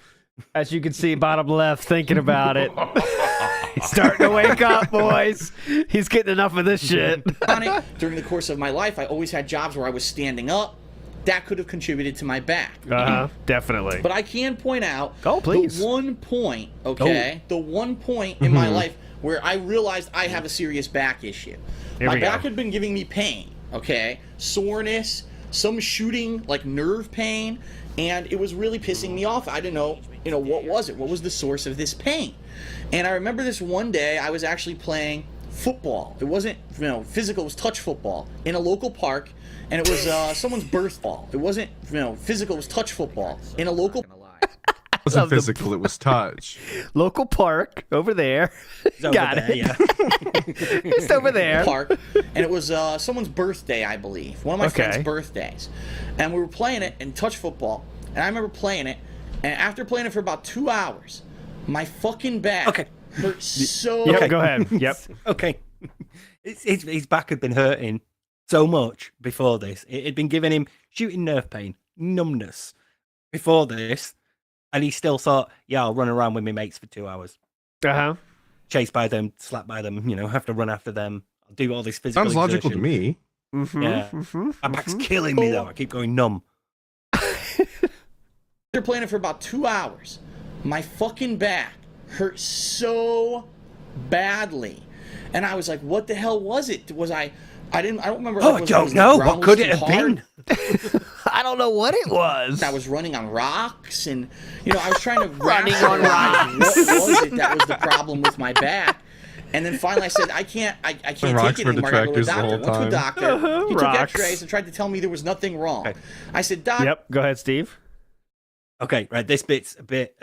As you can see, bottom left, thinking about it. He's starting to wake up, boys. He's getting enough of this shit. During the course of my life, I always had jobs where I was standing up. That could have contributed to my back. Definitely. But I can point out please. the one point, the one point in my life where I realized I have a serious back issue. My back had been giving me pain, soreness, some shooting, like nerve pain, and it was really pissing me off. I didn't know, what was it? What was the source of this pain? And I remember this one day I was actually playing football. It wasn't, physical, it was touch football in a local park, and it was someone's birthday. It wasn't, physical, it was touch football in a local. It wasn't physical, it was touch. Local park over there. Got it. Yeah. Just over there. Park, and it was someone's birthday, I believe. One of my friends' birthdays. And we were playing it in touch football, and I remember playing it, and after playing it for about 2 hours, my fucking back hurt so... Yep, go ahead. Yep. Okay. His back had been hurting so much before this. It had been giving him shooting nerve pain, numbness before this, and he still thought, yeah, I'll run around with my mates for 2 hours. Chase by them, slap by them, have to run after them, I'll do all this physical Sounds logical to me. My back's killing me, though. I keep going numb. After playing it for about 2 hours, my fucking back hurt so badly. And I was like, what the hell was it? I don't remember. I don't know. What could it have been? I don't know what it was. I was running on rocks, and I was trying to running on rocks. What was it that was the problem with my back? And then finally, I said, I can't take it anymore. I gotta go to a doctor. Went to a doctor. He took X-rays and tried to tell me there was nothing wrong. Okay. I said, Doc. Yep. Go ahead, Steve. Okay, right. This bit's a bit.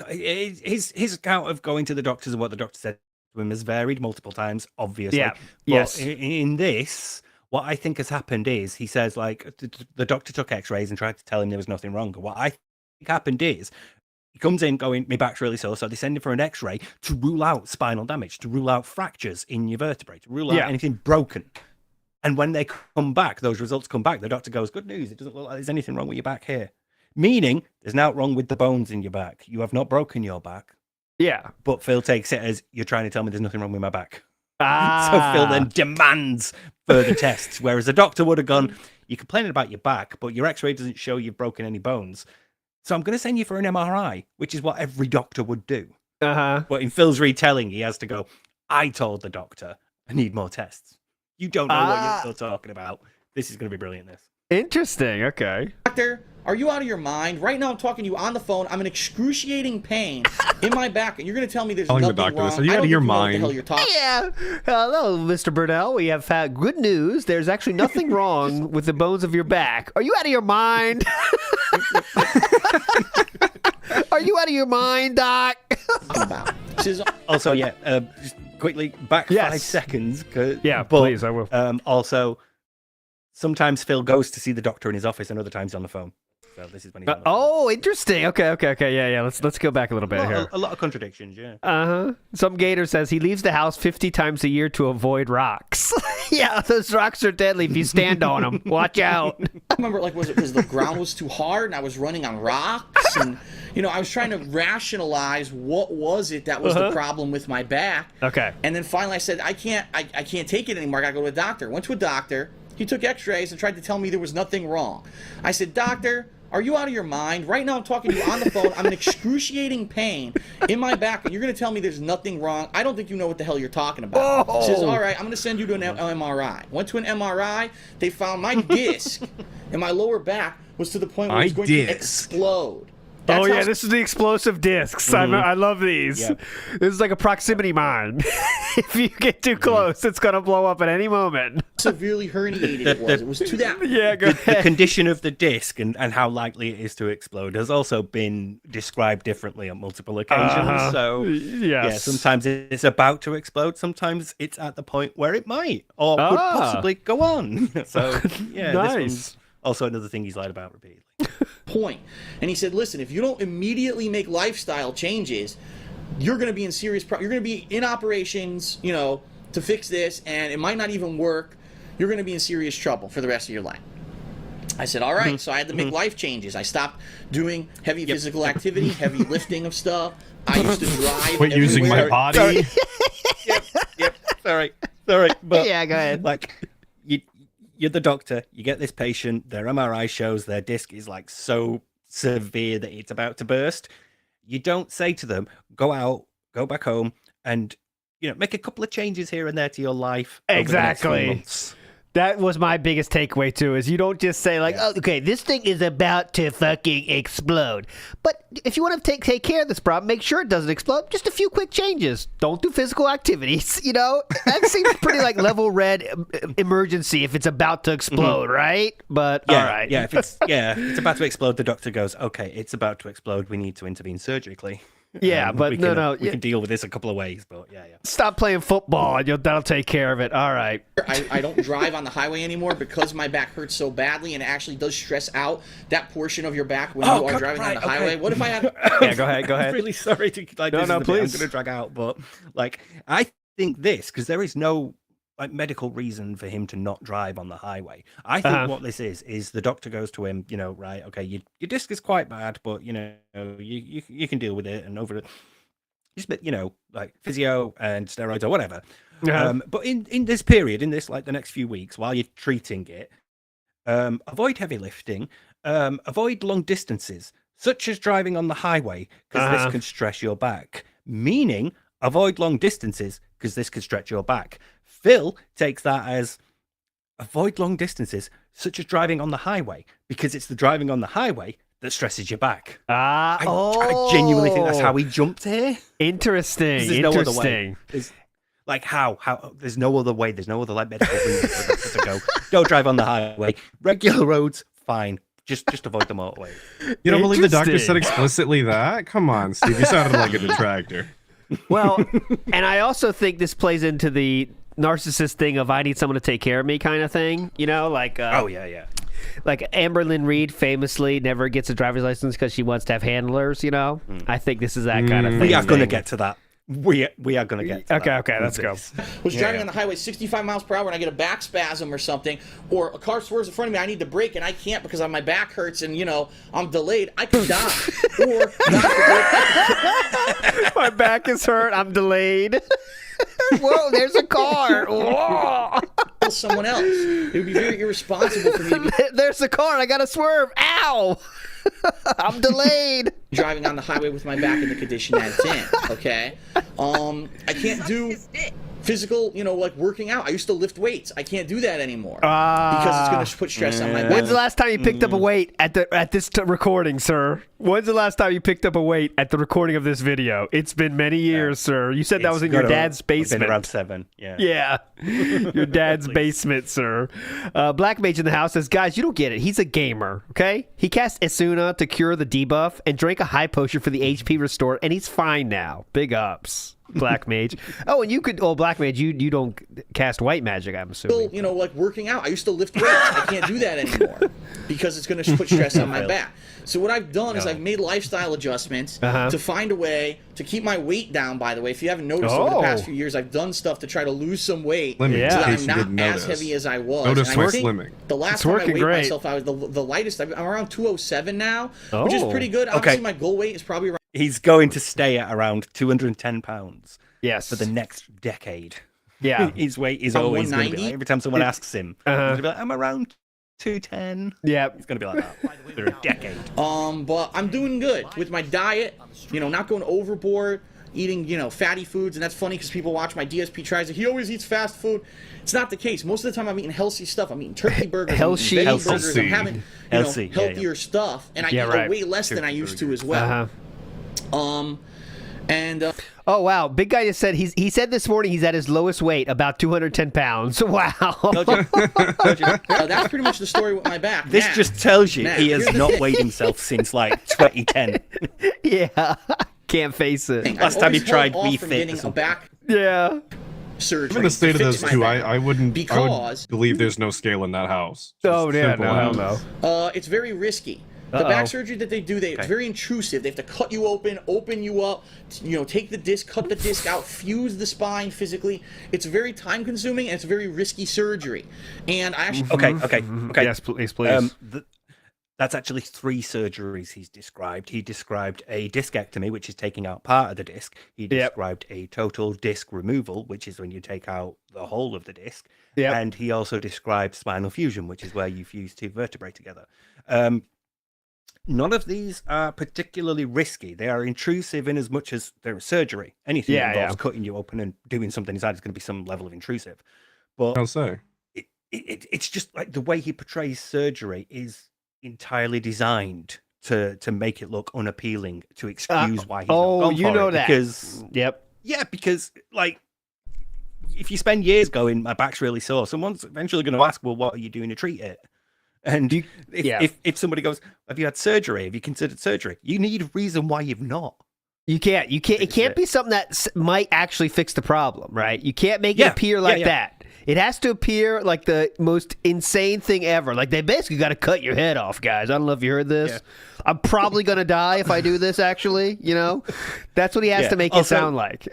His account of going to the doctors and what the doctor said to him has varied multiple times, obviously. Yeah. But Yes. in this, what I think has happened is he says, like, the doctor took X-rays and tried to tell him there was nothing wrong. What I think happened is he comes in going, my back's really sore, so they send him for an X-ray to rule out spinal damage, to rule out fractures in your vertebrae, to rule out anything broken. And when they come back, those results come back, the doctor goes, good news, it doesn't look like there's anything wrong with your back here. Meaning, there's nothing wrong with the bones in your back. You have not broken your back. Yeah. But Phil takes it as, you're trying to tell me there's nothing wrong with my back. So Phil then demands further tests, whereas the doctor would have gone, you're complaining about your back, but your X-ray doesn't show you've broken any bones. So I'm going to send you for an MRI, which is what every doctor would do. But in Phil's retelling, he has to go, I told the doctor I need more tests. You don't know what you're still talking about. This is going to be brilliant, this. Interesting. Okay. Doctor, are you out of your mind? Right now I'm talking to you on the phone. I'm in excruciating pain in my back, and you're going to tell me there's nothing wrong. Are you out of your mind? What the hell you're talking. Yeah. Hello, Mr. Burnell. We have had good news. There's actually nothing wrong with the bones of your back. Are you out of your mind? Are you out of your mind, Doc? Also, just quickly, back 5 seconds. Yeah, please, I will. Also, sometimes Phil goes to see the doctor in his office, and other times he's on the phone. So this is when he's on the phone. Interesting. Okay. Yeah. Let's go back a little bit here. A lot of contradictions, yeah. Some Gator says he leaves the house 50 times a year to avoid rocks. Yeah, those rocks are deadly if you stand on them. Watch out. I remember, was it because the ground was too hard and I was running on rocks, and I was trying to rationalize what was it that was the problem with my back. Okay. And then finally I said, I can't take it anymore. I gotta go to a doctor. Went to a doctor. He took X-rays and tried to tell me there was nothing wrong. I said, Doctor, are you out of your mind? Right now I'm talking to you on the phone. I'm in excruciating pain in my back, and you're going to tell me there's nothing wrong. I don't think you know what the hell you're talking about. He says, all right, I'm going to send you to an MRI. Went to an MRI. They found my disc in my lower back was to the point where it was going to explode. That's this is the explosive discs. I love these. Yep. This is like a proximity mine. If you get too close, it's going to blow up at any moment. Severely herniated it was to that. Yeah, the condition of the disc and how likely it is to explode has also been described differently on multiple occasions. So, sometimes it's about to explode. Sometimes it's at the point where it might or could possibly go on. So, yeah, nice. This one's also another thing he's lied about repeatedly. Point. And he said, listen, if you don't immediately make lifestyle changes, you're going to be in serious you're going to be in operations, to fix this, and it might not even work. You're going to be in serious trouble for the rest of your life. I said, all right. So I had to make life changes. I stopped doing heavy physical activity, heavy lifting of stuff. I used to drive. Quit using my everywhere. body. Yep. Sorry. But Yeah, go ahead. Like, you're the doctor. You get this patient. Their MRI shows their disc is like so severe that it's about to burst. You don't say to them, "Go out, go back home, and make a couple of changes here and there to your life." over the next few Exactly. months." That was my biggest takeaway too, is you don't just say like, oh, okay, this thing is about to fucking explode. But if you want to take care of this problem, make sure it doesn't explode. Just a few quick changes. Don't do physical activities, That seems pretty like level red emergency if it's about to explode, right? But Yeah, all right. Yeah, if it's about to explode, the doctor goes, "Okay, it's about to explode. We need to intervene surgically." Yeah, but we can, no. we can deal with this a couple of ways, but yeah. Stop playing football and that'll take care of it. All right. I don't drive on the highway anymore because my back hurts so badly, and it actually does stress out that portion of your back when you are driving on the highway. What if I had... Yeah, go ahead. I'm really sorry to No, this is the bit please. I'm going to drag out, but I think this, because there is no medical reason for him to not drive on the highway. I think what this is the doctor goes to him, right, okay, your disc is quite bad, but you can deal with it, and over it, just like physio and steroids or whatever. But in this period, in this like the next few weeks while you're treating it, avoid heavy lifting, avoid long distances such as driving on the highway, because this can stress your back. Meaning, avoid long distances because this can stretch your back. Phil takes that as avoid long distances, such as driving on the highway, because it's the driving on the highway that stresses your back. I genuinely think that's how he jumped here. Interesting. There's no other way. There's, like, how? There's no other way. There's no other like medical reason for the doctor to go. Don't drive on the highway. Regular roads, fine. Just avoid the motorway. You don't believe the doctor said explicitly that? Come on, Steve. You sounded like a detractor. Well, and I also think this plays into the narcissist thing of I need someone to take care of me kind of thing, like Oh yeah. Like Amber Lynn Reed famously never gets a driver's license because she wants to have handlers, I think this is that kind of thing. We are going to get to that. We are going to get to that. Okay, let's go. was driving on the highway 65 miles per hour and I get a back spasm or something, or a car swerves in front of me, I need to brake and I can't because my back hurts and, I'm delayed, I could die. Or, My back is hurt, I'm delayed. Whoa, there's a car. Whoa. someone else. It would be very irresponsible for me to be There's a car, I gotta swerve. Ow! I'm delayed. driving on the highway with my back in the condition that it's in, okay? I can't do physical, like working out. I used to lift weights. I can't do that anymore because it's going to put stress on my back. When's the last time you picked up a weight at this recording, sir? When's the last time you picked up a weight at the recording of this video? It's been many years, sir. You said that was in your dad's basement. Been around 7, yeah. Yeah, your dad's basement, sir. Black Mage in the house says, guys, you don't get it. He's a gamer, okay? He cast Asuna to cure the debuff and drank a high potion for the HP restore, and he's fine now. Big ups. Black Mage. Oh, and you could. Oh, Black Mage, you don't cast white magic, I'm assuming. Still, like working out. I used to lift weights. I can't do that anymore because it's going to put stress on my back. So what I've done is I've made lifestyle adjustments to find a way to keep my weight down. By the way, if you haven't noticed over the past few years, I've done stuff to try to lose some weight so that I'm not as heavy as I was. Notice my think slimming. The last time I weighed myself, I was the lightest. I'm around 207 now, which is pretty good. Obviously, my goal weight is probably around. He's going to stay at around 210 pounds. Yes. For the next decade. Yeah. His weight is always going to be like, every time someone asks him, he's going to be like, I'm around 210. Yeah. It's going to be like that for a decade. But I'm doing good with my diet, not going overboard, eating, fatty foods. And that's funny because people watch my DSP tries. He always eats fast food. It's not the case. Most of the time I'm eating healthy stuff. I'm eating turkey burgers, I'm eating veggie burgers. I'm having, healthier stuff. And I eat way less than I used to as well. Oh wow, big guy just said he said this morning he's at his lowest weight, about 210 pounds. Wow. That's pretty much the story with my back. This just tells you he has not weighed himself since like 2010. Yeah, can't face it. Last time he tried Be Fit. Getting a back surgery. In the state of those two, I would because believe there's no scale in that house. Oh yeah, Simple no, hell as. no. It's very risky. The back surgery that they do, it's very intrusive. They have to cut you open you up, take the disc, cut the disc out, fuse the spine physically. It's very time-consuming and it's very risky surgery. And I actually Okay. Yes, please. That's actually 3 surgeries he's described. He described a discectomy, which is taking out part of the disc. He described a total disc removal, which is when you take out the whole of the disc. Yep. And he also described spinal fusion, which is where you fuse 2 vertebrae together. None of these are particularly risky. They are intrusive in as much as they're surgery. Anything that involves cutting you open and doing something inside is going to be some level of intrusive. But I'll say it's just like the way he portrays surgery is entirely designed to make it look unappealing, to excuse why he's not gone for it. That. Because, because like if you spend years going, my back's really sore, someone's eventually going to ask, well, what are you doing to treat it? And if somebody goes, have you had surgery? Have you considered surgery? You need a reason why you've not. You can't. It can't be something that might actually fix the problem, right? You can't make it appear like that. It has to appear like the most insane thing ever. Like, they basically got to cut your head off, guys. I don't know if you heard this. Yeah. I'm probably going to die if I do this, actually. That's what he has to make it sound like.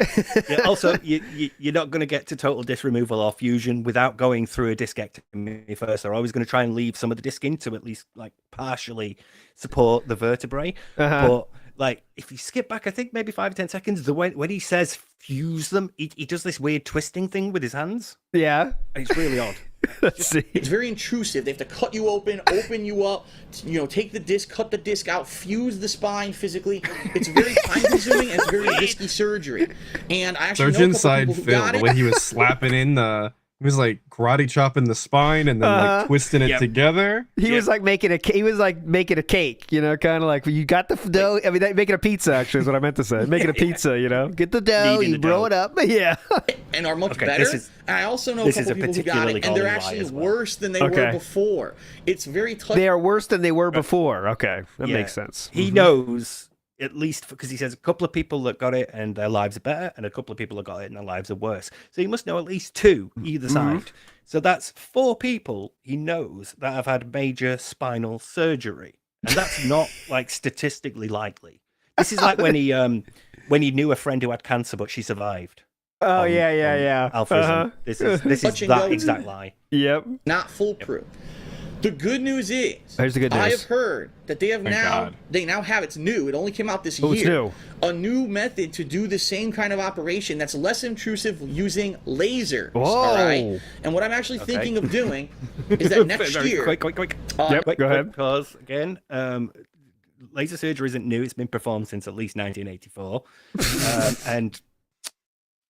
Also, you're not going to get to total disc removal or fusion without going through a discectomy first. They're always going to try and leave some of the disc in to at least like partially support the vertebrae. But like, if you skip back, I think maybe 5 or 10 seconds, when he says fuse them, he does this weird twisting thing with his hands. Yeah. And it's really odd. Let's see. It's very intrusive. They have to cut you open you up, take the disc, cut the disc out, fuse the spine physically. It's very time-consuming and it's very risky surgery. And I actually Surgeon know a couple side people who Phil, got the it. way he was slapping in he was like karate chopping the spine and then like twisting it together. He was like making a cake, kind of like you got the dough. I mean, making a pizza actually is what I meant to say. Making a pizza, get the dough, you blow it up, and are much better. And I also know a couple people who got it, and they're actually worse than they were before. It's very tough. They are worse than they were before. Okay, that makes sense. He knows, at least because he says a couple of people that got it and their lives are better, and a couple of people that got it and their lives are worse. So he must know at least 2 either side. So that's 4 people he knows that have had major spinal surgery, and that's not like statistically likely. This is like when he knew a friend who had cancer but she survived. Oh yeah. Altruism. This is that exact lie. Yep. Not foolproof. The good news is, here's the good news. I have heard that they have now have, it's new, it only came out this year. It's new. A new method to do the same kind of operation that's less intrusive using lasers. Whoa. All right? And what I'm actually thinking of doing is that next year... Quick. Go ahead. Because, again, laser surgery isn't new. It's been performed since at least 1984. And...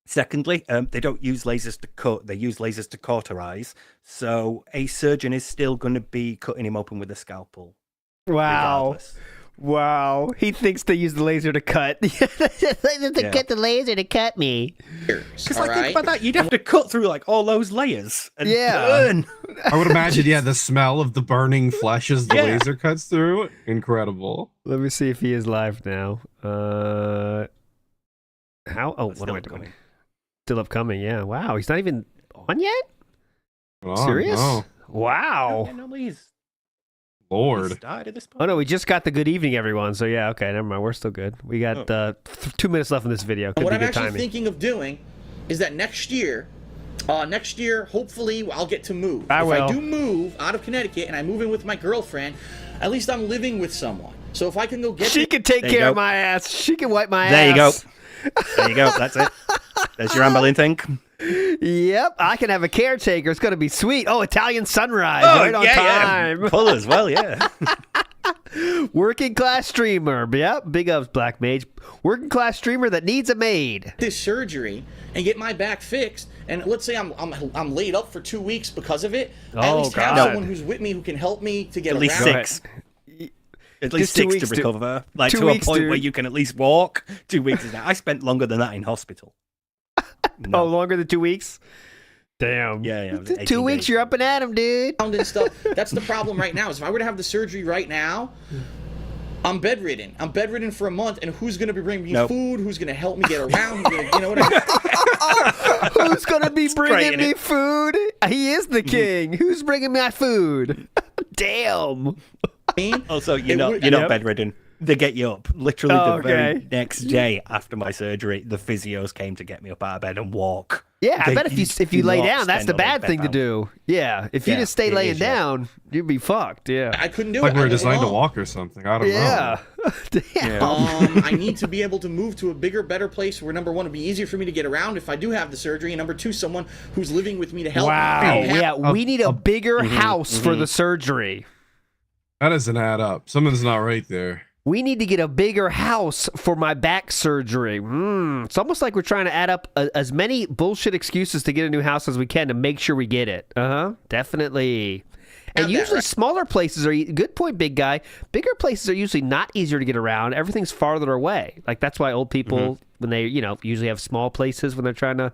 Secondly, they don't use lasers to cut, they use lasers to cauterize. So a surgeon is still going to be cutting him open with a scalpel. Wow. Regardless. Wow. He thinks they use the laser to cut. Get the laser to cut me. Because think about that. You'd have to cut through like all those layers and burn. I would imagine, the smell of the burning flesh as the laser cuts through. Incredible. Let me see if he is live now. What am I doing? Still upcoming, yeah. Wow, he's not even on yet? Serious? No. Wow. Yeah, normally he's Lord. died at this point. Oh, no, we just got the good evening, everyone. So, yeah, okay, never mind. We're still good. We got 2 minutes left in this video. Could what be I'm good actually timing. thinking of doing is that next year, hopefully, I'll get to move. If I do move out of Connecticut and I move in with my girlfriend, at least I'm living with someone. So if I can go get... She can take care of my ass. She can wipe my There ass. There you go. That's it. There's your Amberlin thing. Yep, I can have a caretaker. It's going to be sweet. Oh, Italian sunrise. Right on time. Yeah. Full as well, yeah. Working class streamer. Yep, big ups, Black Mage. Working class streamer that needs a maid. This surgery and get my back fixed, and let's say I'm laid up for 2 weeks because of it. I at least have someone who's with me who can help me to get at least around. 6. At least 6 to recover. Like to a point where you can at least walk. 2 weeks is that. I spent longer than that in hospital. No. Oh, longer than 2 weeks? Damn. Yeah. 2 weeks, you're up and at him, dude. And stuff. That's the problem right now. Is if I were to have the surgery right now, I'm bedridden. I'm bedridden for a month, and who's going to be bringing me food? Who's going to help me get around? You know what I mean? Who's going to be bringing me food? He is the king. Who's bringing my food? Damn. mean, Also, It you're would- not Yep. bedridden. They get you up. Literally Oh, the very okay. next day after my surgery, the physios came to get me up out of bed and walk. Yeah, I They- bet if you do lay not down, that's stand the on a bad bed thing to out. do. Yeah, if you Yeah, just stay it laying is, yeah. down, you'd be fucked. Yeah. I couldn't do Like it. we I were don't designed to know. walk or something. I don't know. Yeah. Damn. I need to be able to move to a bigger, better place where number one, it'd be easier for me to get around if I do have the surgery, and number two, someone who's living with me to help. Wow. me. Yeah, we need a bigger house for the surgery. That doesn't add up. Something's not right there. We need to get a bigger house for my back surgery. It's almost like we're trying to add up as many bullshit excuses to get a new house as we can to make sure we get it. Definitely. And Got that usually right. smaller places are good point, big guy. Bigger places are usually not easier to get around. Everything's farther away. Like that's why old people when they usually have small places when they're trying to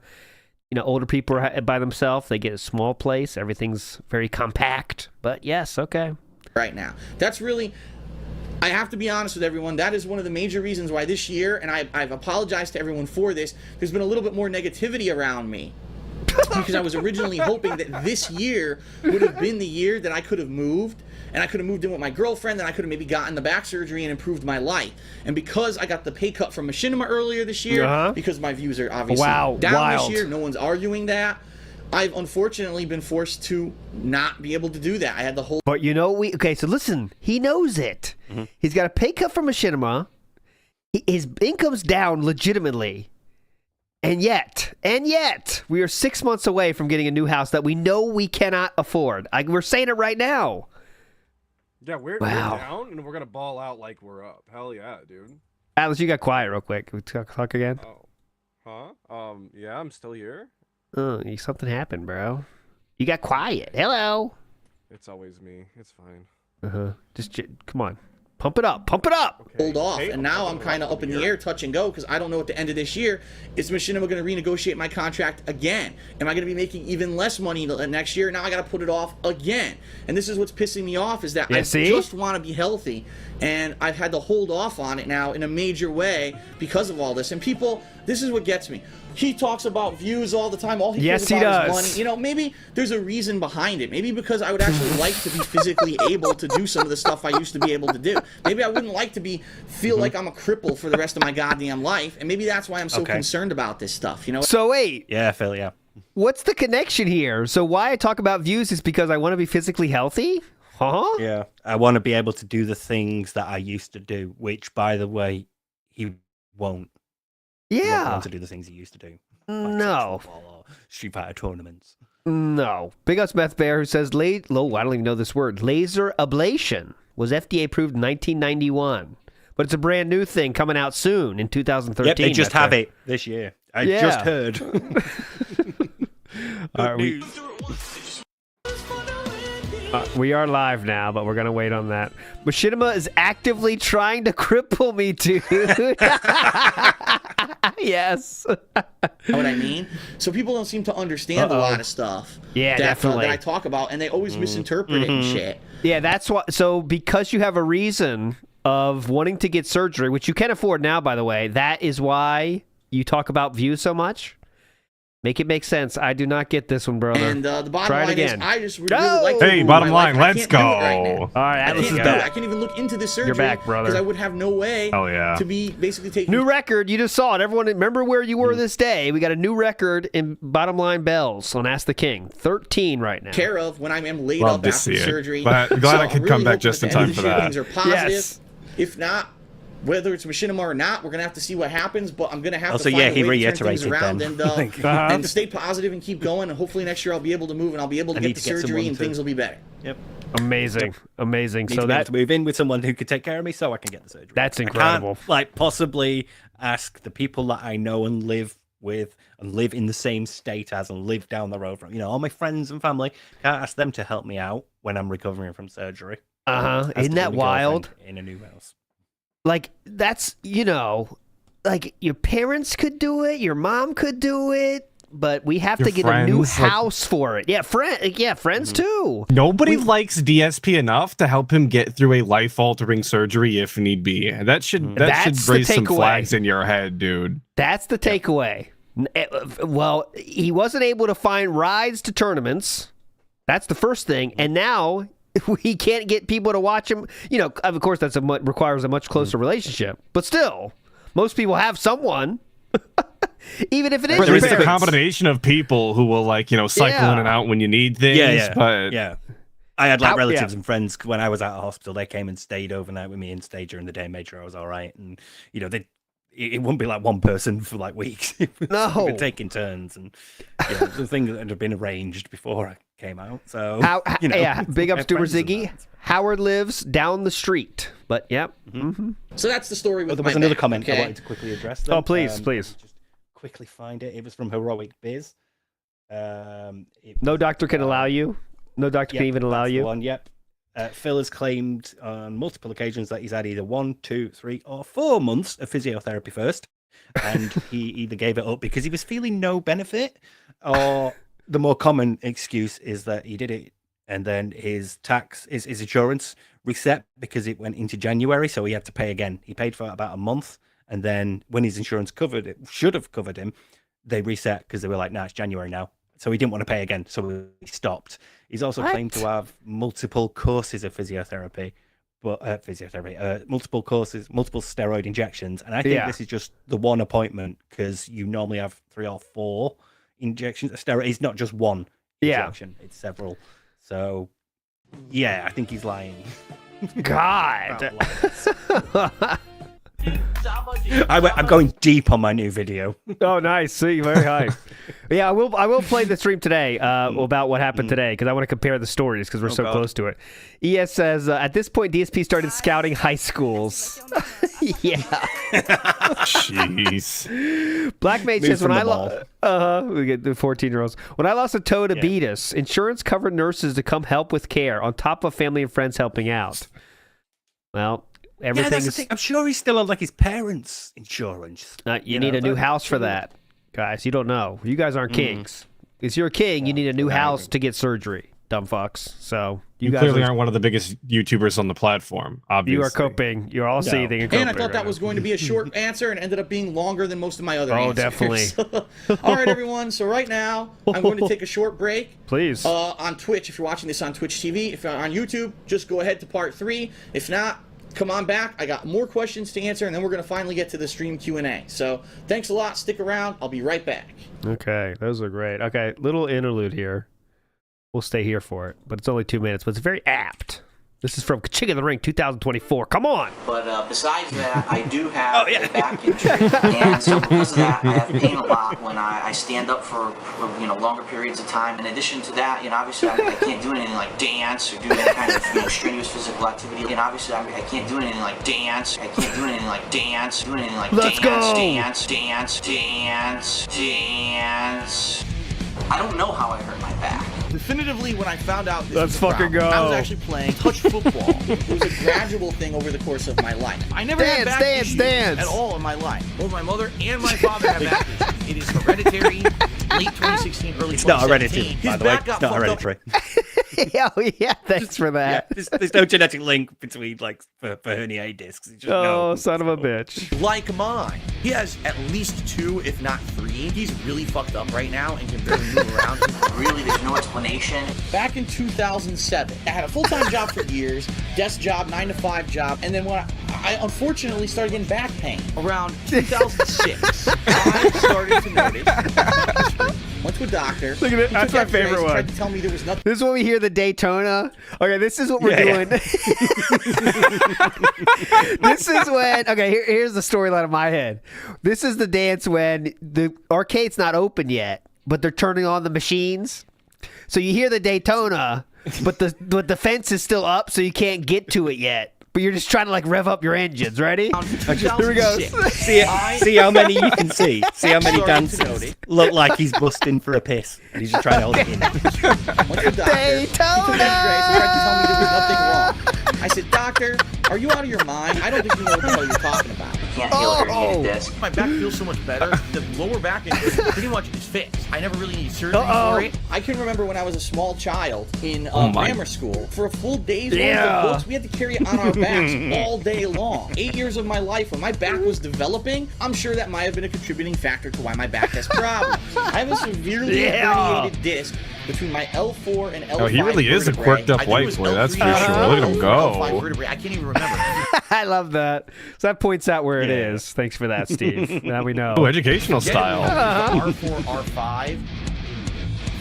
older people are by themselves. They get a small place. Everything's very compact. But yes, okay. Right now, that's really. I have to be honest with everyone. That is one of the major reasons why this year, and I've apologized to everyone for this, there's been a little bit more negativity around me. Because I was originally hoping that this year would have been the year that I could have moved, and I could have moved in with my girlfriend, and I could have maybe gotten the back surgery and improved my life. And because I got the pay cut from Machinima earlier this year, because my views are obviously down this year, no one's arguing that, I've unfortunately been forced to not be able to do that. I had the whole... But so listen, he knows it. He's got a pay cut from Machinima. His income's down legitimately. And yet, we are 6 months away from getting a new house that we know we cannot afford. We're saying it right now. Yeah, we're down and we're gonna ball out like we're up. Hell yeah, dude. Atlas, you got quiet real quick. Can we talk again? Oh. Huh? Yeah, I'm still here. Something happened, bro. You got quiet. Hello. It's always me. It's fine. Just come on. Pump it up. Pump it up. hold off, Hey, and now I'm kind of up in the air, touch and go, because I don't know at the end of this year, is Machinima going to renegotiate my contract again? Am I going to be making even less money next year? Now I got to put it off again. And this is what's pissing me off, is that I just want to be healthy, and I've had to hold off on it now in a major way because of all this. And people, this is what gets me. He talks about views all the time. All he cares about is money. Maybe there's a reason behind it. Maybe because I would actually like to be physically able to do some of the stuff I used to be able to do. Maybe I wouldn't like to feel like I'm a cripple for the rest of my goddamn life. And maybe that's why I'm so concerned about this stuff. So wait. Yeah, Phil, yeah. What's the connection here? So why I talk about views is because I want to be physically healthy? Huh? Yeah. I want to be able to do the things that I used to do, which, by the way, he won't. He won't want to do the things he used to do. Like No. football or Street Fighter tournaments. No. Big ups Meth Bear, who says, I don't even know this word. Laser ablation was FDA approved in 1991. But it's a brand new thing coming out soon in 2013. Yep, they just Meth have Bear. it this year. I just heard. All right, we are live now, but we're going to wait on that. Machinima is actively trying to cripple me, dude. Yes. Know what I mean? So people don't seem to understand a lot of stuff. Yeah, definitely. That I talk about, and they always misinterpret it and shit. Yeah, that's why. So because you have a reason of wanting to get surgery, which you can afford now, by the way, that is why you talk about views so much. Make it make sense. I do not get this one, brother. And the bottom Try it line is, again. I just really like to Hey, move bottom my line, life. I let's can't do it right go. now. All right, I Atlas can't is do it. back. I can't even look into this surgery. You're back, brother. Because I would have no way to be basically taking... New record. You just saw it. Everyone, remember where you were this day. We got a new record in Bottom Line Bells on Ask the King. 13 right now. care of when I am laid up after the surgery. Glad I So could I'm come really back hoping just at in the end time of for this year that. Things are positive. Yes. If not, whether it's Machinima or not, we're gonna have to see what happens. But I'm gonna have Also, to find yeah, a he way to turn things reiterated around then. and stay positive and keep going. And hopefully next year I'll be able to move and I'll be able to I get need the to get surgery someone and to- things will be better. Yep. Amazing. Amazing. Need So to be able that to move in with someone who could take care of me so I can get the surgery. That's I incredible. can't, possibly ask the people that I know and live with and live in the same state as and live down the road from, all my friends and family. Can't ask them to help me out when I'm recovering from surgery. Has to Isn't be that my wild? girlfriend in a new house. Like, that's, like your parents could do it, your mom could do it, but we have Your to get a new friends, like- house for it. Yeah, friends too. Nobody likes DSP enough to help him get through a life-altering surgery if need be. That should That's the raise some takeaway. flags in your head, dude. That's the takeaway. Well, he wasn't able to find rides to tournaments. That's the first thing. And now he can't get people to watch him. You know, of course, requires a much closer relationship. But still, most people have someone. Even if it is There your is a parents. combination of people who will cycle in and out when you need things. But I had relatives and friends when I was at a hospital. They came and stayed overnight with me and stayed during the day and made sure I was all right. And it wouldn't be like one person for weeks. No, we'd taking turns, and the thing that had been arranged before I came out. So big ups to Ziggy. Howard lives down the street, but So that's the story with there was my another back, comment I okay? wanted to quickly address. Though. Oh, please. Just quickly find it. It was from Heroic Biz. No doctor can allow you. No doctor can even allow you. One, yep. Phil has claimed on multiple occasions that he's had either 1, 2, 3, or 4 months of physiotherapy first, and he either gave it up because he was feeling no benefit, or the more common excuse is that he did it and then his insurance reset because it went into January, so he had to pay again. He paid for about a month, and then when his insurance should have covered him, they reset because they were like, "No, it's January now." So he didn't want to pay again, so he stopped. He's also claimed to have multiple courses of physiotherapy, multiple courses, multiple steroid injections, and I think this is just the one appointment because you normally have 3 or 4 injections. A steroid is not just one injection; it's several. So, I think he's lying. God. I'm going deep on my new video. Oh, nice. See, very high. I will play the stream today about what happened today because I want to compare the stories because we're so close to it. ES says, at this point, DSP started scouting high schools. Jeez. Black Mage says, when I we get the 14-year-olds. When I lost a toe to beatus, insurance covered nurses to come help with care on top of family and friends helping out. Well, everything that's the thing. I'm sure he's still on his parents' insurance. You need a new house for that, guys. You don't know. You guys aren't kings. If you're a king, you need a new house to get surgery, dumb fucks. So you guys clearly aren't one of the biggest YouTubers on the platform, obviously. You are coping. You're all seething and coping. And I thought that was going to be a short answer and ended up being longer than most of my other answers. Definitely. All right, everyone. So right now, I'm going to take a short break. Please. On Twitch, if you're watching this on Twitch TV. If you're on YouTube, just go ahead to part 3. If not, come on back. I got more questions to answer, and then we're going to finally get to the stream Q&A. So thanks a lot. Stick around. I'll be right back. Okay, those are great. Okay, little interlude here. We'll stay here for it, but it's only 2 minutes, but it's very apt. This is from King of the Ring 2024. Come on! But besides that, I do have a back injury, and so because of that, I have pain a lot when I stand up for longer periods of time. In addition to that, obviously I can't do anything like dance or do any kind of strenuous physical activity. And obviously I can't do anything like dance. I can't do anything like dance. Do anything like Let's go! Dance. I don't know how I hurt my back. Definitively, when I found out this Let's was a fucking problem, go. I was actually playing touch football. It was a gradual thing over the course of my life. I never had back issues at all in my life. Both my mother and my father have back issues. It is hereditary. Late 2016, early 2017. It's not hereditary, by the way. His back It's got not fucked up. hereditary. Thanks for that. There's no genetic link between for herniated discs. It's just son of a bitch. Like mine. He has at least 2, if not 3. He's really fucked up right now and can barely move around. Really, there's no explanation. Back in 2007, I had a full-time job for years, desk job, 9-to-5 job, and then when I unfortunately started getting back pain around 2006. I started to notice. Went to a doctor. Look at it. That's my favorite one. Tried to tell me there was nothing. This is when we hear the Daytona. Okay, this is what we're doing. This is when. Okay, here's the storyline in my head. This is the dance when the arcade's not open yet, but they're turning on the machines. So you hear the Daytona, but the fence is still up, so you can't get to it yet. But you're just trying to rev up your engines. Ready? Here we go. See how many you can see. See how many dancers look like he's busting for a piss, and he's just trying to hold it in. Went to the doctor. Daytona! He took X-rays and tried to tell me there was nothing wrong. I said, doctor, are you out of your mind? I don't think you know what the hell you're talking about. Can't feel a herniated disc. My back feels so much better. The lower back is pretty much fixed. I never really needed surgery for it. I can remember when I was a small child in grammar school, for a full day's worth of books, we had to carry it on our backs all day long. 8 years of my life, when my back was developing, I'm sure that might have been a contributing factor to why my back has problems. I have a severely herniated disc between my L4 and L5 Oh, he really is a vertebrae. quirked up I think it white was boy, that's for L3 sure. or Look at him go. L5 vertebrae. I can't even remember. I love that. So that points out where it is. Thanks for that, Steve. Now we know. Oh, educational style. R4, R5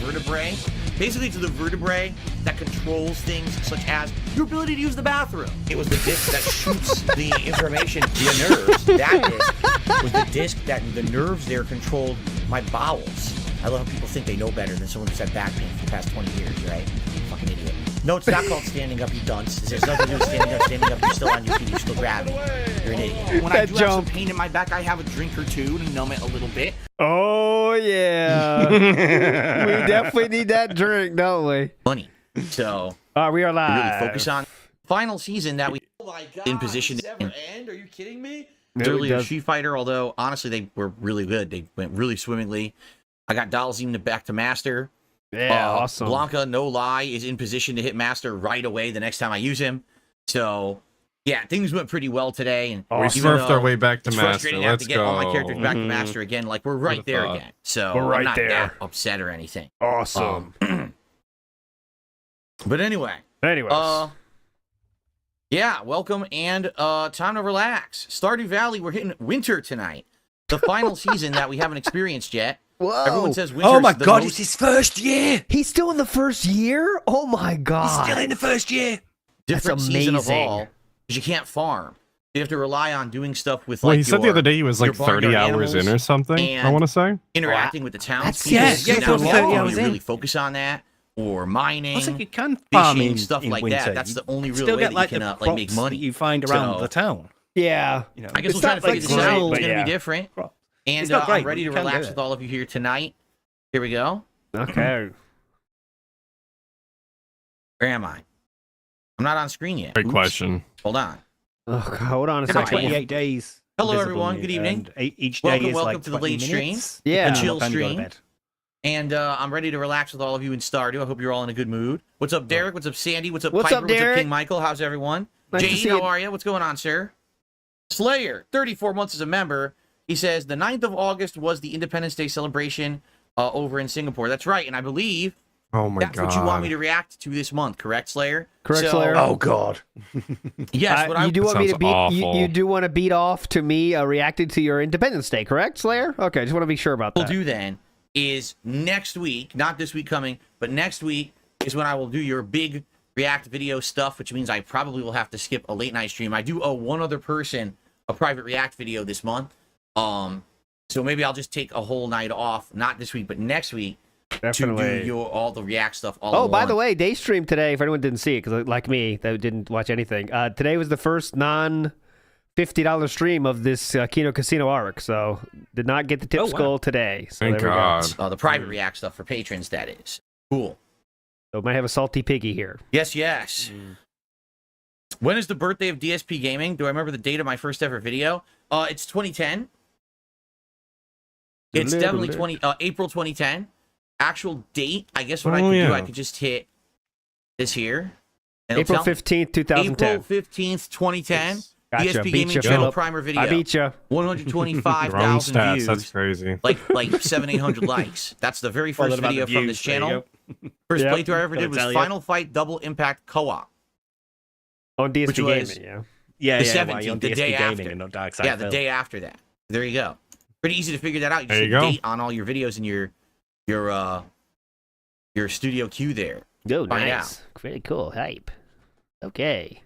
vertebrae. Basically, it's the vertebrae that controls things such as your ability to use the bathroom. It was the disc that shoots the information via nerves. That disc was the disc that the nerves there controlled my bowels. I love how people think they know better than someone who's had back pain for the past 20 years, right? Fucking idiot. No, it's not called standing up, you dunce. There's nothing to do with standing up. Standing up, you're still on your feet, you're still grabbing. You're an idiot. When I do have some pain in my back, I have a drink or two to numb it a little bit. Oh, yeah. We definitely need that drink, don't we? Funny. So, we are live. really focus on final season that we in position to end. Are you kidding me? Earlier Street Fighter, although honestly they were really good. They went really swimmingly. I got Dalzim back to Master. Yeah, awesome. Blanca, no lie, is in position to hit Master right away the next time I use him. So, yeah, things went pretty well today. And we surfed our way back to it's Master. frustrating to have Let's to get go. all my characters back to Master again. Like, we're right there again. So, We're right I'm not there. that upset or anything. Awesome. But anyway. Anyways. Yeah, welcome and time to relax. Stardew Valley, we're hitting winter tonight. The final season that we haven't experienced yet. Whoa. Everyone says winter's Oh my the god, most it's his first year! He's still in the first year? Oh, my God. He's still in the first year! different That's season of amazing. all. Because you can't farm. You have to rely on doing stuff with, Well, like, he said the other day he was like your barnyard 30 hours in animals or something, I and want to say. interacting with the townspeople. Yes, yeah, Now, for 30 you hours in. really focus on that. Or mining, I think you can farm fishing, in stuff in like winter. that. That's You the only real still way get that like you the can like make crops money. that you find around the town. Yeah. You know, I guess It's we'll try not to figure like this out. great, It's but going to yeah. be different. And It's not great, I'm ready but to you can do relax it. with all of you here tonight. Here we go. Okay. Where am I? I'm not on screen yet. Great Oops. question. Hold on. Oh, God, hold on a Come on, second. 28 days. Hello, visible everyone. new, Good evening. and each day Welcome, is welcome like to the 20 late stream. minutes. Yeah. A And chill then you go to stream. bed. And I'm ready to relax with all of you in Stardew. I hope you're all in a good mood. What's up, Derek? What's up, Sandy? What's up, What's Piper? up, What's up, Derek? King Michael? How's everyone? Nice to Jane, see how you. are you? What's going on, sir? Slayer, 34 months as a member. He says the 9th of August was the Independence Day celebration over in Singapore. That's right, and I believe Oh my that's god. what you want me to react to this month, correct, Slayer? Correct, Slayer. Oh god. Yes, what I you do want me to sounds beat awful. you do want to beat off to me reacting to your Independence Day, correct, Slayer? Okay, just want to be sure about will that. do then is next week, not this week coming, but next week is when I will do your big react video stuff, which means I probably will have to skip a late night stream. I do owe one other person a private react video this month. So maybe I'll just take a whole night off, not this week, but next week Definitely. to do all the react stuff all Oh, in by one. the way, day stream today, if anyone didn't see it, because like me, that didn't watch anything, today was the first non-$50 stream of this Kino Casino arc, so did not get the tip Oh, wow. skull today. So Thank there we God. go. The private react stuff for patrons, that is. Cool. So we might have a salty piggy here. Yes, yes. When is the birthday of DSP Gaming? Do I remember the date of my first ever video? It's 2010. It's definitely April 2010. Actual date, I guess what I could do, yeah. I could just hit this here. And it'll April tell me. 15th, 2010. April 15th, 2010. Gotcha. DSP Beat Gaming you, channel Philip. primer video. I beat you. Wrong 125,000 stats. views. That's crazy. like 700-800 likes. That's the very first video from this channel. First Yep. playthrough I ever did was tell you. Final Fight Double Impact Co-op. On DSP Which was- Gaming, yeah. Yeah, The yeah. 17th, on the DSP day Gaming after. and not Dark Side Yeah, the Phil. day after that. There you go. Pretty easy to figure that out. You There just you hit go. date on all your videos in your studio queue there. Oh, Find nice. Very cool. Hype. Okay.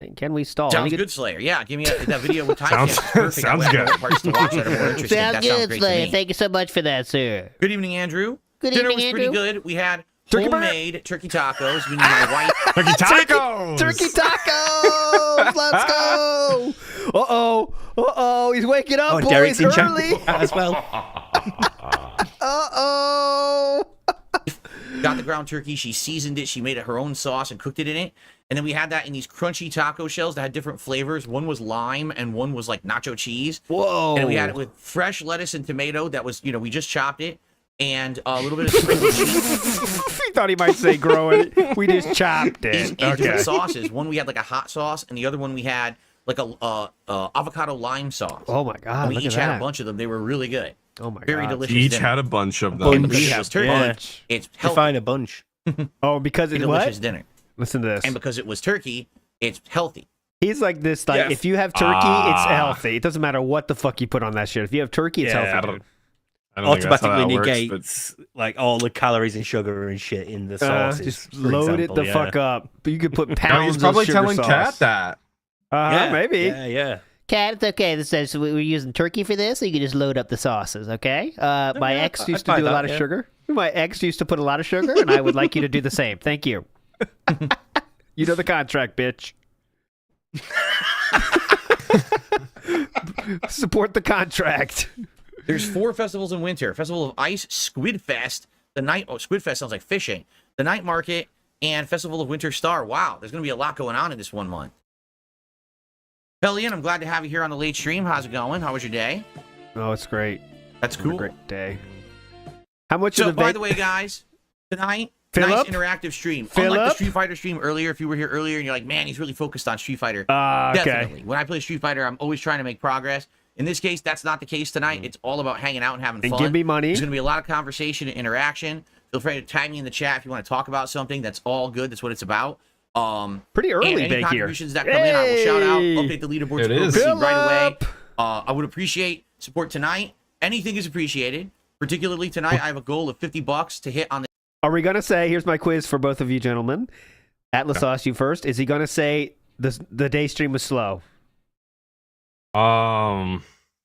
And can we stall? Sounds Any good, Slayer. Yeah, give me that video with time Sounds- stamps. Perfect. sounds I know good. what parts to watch that are more interesting. That sounds great to me. Thank you so much for that, sir. Good evening, Andrew. Good Dinner evening, was pretty Andrew. good. We had Turkey burger? homemade turkey tacos. We need my wife. Turkey tacos! Turkey tacos! Let's go! Uh-oh. Uh-oh. He's waking up, Oh, boys, Derek's in chat early. as well. Uh-oh. Got the ground turkey. She seasoned it. She made it her own sauce and cooked it in it. And then we had that in these crunchy taco shells that had different flavors. One was lime and one was like nacho cheese. Whoa. And we had it with fresh lettuce and tomato that was, we just chopped it. And a little bit of sprinkled cheese. He thought he might say grow it. We just chopped it. And different sauces. One we had like a hot sauce, and the other one we had like a avocado lime sauce. Oh my god! And we look each at had that. a bunch of them. They were really good. Oh my Very god! delicious. Each dinner. had a bunch of And them. because it was turkey, it's healthy. Define a bunch. Oh, because it's delicious what? dinner. Listen to this. And because it was turkey, it's healthy. He's like this. Like, Yes. if you have turkey, it's healthy. It doesn't matter what the fuck you put on that shit. If you have turkey, it's Yeah. healthy. Dude. I don't think that's how Automatically that works, negates like all the calories and sugar and shit in the sauces. Just for load example, it the fuck up. You could put No, pounds he's probably of sugar telling sauce. Kat that. Yeah, Maybe. Yeah. Cat, it's okay. This says we're using turkey for this, so you can just load up the sauces, okay? My yeah, ex I'd used to buy do a that, lot of yeah. sugar. My ex used to put a lot of sugar, and I would like you to do the same. Thank you. You know the contract, bitch. Support the contract. There's 4 festivals in winter: Festival of Ice, Squid Fest, Squid Fest sounds like fishing, the Night Market, and Festival of Winter Star. Wow, there's going to be a lot going on in this 1 month. Hellion, I'm glad to have you here on the late stream. How's it going? How was your day? Oh, it's great. That's What a cool. great day. How much So, of the by the way, guys, tonight, Philip? nice interactive stream. Unlike the Philip? Street Fighter stream earlier, if you were here earlier and you're like, man, he's really focused on Street Fighter. Okay. Definitely. When I play Street Fighter, I'm always trying to make progress. In this case, that's not the case tonight. It's all about hanging out and having And fun. give me money. There's going to be a lot of conversation and interaction. Feel free to tag me in the chat if you want to talk about something. That's all good. That's what it's about. Pretty early, and any big here. contributions that come in, I will shout out, Hey! update the leaderboards It is. appropriately right away. Philip! I would appreciate support tonight. Anything is appreciated. Particularly tonight, I have a goal of $50 to hit on the. Are we going to say, here's my quiz for both of you gentlemen. Atlas, I'll ask you first. Is he going to say the day stream was slow? Now,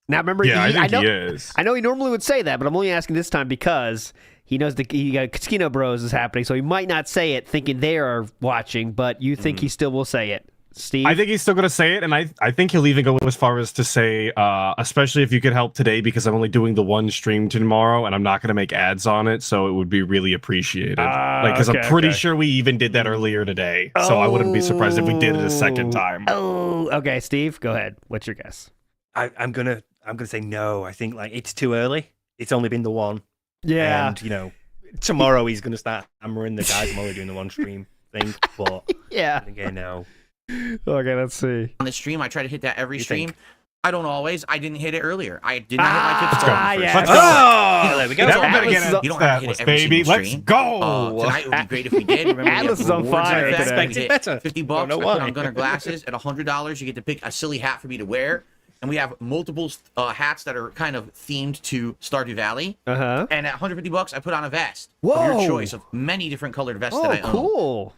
remember, Yeah, I he, think know, he is. I know he normally would say that, but I'm only asking this time because he knows he got Casino Bros is happening, so he might not say it thinking they are watching, but you think he still will say it. Steve? I think he's still going to say it, and I think he'll even go as far as to say, especially if you could help today, because I'm only doing the one stream tomorrow, and I'm not going to make ads on it, so it would be really appreciated. Because okay, I'm pretty okay. sure we even did that earlier today, so I wouldn't be surprised if we did it a second time. Oh, okay, Steve, go ahead. What's your guess? I'm gonna say no. I think like it's too early. It's only been the one. Yeah. And tomorrow he's gonna start hammering the guys. I'm only doing the one stream thing. But Yeah. again, no. Okay, let's see. On the stream, I try to hit that every You stream. think? I don't always. I didn't hit it earlier. I did not hit my tip Ah, stone yeah. first. Let's go. Oh, there we go. That's Atlas Better is get on- You don't have to hit Atlas, it every baby. single Let's stream. go. Tonight would be great if we did. Remember, Atlas we is have on rewards fire and effects. today. You get Better. $50. Don't know I put why. on Gunner glasses. At $100, you get to pick a silly hat for me to wear. And we have multiple hats that are kind of themed to Stardew Valley. Uh-huh. And at $150, I put on a vest of Whoa. your choice of many different colored vests Oh, that I own. cool.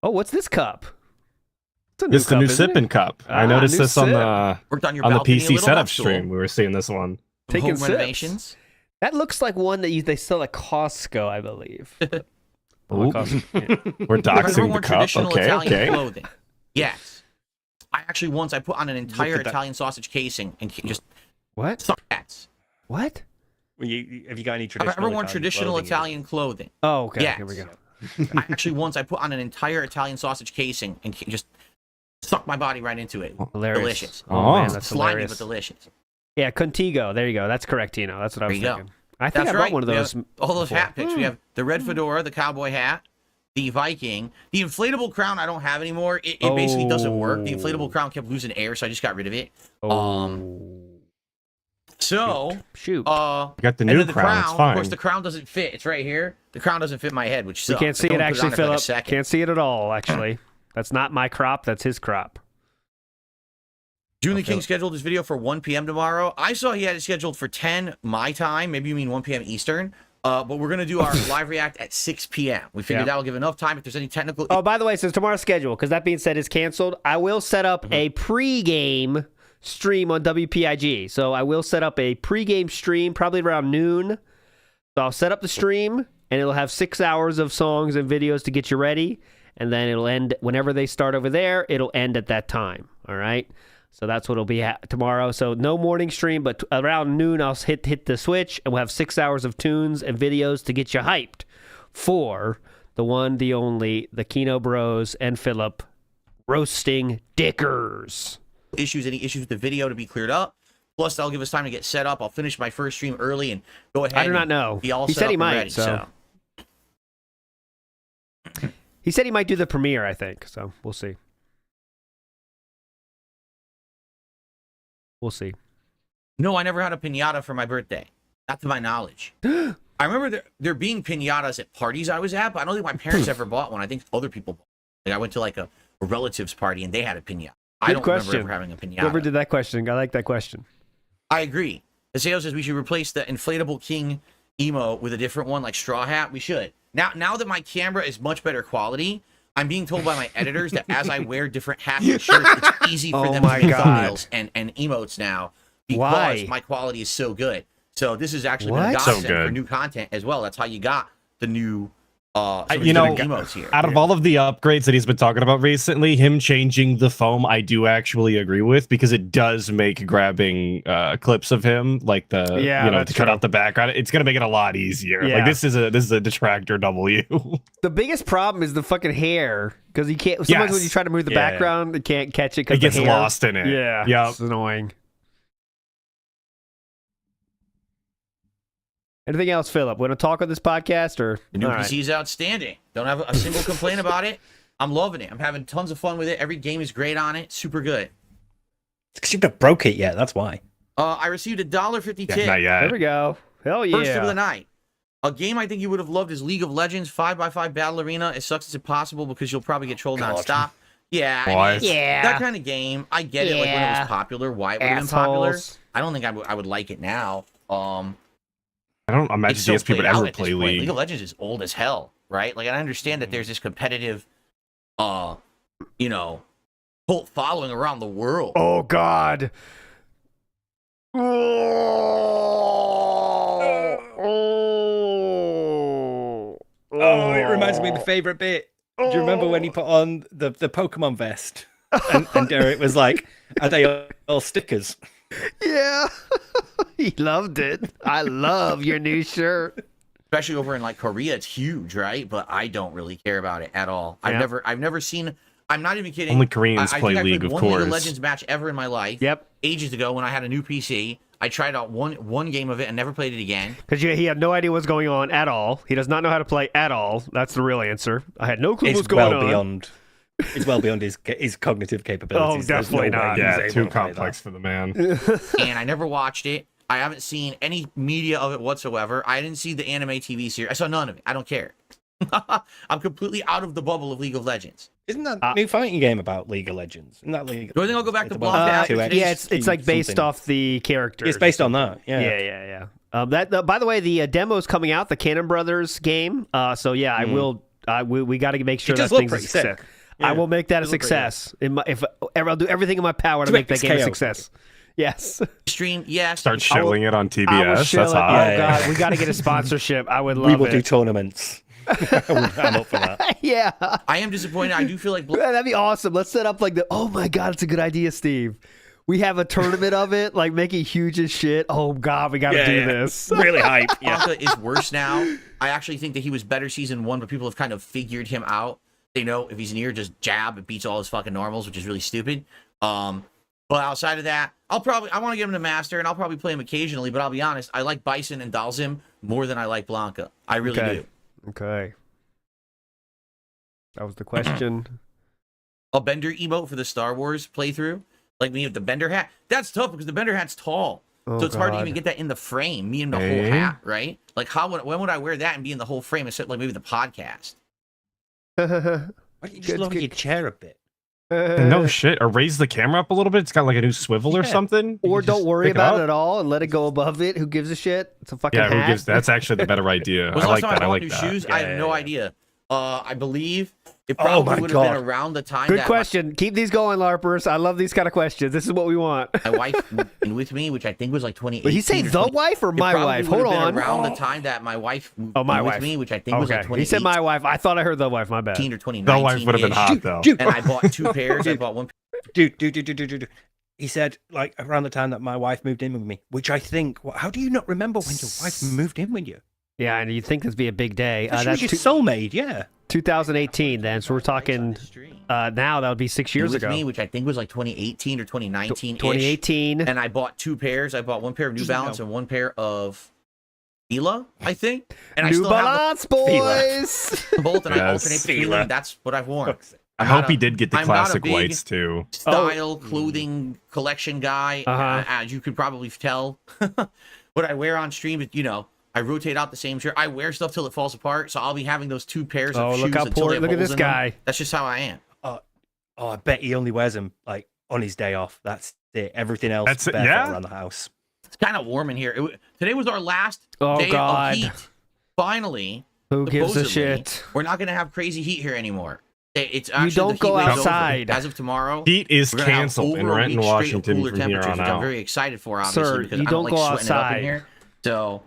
Oh, what's this cup? It's a new It's the cup, new isn't it? sipping cup. I Ah, noticed new this on sip. the Worked on your on the balcony a PC little. setup That's cool. stream. We were seeing this one. Taking Home sips. renovations. That looks like one that they sell at Costco, I believe. Ooh. We're Remember doxing more the cup. traditional Okay, Italian okay. clothing. Yes. I actually once I put on an entire at that. Italian sausage casing and just What? suck hats. What? Have you got any I've traditional? ever worn traditional clothing? Italian clothing. Oh, okay. Yes. Here we go. I actually once I put on an entire Italian sausage casing and just sucked my body right into it. Hilarious. Delicious. Oh, Oh. man, that's Slimy hilarious. but delicious. Yeah, Contigo. There you go. That's correct, Tino. That's what I was There you go. thinking. I think That's I bought right. one of We those. have all those before. hat picks. We have the red fedora, the cowboy hat, the Viking, the inflatable crown. I don't have anymore. It basically doesn't work. The inflatable crown kept losing air, so I just got rid of it. So, Shoot. You got the and new then the crown. It's crown. fine. Of course, the crown doesn't fit. It's right here. The crown doesn't fit my head, which You sucks. can't see I it couldn't put actually, on for like a Philip. second. Can't see it at all, actually. That's not my crop. That's his crop. June the King scheduled his video for 1 p.m. tomorrow. I saw he had it scheduled for 10 my time. Maybe you mean 1 p.m. Eastern. But we're going to do our live react at 6 p.m. We figured Yeah. that'll give enough time if there's any technical... Oh, by the way, since tomorrow's schedule, because that being said is canceled, I will set up a pre-game stream on WPIG. So I will set up a pre-game stream probably around noon. So I'll set up the stream, and it'll have 6 hours of songs and videos to get you ready. And then it'll end whenever they start over there. It'll end at that time. All right? So that's what it'll be tomorrow. So no morning stream, but around noon I'll hit the switch, and we'll have 6 hours of tunes and videos to get you hyped for the one, the only, the Kino Bros, and Philip roasting dickers. Any issues with the video to be cleared up. Plus, that'll give us time to get set up. I'll finish my first stream early and go ahead. I do not know. Be all He set said up he and might, ready, so. He said he might do the premiere, I think. So we'll see. We'll see. No, I never had a pinata for my birthday. Not to my knowledge. I remember there being pinatas at parties I was at, but I don't think my parents ever bought one. I think other people bought one. Like I went to like a relative's party and they had a pinata. I don't remember ever having a pinata. Whoever did that question, I like that question. I agree. Haseo says we should replace the inflatable king emo with a different one, like straw hat. We should. Now that my camera is much better quality, I'm being told by my editors that as I wear different hats and shirts, it's easy for them to make thumbnails and emotes now because my quality is so good. So this has actually been a godsend for new content as well. That's how you got the new emotes here. Out of all of the upgrades that he's been talking about recently, him changing the foam, I do actually agree with, because it does make grabbing clips of him, like to cut out the background. It's gonna make it a lot easier. Yeah. Like this is a detractor W. The biggest problem is the fucking hair, because you can't. Sometimes when you try to move the background, it can't catch it because it gets lost in it. Yeah, yep. It's annoying. Anything else, Philip? Want to talk on this podcast or the new PC is outstanding? Don't have a single complaint about it. I'm loving it. I'm having tons of fun with it. Every game is great on it. Super good. It's because you've not broke it yet. That's why. I received a $1.50 tip. Not yet. There we go. Hell yeah. First tip of the night. A game I think you would have loved is League of Legends 5x5 Battle Arena. It sucks it's impossible because you'll probably get trolled nonstop. Yeah, I mean, that kind of game. I get it. Like when it was popular, why it would have been popular. I don't think I would like it now. I don't imagine DSP would ever play League. League of Legends is old as hell, right? Like I understand that there's this competitive, cult following around the world. Oh God. Oh, it reminds me of my favorite bit. Do you remember when he put on the Pokemon vest? And Derek was like, are they all stickers? Yeah. He loved it. I love your new shirt. Especially over in like Korea, it's huge, right? But I don't really care about it at all. Yeah. I've never seen. I'm not even kidding. Only Koreans play League, of course. course. League of Legends match ever in my life. Yep. Ages ago when I had a new PC, I tried out one game of it and never played it again. Because he had no idea what's going on at all. He does not know how to play at all. That's the real answer. I had no clue what's going on. It's well beyond his cognitive capabilities. Oh, definitely not. Yeah, too complex for the man. And I never watched it. I haven't seen any media of it whatsoever. I didn't see the anime TV series. I saw none of it. I don't care. I'm completely out of the bubble of League of Legends. Isn't that new fighting game about League of Legends? Isn't that League? Do I think I'll go back to Blanc? Yeah, it's like based off the characters. It's based on that. Yeah. Yeah. By the way, the demo's coming out, the Cannon Brothers game. So yeah, I will. We got to make sure that thing's a success. Yeah. I will make that a success. I'll do everything in my power to make that game a success. Yes. Stream, yes. Start shilling it on TBS. That's hot. Oh God, we got to get a sponsorship. I would love it. We will do tournaments. I'm up for that. Yeah. I am disappointed. I do feel like that'd be awesome. Let's set up like oh my God, it's a good idea, Steve. We have a tournament of it, like make it huge as shit. Oh God, we got to do this. Really hype. Blanca is worse now. I actually think that he was better season 1, but people have kind of figured him out. They know if he's near, just jab, it beats all his fucking normals, which is really stupid. But outside of that, I want to get him to master, and I'll probably play him occasionally. But I'll be honest, I like Bison and Dalsim more than I like Blanca. I really do. Okay. That was the question. A Bender emote for the Star Wars playthrough, like me with the Bender hat. That's tough because the Bender hat's tall, so it's hard to even get that in the frame. Me and the whole hat, right? Like when would I wear that and be in the whole frame, except like maybe the podcast? Why don't you just lower your chair a bit? No shit. Or raise the camera up a little bit. It's got like a new swivel or something. Or don't worry about it at all and let it go above it. Who gives a shit? It's a fucking hat. Who gives? That's actually the better idea. I like that. I like that. Shoes? I have no idea. I believe it probably would have been around the time. Good question. Keep these going, LARPers. I love these kind of questions. This is what we want. My wife moved in with me, which I think was like 2018. Did he say the wife or my wife? Hold on. Around the time that my wife moved in with me, which I think was like 2018. He said my wife. I thought I heard the wife. My bad. Or 2019. The wife would have been hot though. And I bought 2 pairs. I bought one. Dude. He said, like, around the time that my wife moved in with me, which I think, how do you not remember when your wife moved in with you? Yeah, and you'd think this would be a big day. She was your soulmate, yeah. 2018 then, so we're talking now that would be 6 years with ago. me, which I think was like 2018 or 2019. 2018. And I bought 2 pairs. I bought 1 pair of New Balance and 1 pair of Fila, I think. And I New still Balance, have boys. both, and I Yes. alternate between them. That's what I've worn. I hope he did get the I'm not a classic big whites too. Style clothing collection guy, as you could probably tell. What I wear on stream, I rotate out the same shirt. I wear stuff till it falls apart, so I'll be having those 2 pairs of shoes look how until poor. they have Look at holes this in them. guy. That's just how I am. Oh, I bet he only wears them like on his day off. That's it. Everything else That's it, barefoot yeah. around the house. It's kind of warm in here. Today was our last Oh, day God. of heat. Finally, Who gives a supposedly, shit? we're not going to have crazy heat here anymore. It's You actually don't the heat go wave's over. outside. As of tomorrow. Heat is We're gonna have canceled in over a Renton, week straight of Washington cooler from here temperatures, on which I'm out. very excited for, obviously, Sir, because you I don't don't go like sweating it up outside. in here. So,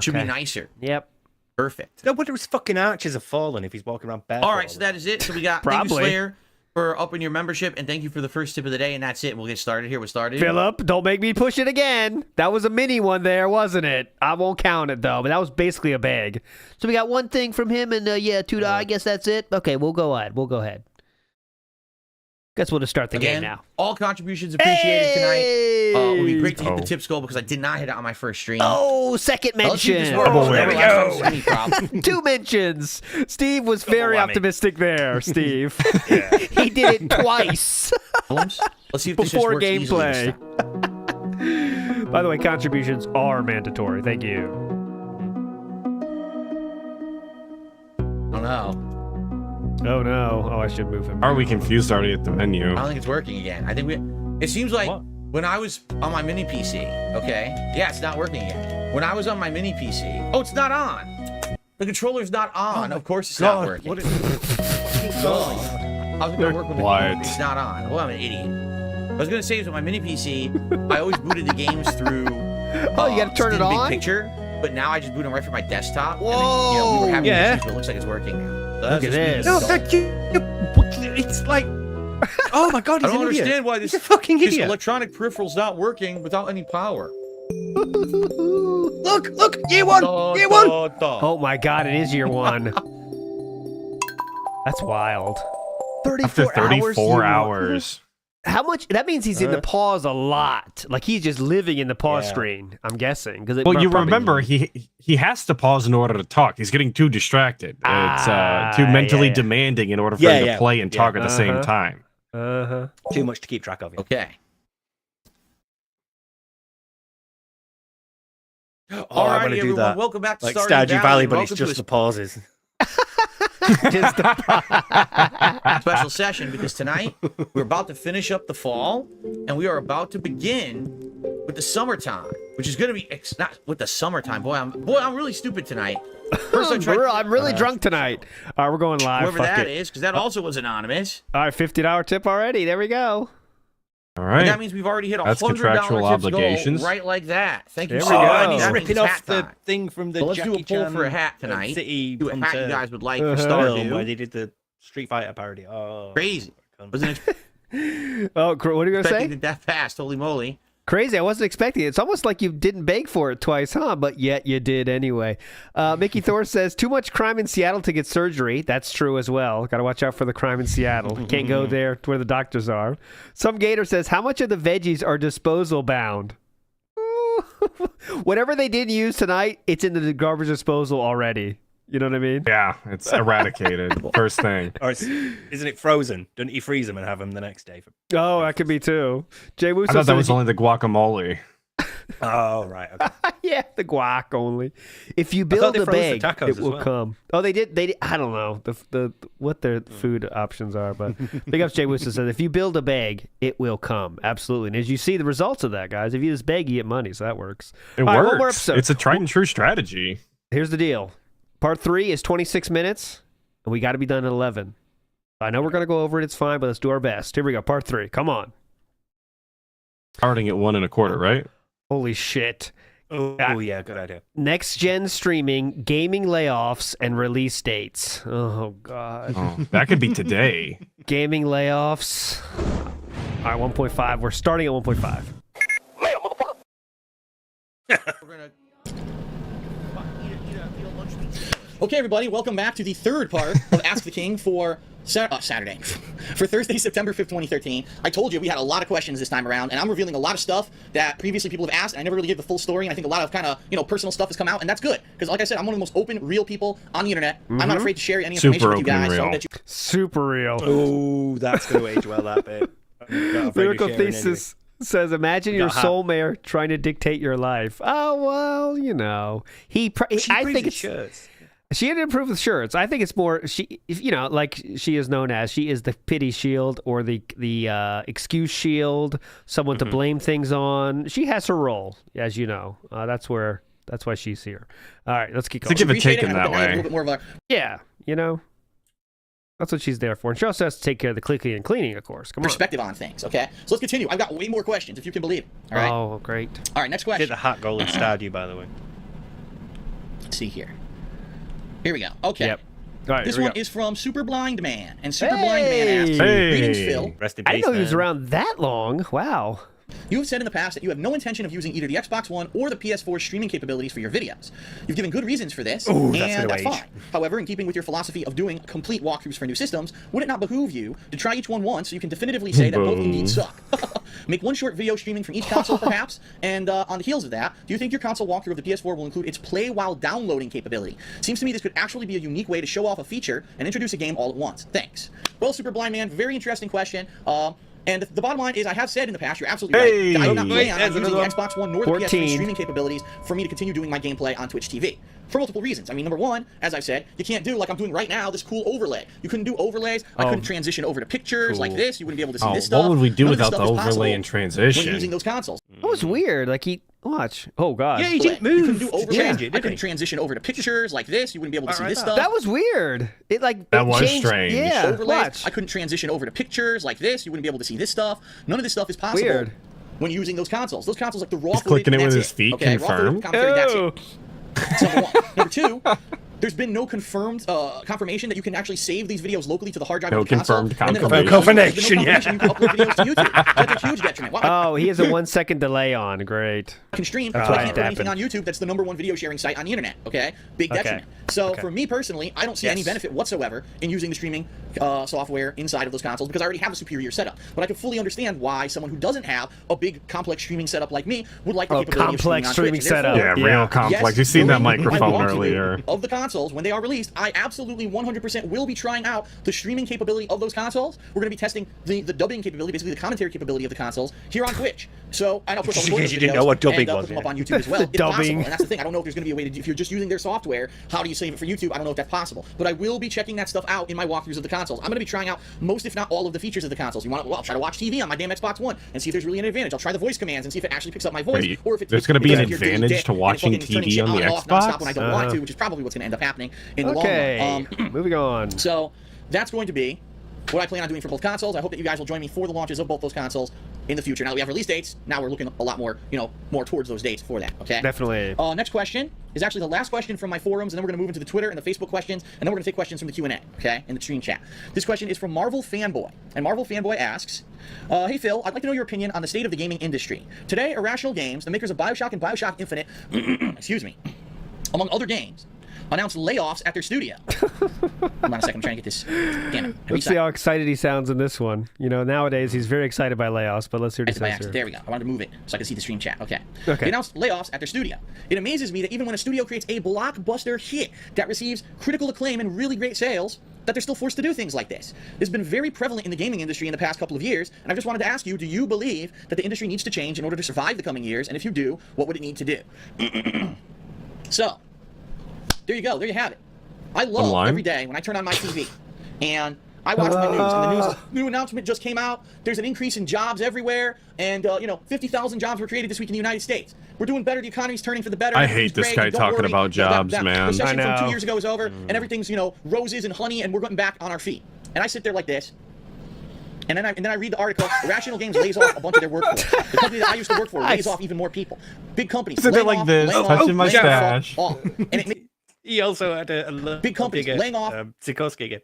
should be Okay. nicer. Yep. Perfect. No wonder his fucking arches have fallen if he's walking around barefoot. All right, so that is it. So we got thank you, Probably. Slayer, for upping your membership, and thank you for the first tip of the day, and that's it. We'll get started here with Stardew. Philip, don't make me push it again. That was a mini one there, wasn't it? I won't count it, though, but that was basically a bag. So we got one thing from him, and $2. I guess that's it. Okay, we'll go ahead. Guess we'll just start the game Again, now. all contributions appreciated tonight. It would be great to hit Oh. the tips goal because I did not hit it on my first stream. Oh, second Let's see if this mention. works. Double Never whammy. last time, Sweeney problem. 2 mentions. Steve was very whammy. optimistic there, Steve. Yeah. He did it twice Let's see if this just before works easily this gameplay. time. By the way, contributions are mandatory. Thank you. Oh no. Oh, no. Oh, I should move him. Are we confused already at the menu? I don't think it's working again. I think it seems like What? when I was on my mini PC, okay? Yeah, it's not working again. When I was on my mini PC, oh, it's not on. The controller's not on. Of course it's not working. What is How's it gonna work with the What? controller? It's not on. Well, I'm an idiot. I was gonna say is with my mini PC, I always booted the games through. Oh, you gotta turn it Steam on? Big Picture, but now I just boot them right from my desktop. And then, Whoa. we were having Yeah. issues, but it looks like it's working now. So Look that's at just me this. No, being thank you. It's like, oh my god, I he's don't an idiot. understand why He's this a fucking this idiot. electronic peripheral's not working without any power. Look, year one. Oh, my God. It is year 1. That's wild. 34 After 34 hours. hours. How much? That means he's in the pause a lot. Like he's just living in the pause Yeah. screen. I'm guessing. Because Well, you remember he has to pause in order to talk. He's getting too distracted. It's too mentally yeah. demanding in order for Yeah, him to yeah. play and Yeah. talk at the same Uh-huh. time. Too much to keep track of. Okay. Oh, I All want right, to do everyone. that. Welcome back to Like Stardew Stardew Valley, but Welcome it's to just the pauses. a special session because tonight we're about to finish up the fall and we are about to begin with the summertime, which is going to be not with the summertime. Boy, I'm really stupid tonight. First, I tried I'm really drunk tonight. All right, we're going live. whoever Fuck that it. is, because that also was anonymous. All right, $50 tip already. There we go. All And right. that means we've already hit That's $100 contractual tips obligations. goal right like that. Thank you There so we much. go. And he's That ripping means off hat the time. thing from the So let's do a Jackie poll Chan, for a hat tonight. City Do a hat you Hunter guys would like for film where Stardew. they did the Street Fighter parody. Oh, Crazy. Wasn't Oh, what are you going to expecting say? it that fast. Holy moly. Crazy. I wasn't expecting it. It's almost like you didn't beg for it twice, huh? But yet you did anyway. Mickey Thor says, too much crime in Seattle to get surgery. That's true as well. Got to watch out for the crime in Seattle. You can't go there to where the doctors are. Some Gator says, how much of the veggies are disposal bound? Whatever they didn't use tonight, it's in the garbage disposal already. You know what I mean? Yeah, it's eradicated. First thing. or isn't it frozen? Don't you freeze them and have them the next day? Oh, that could be too. Jay I Wusso thought that said was only the guaguacamole. Oh, right. Okay. yeah, the guac only. If you thought build they a froze the bag, tacos it as will well. come. Oh, they did. They did. I don't know the what their food options are, but big ups. Jay Wusso says if you build a bag, it will come. Absolutely. And as you see the results of that, guys, if you just beg, you get money. So that works. It All right, one more works. episode. It's a tried and true strategy. Here's the deal. Part 3 is 26 minutes, and we got to be done at 11. I know we're gonna go over it. It's fine, but let's do our best. Here we go. Part 3. Come on. Starting at 1 1/4, right? Holy shit. Oh, yeah, good idea. Next gen streaming, gaming layoffs, and release dates. Oh, God. Oh, that could be today. Gaming layoffs. All right, 1.5. We're starting at 1.5. We're gonna eat a lunch meat. Okay, everybody, welcome back to the third part of Ask the King for Saturday. For Thursday, September 5th, 2013. I told you we had a lot of questions this time around, and I'm revealing a lot of stuff that previously people have asked, and I never really gave the full story, and I think a lot of kind of, personal stuff has come out, and that's good. Because like I said, I'm one of the most open, real people on the internet. I'm not afraid to share any information with you guys. So that you... Super real. Oh, that's going to age well, that bit. Lyrical Thesis says, imagine your soul mayor trying to dictate your life. Oh, well, I think it's... She didn't improve with shirts. I think it's more like she is known as. She is the pity shield or the excuse shield, someone to blame things on. She has her role, as you know. That's why she's here. All right, let's keep going. To give a take in that way. Yeah, that's what she's there for. And she also has to take care of the clicking and cleaning, of course. Come on. Perspective on things. Okay, so let's continue. I've got way more questions, if you can believe it. All right. Oh, great. All right, next question. Did the hot goal in Stardew, by the way? Let's see here. Here we go. Okay. Yep. All right, this one is from Super Blind Man, and Super Blind Man asks, "Greetings, Phil. Rest in I peace, didn't know he was man. around that long. Wow. You have said in the past that you have no intention of using either the Xbox One or the PS4 streaming capabilities for your videos. You've given good reasons for this, and that's fine. However, in keeping with your philosophy of doing complete walkthroughs for new systems, would it not behoove you to try each one once so you can definitively say that both indeed suck? Make one short video streaming from each console, perhaps, and on the heels of that, do you think your console walkthrough of the PS4 will include its play while downloading capability? Seems to me this could actually be a unique way to show off a feature and introduce a game all at once. Thanks." Well, Super Blind Man, very interesting question. And the bottom line is, I have said in the past, you're absolutely right. I do not plan on using the Xbox One nor the PS3 streaming capabilities for me to continue doing my gameplay on Twitch TV. For multiple reasons. I mean, number one, as I've said, you can't do, like I'm doing right now, this cool overlay. You couldn't do overlays. I couldn't transition over to pictures like this. You wouldn't be able to see this stuff. What would we do None without the overlay and transition? When using those consoles. That was weird. Like watch. Oh, God. Yeah, he didn't move. You couldn't do overlays. Change it, I couldn't transition over to pictures like this. You wouldn't be able to see this stuff. That was weird. That was strange. Yeah, overlays. watch. I couldn't transition over to pictures like this. You wouldn't be able to see this stuff. None of this stuff is possible. Weird. When using those consoles. Those consoles like the raw He's footage. clicking it with that's his feet, okay, confirm. Raw footage, commentary, that's it. That's number one. Number two, there's been no confirmed confirmation that you can actually save these videos locally to the hard drive of the console. Confirmation, yeah. You can upload videos to YouTube. That's a huge detriment. Oh, he has a 1 second delay on. Great. I can stream, That's but why I it can't put anything happened. on YouTube. That's the #1 video sharing site on the internet. Okay, big detriment. So for me personally, I don't see any benefit whatsoever in using the streaming software inside of those consoles because I already have a superior setup. But I can fully understand why someone who doesn't have a big complex streaming setup like me would like the capability of streaming on Twitch. setup. Yeah, real complex. You've seen that microphone earlier. Of the consoles, when they are released, I absolutely 100% will be trying out the streaming capability of those consoles. We're going to be testing the dubbing capability, basically the commentary capability of the consoles here on Twitch. So I know of course I'll You didn't know what dubbing was. Put them up on YouTube as well. It's Dubbing. possible, and that's the thing. I don't know if there's going to be a way to do, if you're just using their software, how do you save it for YouTube? I don't know if that's possible. But I will be checking that stuff out in my walkthroughs of the consoles. I'm going to be trying out most, if not all, of the features of the consoles. I'll try to watch TV on my damn Xbox One and see if there's really an advantage. I'll try the voice commands and see if it actually picks up my voice, Wait, or if it's there's going to be an because if you're doing advantage dick to and watching fucking turning TV shit on the and off nonstop Xbox? when I don't want to, which is probably what's going to end up happening in the long run. Moving on. So that's going to be what I plan on doing for both consoles. I hope that you guys will join me for the launches of both those consoles in the future. Now that we have release dates, now we're looking a lot more, more towards those dates for that, okay? Definitely. Next question is actually the last question from my forums, and then we're going to move into the Twitter and the Facebook questions, and then we're going to take questions from the Q&A, okay, in the stream chat. This question is from Marvel Fanboy, and Marvel Fanboy asks, hey Phil, I'd like to know your opinion on the state of the gaming industry. Today, Irrational Games, the makers of BioShock and BioShock Infinite, excuse me, among other games, announced layoffs at their studio. Hold on a second, I'm trying to get this. Damn it. Let's see how excited he sounds in this one. Nowadays he's very excited by layoffs, but let's hear what he says here. There we go. I wanted to move it so I could see the stream chat. Okay. They announced layoffs at their studio. It amazes me that even when a studio creates a blockbuster hit that receives critical acclaim and really great sales, that they're still forced to do things like this. This has been very prevalent in the gaming industry in the past couple of years, and I just wanted to ask you, do you believe that the industry needs to change in order to survive the coming years? And if you do, what would it need to do? So, there you go. There you have it. I love every day when I turn on my TV and I watch my news, and the new announcement just came out. There's an increase in jobs everywhere, and 50,000 jobs were created this week in the United States. We're doing better. The economy's turning for the better. I hate this guy talking about jobs, man. The recession from 2 years ago is over, and everything's roses and honey, and we're getting back on our feet. And I sit there like this. And then I read the article. Irrational Games lays off a bunch of their workforce. The company that I used to work for lays off even more people. Big companies. So they're like this, touching my stash. And he also had a big companies laying off. Sikorsky again.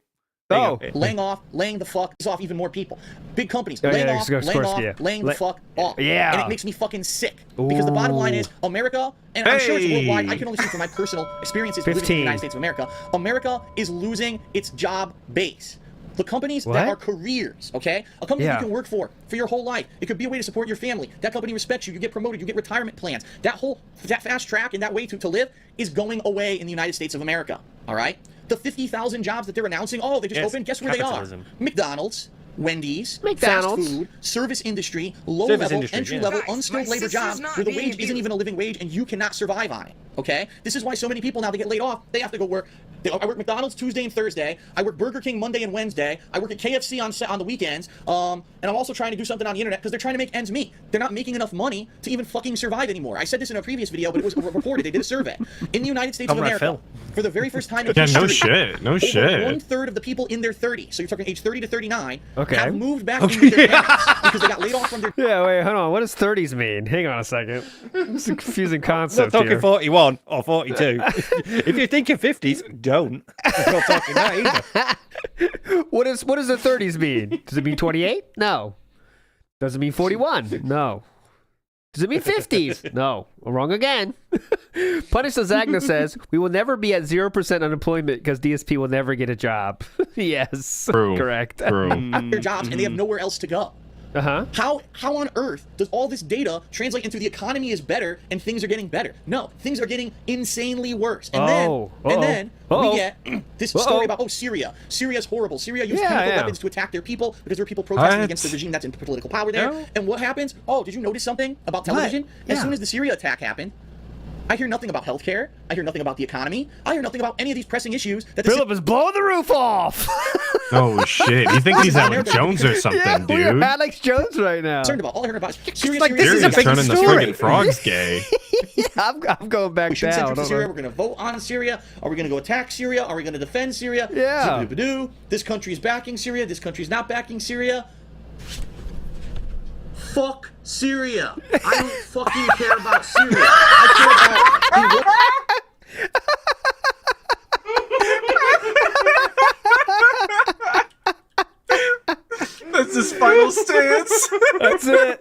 Oh. laying the fuck off even more people. Big companies Oh, laying yeah, off, of course, yeah. laying the fuck off. Yeah. And it makes me fucking sick because the bottom line is America, and I'm sure it's worldwide. I can only speak from my personal experiences living in the United States of America. America is losing its job base. The companies that are careers, okay? A company you can work for your whole life. It could be a way to support your family. That company respects you. You get promoted. You get retirement plans. That fast track and that way to live is going away in the United States of America, all right? The 50,000 jobs that they're announcing, they just opened. Guess where they are? McDonald's, Wendy's, fast food, service industry, low-level, entry-level, unskilled labor jobs where the wage isn't even a living wage and you cannot survive on it, okay? This is why so many people now, they get laid off. They have to go work. I work McDonald's Tuesday and Thursday. I work Burger King Monday and Wednesday. I work at KFC on the weekends. And I'm also trying to do something on the internet because they're trying to make ends meet. They're not making enough money to even fucking survive anymore. I said this in a previous video, but it was reported. They did a survey. In the United States of America, for the very first time in history, no shit. 1/3 of the people in their 30s, so you're talking age 30 to 39, have moved back Okay. in with their parents because they got laid off from their... Yeah, wait, hold on. What does 30s mean? Hang on a second. It's a confusing concept I'm not talking here. 41 or 42. If you're thinking 50s, don't. I'm not talking that either. What does the 30s mean? Does it mean 28? No. Does it mean 41? No. Does it mean 50s? No. Wrong again. Punish the Zagna says, we will never be at 0% unemployment because DSP will never get a job. Yes. True. Correct. True. their jobs and they have nowhere else to go. Uh-huh. How on earth does all this data translate into the economy is better and things are getting better? No, things are getting insanely worse. And then we get this story about Syria. Syria's horrible. Syria used chemical weapons to attack their people because there were people protesting against the regime that's in political power there. Yeah. And what happens? Oh, did you notice something about television? As soon as the Syria attack happened, I hear nothing about healthcare. I hear nothing about the economy. I hear nothing about any of these pressing issues. That Philip is blowing the roof off. Oh shit! You think he's Alex Jones or something, dude? We're Alex Jones right now. Concerned about all I heard about is Syria. Like, this is a big turning story. the friggin' frogs gay. I'm going back We should send down. troops to Syria. We're going to vote on Syria. Are we going to go attack Syria? Are we going to defend Syria? Yeah. Zibbidi-bidoo. This country's backing Syria. This country's not backing Syria. Fuck Syria. I don't fucking care about Syria. I care about That's his final stance. That's it.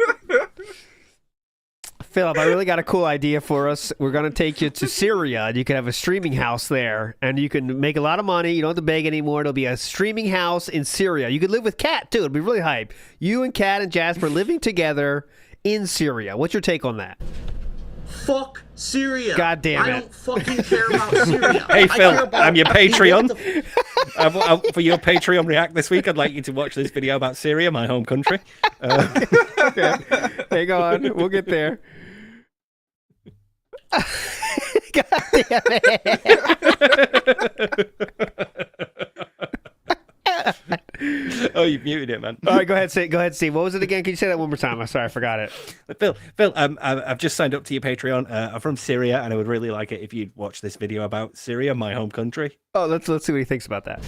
Philip, I really got a cool idea for us. We're going to take you to Syria, and you can have a streaming house there, and you can make a lot of money. You don't have to beg anymore. It'll be a streaming house in Syria. You could live with Kat, too. It'd be really hype. You and Kat and Jasper living together in Syria. What's your take on that? fuck Syria. God damn it. I don't fucking care about Syria. Hey, Phil, I'm your Patreon. The... For your Patreon React this week, I'd like you to watch this video about Syria, my home country. Okay. Hang on. We'll get there. God damn it. Oh, you muted it, man. All right, go ahead, Steve. What was it again? Can you say that one more time? I'm sorry, I forgot it. Phil, I've just signed up to your Patreon. I'm from Syria, and I would really like it if you'd watch this video about Syria, my home country. Oh, let's see what he thinks about that.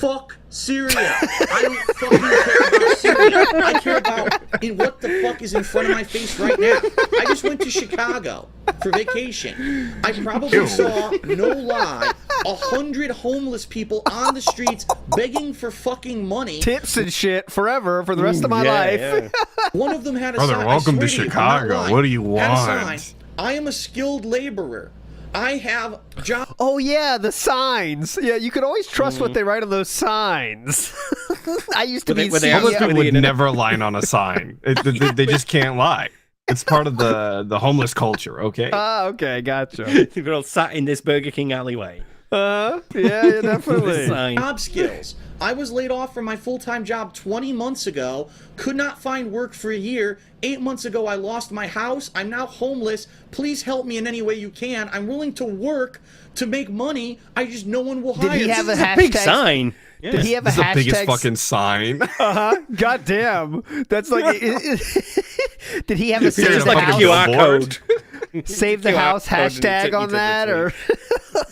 Fuck Syria. I don't fucking care about Syria. I care about what the fuck is in front of my face right now. I just went to Chicago for vacation. I probably saw, no lie, 100 homeless people on the streets begging for fucking money. Tips and shit forever for the rest of my life. Yeah. One of them had a Brother, sign. welcome to I swear you, I'm not Chicago. lying. What do you Had a want? sign. I am a skilled laborer. I have job. Oh yeah, the signs. Yeah, you can always trust what they write on those signs. I used to be Homeless people would never lie on a sign. They just can't lie. It's part of the homeless culture, okay? Okay, gotcha. We're all sat in this Burger King alleyway. Yeah, definitely. Job skills. I was laid off from my full-time job 20 months ago, could not find work for a year. 8 months ago, I lost my house. I'm now homeless. Please help me in any way you can. I'm willing to work to make money. I just, no one will hire me. Did he have a hashtag? Big sign. Yeah. Did he have a This is the hashtag? biggest fucking sign. God damn. That's like. Did he have a Here's save a the fucking house? QR billboard. code. Save the QR house code and it hashtag took you on to the that, or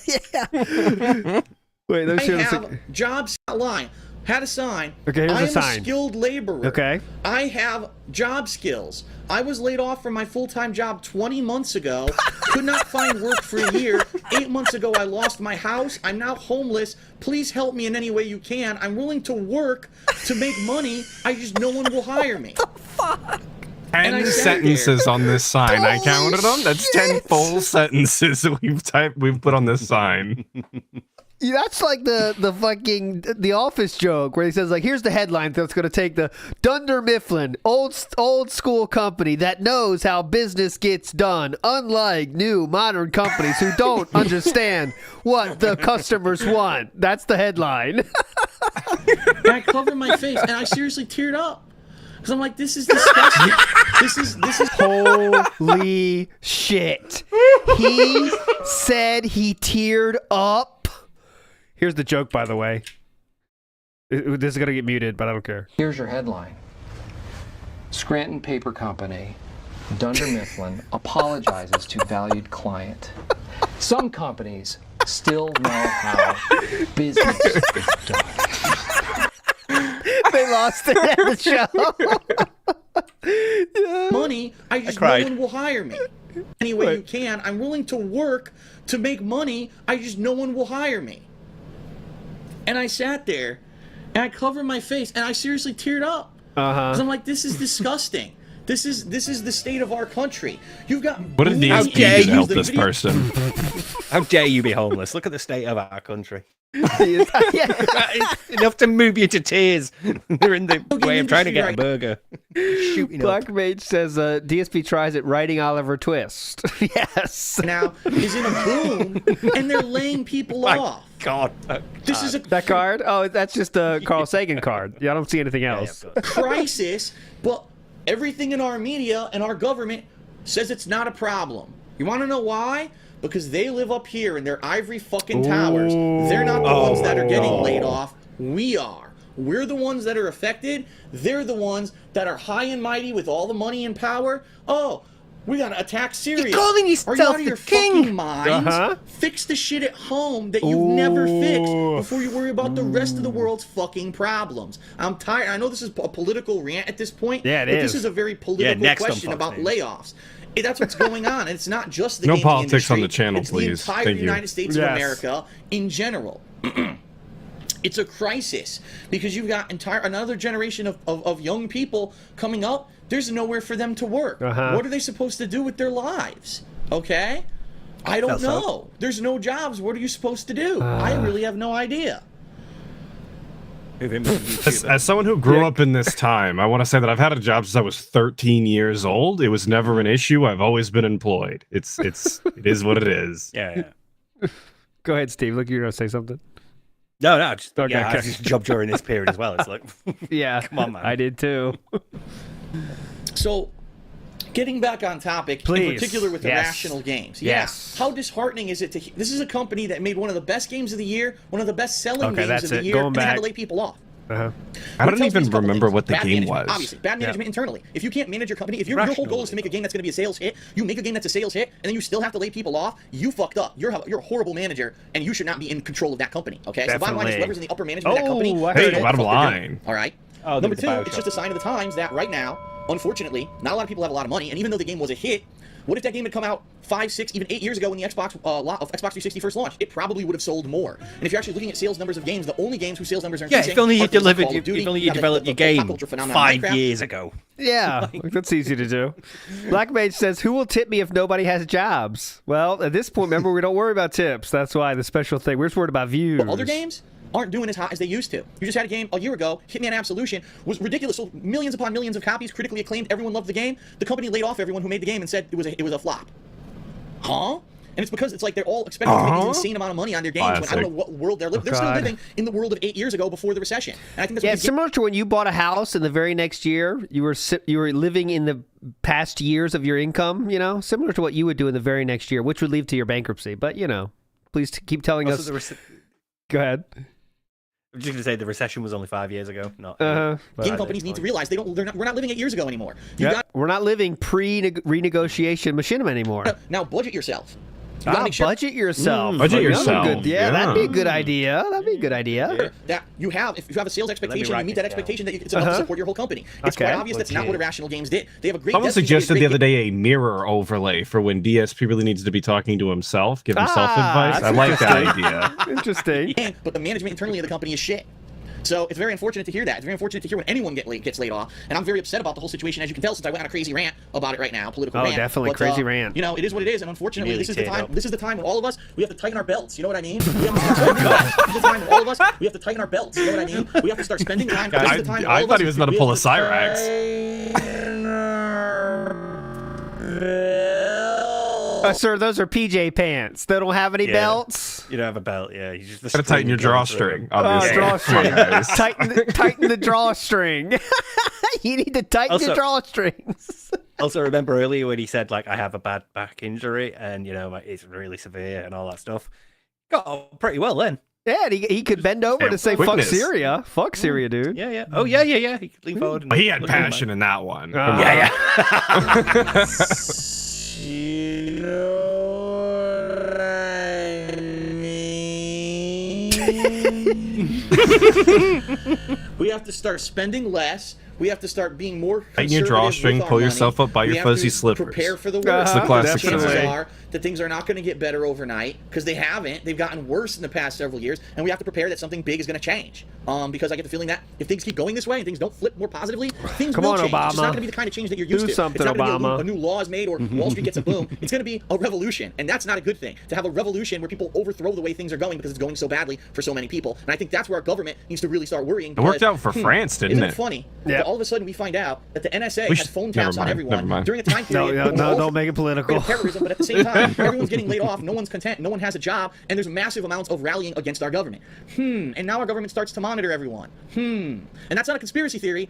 yeah. Wait, I have jobs. Not lying. had a sign. Okay, here's I a am sign. a skilled laborer. Okay. I have job skills. I was laid off from my full-time job 20 months ago. Could not find work for a year. 8 months ago, I lost my house. I'm now homeless. Please help me in any way you can. I'm willing to work to make money. I just no one will hire me. 10 sentences on this sign. I counted them. That's 10 full sentences that we've put on this sign. Yeah, that's like the fucking The Office joke where he says like, here's the headline that's going to take the Dunder Mifflin, old school company that knows how business gets done, unlike new modern companies who don't understand what the customers want. That's the headline. And I covered my face, and I seriously teared up. Because I'm like, this is disgusting. This is Holy shit. He said he teared up. Here's the joke, by the way. This is going to get muted, but I don't care. Here's your headline. Scranton Paper Company, Dunder Mifflin, apologizes to valued client. Some companies still know how business is done. They lost it at the show. Money, I just no one will hire me. Any way you can. I'm willing to work to make money. I just no one will hire me. And I sat there, and I covered my face, and I seriously teared up. Because I'm like, this is disgusting. This is the state of our country. You've got. What did these do to help this person? How dare you be homeless? Look at the state of our country. It's Enough to move you to tears. They're in the way of trying to get a burger. Shooting Black up. Mage says DSP tries it writing Oliver Twist. Yes. Now is in a boom, and they're laying people off. God. This is a That card? Oh, that's just a Carl Sagan card. Yeah, I don't see anything else. crisis, but everything in our media and our government says it's not a problem. You want to know why? Because they live up here in their ivory fucking towers. They're not the ones that are getting laid off. We are. We're the ones that are affected. They're the ones that are high and mighty with all the money and power. Oh, we gotta attack Syria. You're calling Are you out of your fucking minds? Fix the shit at home that you've never fixed before you worry about the rest of the world's fucking problems. I'm tired. I know this is a political rant at this point. Yeah, it but is. This is a very political question about layoffs. That's what's going on, and it's not just the No gaming politics industry. on the channel, it's please. the entire Thank you. United States of America in general. It's a crisis because you've got another generation of young people coming up. There's nowhere for them to work. What are they supposed to do with their lives? Okay? I don't know. There's no jobs. What are you supposed to do? I really have no idea. As someone who grew up in this time, I want to say that I've had a job since I was 13 years old. It was never an issue. I've always been employed. It is what it is. Yeah. Go ahead, Steve. Look, you're going to say something. No, just, Okay, I okay. had this job during this period as well. It's like, Yeah. come on, man. I did too. So, getting back on topic, Please. in particular with Yes. Irrational Games. Yes. Yeah. How disheartening is it to... This is a company that made one of the best games of the year, one of the best-selling Okay, games that's of the it. year, Going and they had back. to lay people off. I don't even remember what the Bad game management, was. Obviously, bad management internally. If you can't manage your company, if your whole goal is to make a game that's going to be a sales hit, you make a game that's a sales hit, and then you still have to lay people off, you fucked up. You're a horrible manager, and you should not be in control of that company. Okay, so the bottom line is whoever's in the upper management of that company. Hey, bottom line. All right. Oh, Number two, it's just a sign of the times that right now, unfortunately, not a lot of people have a lot of money, and even though the game was a hit, what if that game had come out 5, 6, even 8 years ago when the Xbox Xbox 360 first launched? It probably would have sold more. And if you're actually looking at sales numbers of games, the only games whose sales numbers are increasing if only you are things like delivered, Call of Duty. if only you got the developed your pop game culture phenomenon 5 Minecraft. years ago. Yeah, that's easy to do. Black Mage says, who will tip me if nobody has jobs? Well, at this point, remember, we don't worry about tips. That's why the special thing. We're just worried about views. But other games aren't doing as hot as they used to. You just had a game a year ago, Hitman Absolution, was ridiculous. Sold millions upon millions of copies, critically acclaimed. Everyone loved the game. The company laid off everyone who made the game and said it was a flop. Huh? And it's because it's like they're all expecting to make this insane amount of money on their games when I don't know what world they're living. They're still living in the world of 8 years ago before the recession. And I think that's similar to when you bought a house and the very next year you were living in the past years of your income, similar to what you would do in the very next year, which would lead to your bankruptcy. But, please keep telling us. Go ahead. I'm just going to say the recession was only 5 years ago. Game companies need to realize we're not living 8 years ago anymore. We're not living pre-renegotiation machinima anymore. Now budget yourself. You gotta make sure Budget yourself. Budget Another yourself. Good, yeah, that'd be a good idea. That'd be a good idea. that you have, if you have a sales expectation, you meet that expectation that it's enough to support your whole company. It's Okay. quite obvious that's not what Irrational Games did. They have a great. Someone Destiny, suggested great the other game. day a mirror overlay for when DSP really needs to be talking to himself, give himself advice. that's I like that idea. Interesting. But the management internally of the company is shit. So it's very unfortunate to hear that. It's very unfortunate to hear when anyone gets laid off. And I'm very upset about the whole situation, as you can tell, since I went on a crazy rant about it right now, political Oh, rant. definitely, But, crazy rant. You know, it is what it is, and unfortunately, Really this is the teared time. up. This is the time when all of us we have to tighten our belts. You know what I mean? We have to start spending time. This is the time when all of us we have to tighten our belts. You know what I mean? We have to start spending time. This is the time when all I of thought us he was about to pull a we have Cyrax. tighten our belts. Sir, those are PJ pants. They don't have any Yeah. belts. You don't have a belt, yeah. You just Gotta tighten your drawstring, obviously. Drawstring. Yes. tighten the drawstring. You need to tighten Also- the drawstrings. Also, remember earlier when he said, like, I have a bad back injury and, you know, like, it's really severe and all that stuff? Got on pretty well then. Yeah, and he could bend over Damn to say quickness. fuck Syria. Fuck Syria, dude. Yeah, yeah. Oh, yeah, yeah, yeah. He could lean forward. And But he had look at him, passion in that one. Yeah, yeah. You know what I mean? We have to start spending less. We have to start being more Tighten your conservative drawstring, with our pull money. yourself up by We your have fuzzy to slippers. Prepare for the worst. That's the classic Chances saying. are that things are not going to get better overnight because they haven't. They've gotten worse in the past several years, and we have to prepare that something big is going to change. Because I get the feeling that if things keep going this way and things don't flip more positively, things Come will on, change. It's just Obama. not going to be the kind of change that you're used Do to. something, It's not going to Obama. be a new law is made or Wall Street gets a boom. It's going to be a revolution, and that's not a good thing. To have a revolution where people overthrow the way things are going because it's going so badly for so many people, and I think that's where our government needs to really start worrying. It worked because, out for France, didn't isn't it? it funny? Yeah. That all of a sudden we find out that the NSA We has should- phone never taps on mind, everyone never mind. during a time period. when No, all- don't make it political. terrorism, but at the same time, everyone's getting laid off. No one's content. No one has a job, and there's massive amounts of rallying against our government. And now our government starts to monitor everyone. And that's not a conspiracy theory.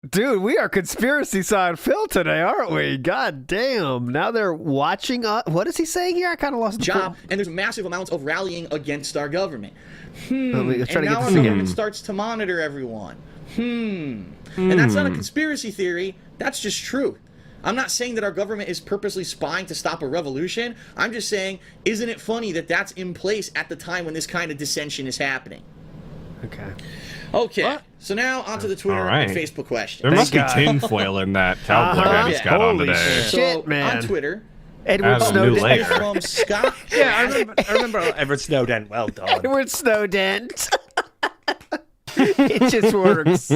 Dude, we are conspiracy side Phil today, aren't we? God damn. Now they're watching us. What is he saying here? I kind of lost the Job, and there's massive amounts of rallying against our government. Let's try And to now get our this government again. starts to monitor everyone. And that's not a conspiracy theory. That's just truth. I'm not saying that our government is purposely spying to stop a revolution. I'm just saying, isn't it funny that that's in place at the time when this kind of dissension is happening? Okay. Okay, so now onto the Twitter All right. and Facebook questions. There must be God. tinfoil in that cowboy that he's Yeah. got on Holy today. shit. So man. on Twitter, Edward Adam, new Snowden. layer. from Scott. Yeah, I remember Edward Snowden. Well done. Edward Snowden. It just works.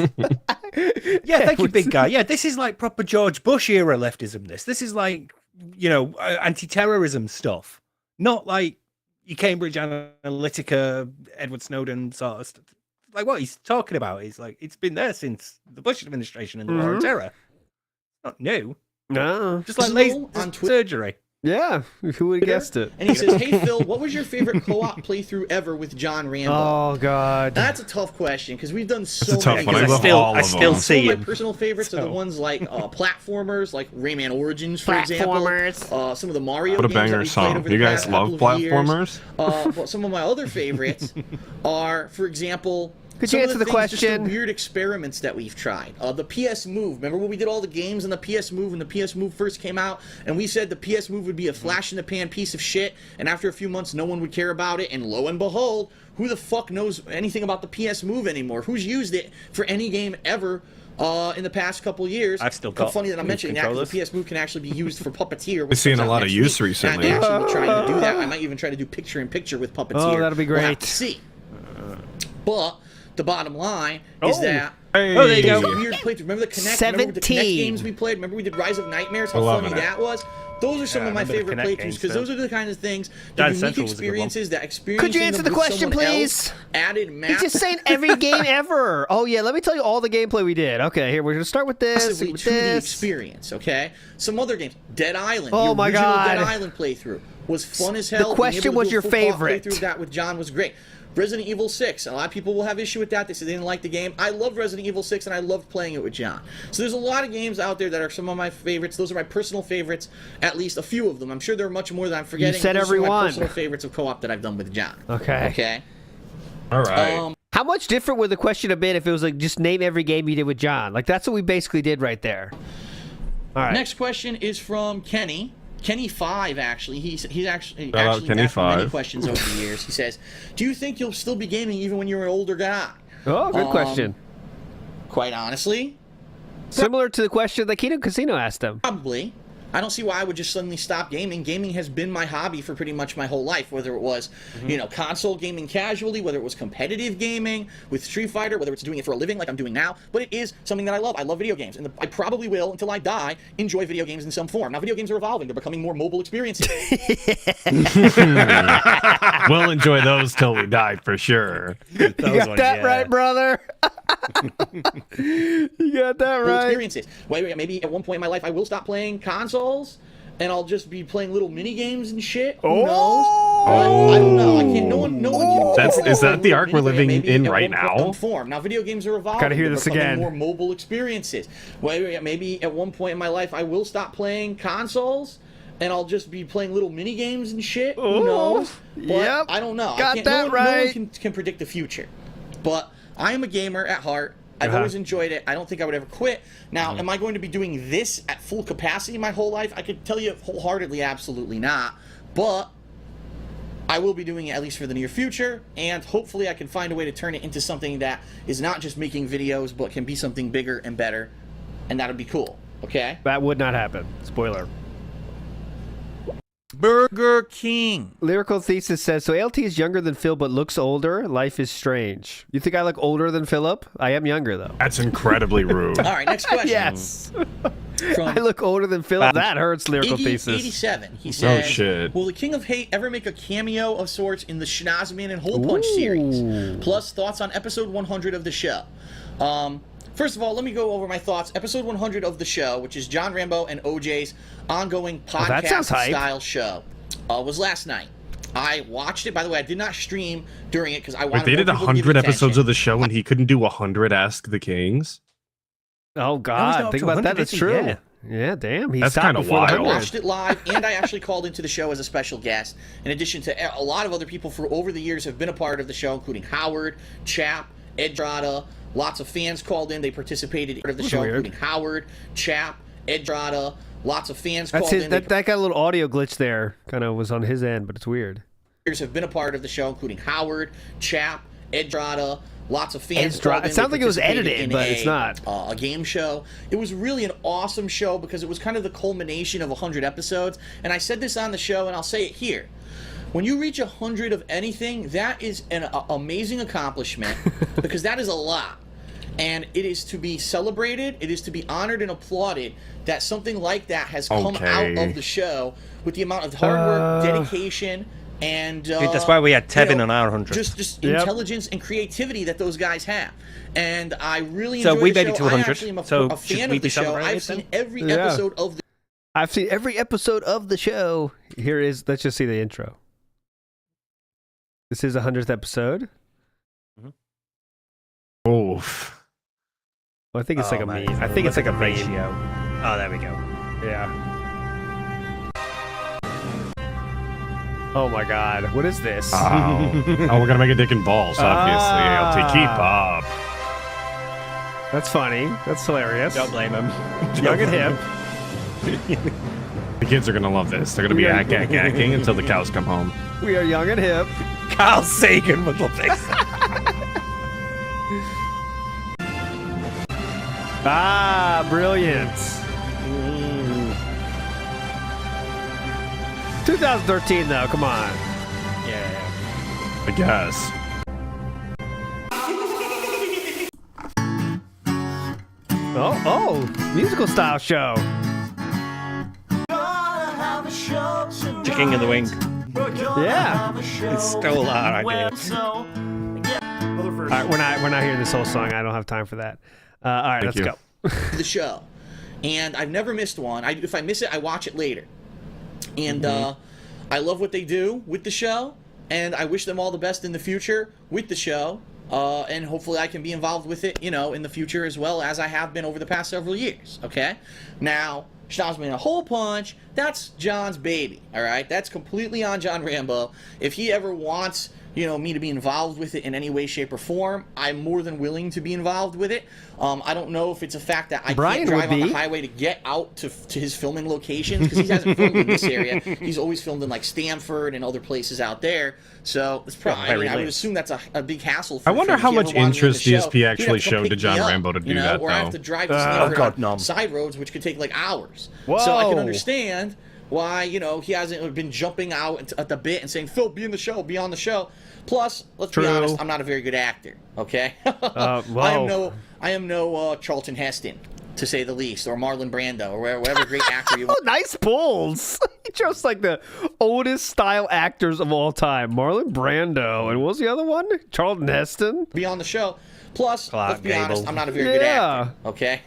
Yeah, thank you, big guy. Yeah, this is like proper George Bush era leftism. This is like, you know, anti-terrorism stuff, not like your Cambridge Analytica, Edward Snowden sort of stuff. Like what he's talking about is like it's been there since the Bush administration and the War on Terror. Not new, No. just like Phil laser on Twitter. surgery. Yeah. Who would have guessed it? And he says, "Hey Phil, what was your favorite co-op playthrough ever with John Rambo?" Oh, God. That's a tough question because we've done so That's a tough many. one. I Because love still, all I of still them. see Some of my him. personal favorites are the So- ones like platformers, like Rayman Origins, for example. Platformers. Some of the Mario What a games that banger we played song. over You the guys past love couple of years. platformers? But some of my other favorites are, for example, Could some you of answer the things, just question? the weird experiments that we've tried. The PS Move. Remember when we did all the games on the PS Move when the PS Move first came out, and we said the PS Move would be a flash in the pan piece of shit, and after a few months, no one would care about it. And lo and behold, who the fuck knows anything about the PS Move anymore? Who's used it for any game ever? In the past couple years, I've still How got funny that I'm Move mentioning that because controllers. the PS Move can actually be used for Puppeteer. We're seeing a lot of use And recently. I'm actually trying to do that. I might even try to do picture-in-picture with Puppeteer. Oh, that'll be We'll have great. to see. But the bottom line is that Hey. Oh, there you those go. weird playthroughs. Remember the Connect? Remember the Connect 17. games we played? Remember we did Rise of Nightmares? How Loving funny it. that was. Those are some Yeah, of my I remember the favorite Connect playthroughs games, because Phil. those are the kinds of things, the Dance unique Central was a good one. experiences that experiencing Could you answer them the with question, someone please? else added He's massive. just saying every game ever. Oh, yeah. Let me tell you all the gameplay we did. Okay, here. We're going to start with this. Massively With to the this. experience, okay? Some other games, Dead Island. Oh the my original God. Dead Island playthrough was fun as hell. Being question able to was do a your full co-op favorite. Playthrough of that with John was great. Resident Evil 6. A lot of people will have issue with that. They say they didn't like the game. I loved Resident Evil 6, and I loved playing it with John. So there's a lot of games out there that are some of my favorites. Those are my personal favorites, at least a few of them. I'm sure there are much more that I'm forgetting. said Those every are my one. personal favorites of co-op that I've done with John. Okay. Okay? All right. How much different would the question have been if it was like just name every game you did with John? Like that's what we basically did right there. All right. Next question is from Kenny. Kenny5 actually, he's actually Shout out asked me many Kenny5. questions over the years. He says, "Do you think you'll still be gaming even when you're an older guy?" Oh, good question. Quite honestly, Similar to the question that Kino Casino asked him. probably. I don't see why I would just suddenly stop gaming. Gaming has been my hobby for pretty much my whole life, whether it was, console gaming casually, whether it was competitive gaming with Street Fighter, whether it's doing it for a living like I'm doing now. But it is something that I love. I love video games, and I probably will, until I die, enjoy video games in some form. Now, video games are evolving. They're becoming more mobile experiences. We'll enjoy those till we die for sure. You got that right, brother. You got that right. Experiences. Wait, maybe at one point in my life I will stop playing consoles, and I'll just be playing little mini games and shit. Who knows? I don't know. I can't. No one. Is that the arc we're living in right now? Form. Now, video games are evolving. Gotta hear They're this becoming again. More mobile experiences. Wait, maybe at one point in my life I will stop playing consoles, and I'll just be playing little mini games and shit. Who knows? But Yep. I don't know. Got that right. No one can predict the future. But I am a gamer at heart. I've always enjoyed it. I don't think I would ever quit. Now, am I going to be doing this at full capacity my whole life? I could tell you wholeheartedly, absolutely not. But I will be doing it at least for the near future, and hopefully I can find a way to turn it into something that is not just making videos, but can be something bigger and better, and that would be cool. Okay? That would not happen. Spoiler. Burger King. Lyrical Thesis says, so ALT is younger than Phil but looks older. Life is strange. You think I look older than Philip? I am younger, though. That's incredibly rude. All right, next question. Yes. From I look older than Philip. That hurts, Lyrical Thesis. 87. He says, Oh, shit. will the King of Hate ever make a cameo of sorts in the Schnozman and Hole Punch series? Plus, thoughts on episode 100 of the show. First of all, let me go over my thoughts. Episode 100 of the show, which is John Rambo and OJ's ongoing podcast-style show, was last night. I watched it. By the way, I did not stream during it because I wanted. Wait, they did more people to give 100 attention. episodes of the show, and he couldn't do 100 Ask the Kings. Oh, God. Think about that. That's true. Yeah, damn. He That's stopped kinda before wild. I 100. watched it live, and I actually called into the show as a special guest. In addition to a lot of other people for over the years have been a part of the show, including Howard, Chap, Edrada. Lots of fans called in. They participated in part of the show, including Howard, Chap, Edrada. Lots of fans called in. That got a little audio glitch there. Kind of was on his end, but it's weird. Have been a part of the show, including Howard, Chap, Edrada. Lots of fans called in. It sounds They like it was participated edited, in but it's not. A game show. It was really an awesome show because it was kind of the culmination of 100 episodes. And I said this on the show, and I'll say it here. When you reach 100 of anything, that is an amazing accomplishment because that is a lot. And it is to be celebrated, it is to be honored and applauded that something like that has come out of the show with the amount of hard work, dedication, and Dude, that's why we had Tevin on our 100. Just intelligence and creativity that those guys have. And I really enjoy So we the made it show. to 100. I actually am a So fan should of we the be show. celebrated I've seen then? every episode of the I've seen every episode of the show. Here is, let's just see the intro. This is the 100th episode. Oof. Well, I think it's like a meme. I think it's like a ratio. Oh, there we go. Yeah. Oh my God, what is this? Oh, we're gonna make a dick and balls, obviously. ALT, keep up. That's funny. That's hilarious. Don't blame him. Young and hip. The kids are gonna love this. They're gonna be acking until the cows come home. We are young and hip. Carl Sagan would love this. Ah, brilliant. 2013, though. Come on. Yeah. I guess. Oh, musical style show. King of the Wing. Yeah. It stole our idea. All right, we're not hearing this whole song. I don't have time for that. All right, let's go. the show. And I've never missed one. If I miss it, I watch it later. And I love what they do with the show, and I wish them all the best in the future with the show. And hopefully I can be involved with it, in the future as well as I have been over the past several years, okay? Now, Schnozman a Hole Punch, that's John's baby, all right? That's completely on John Rambo. If he ever wants, me to be involved with it in any way, shape, or form, I'm more than willing to be involved with it. I don't know if it's a fact that I can't drive on the highway to get out to his filming locations, because he hasn't filmed in this area. He's always filmed in like Stanford and other places out there. So it's probably, I would assume that's a big hassle for I wonder him. how much interest DSP actually showed to John Rambo to do that, or I have to drive to Stanford on side roads, which could take like hours. Whoa. So I can understand why, he hasn't been jumping out at the bit and saying, Phil, be in the show, be on the show. Plus, let's be honest, I'm not a very good actor, okay? I am no Charlton Heston, to say the least, or Marlon Brando, or whatever great actor you want. Oh, nice pulls. He chose like the oldest style actors of all time. Marlon Brando. And what was the other one? Charlton Heston? Be on the show. Plus, let's be honest, I'm not a very good actor, okay?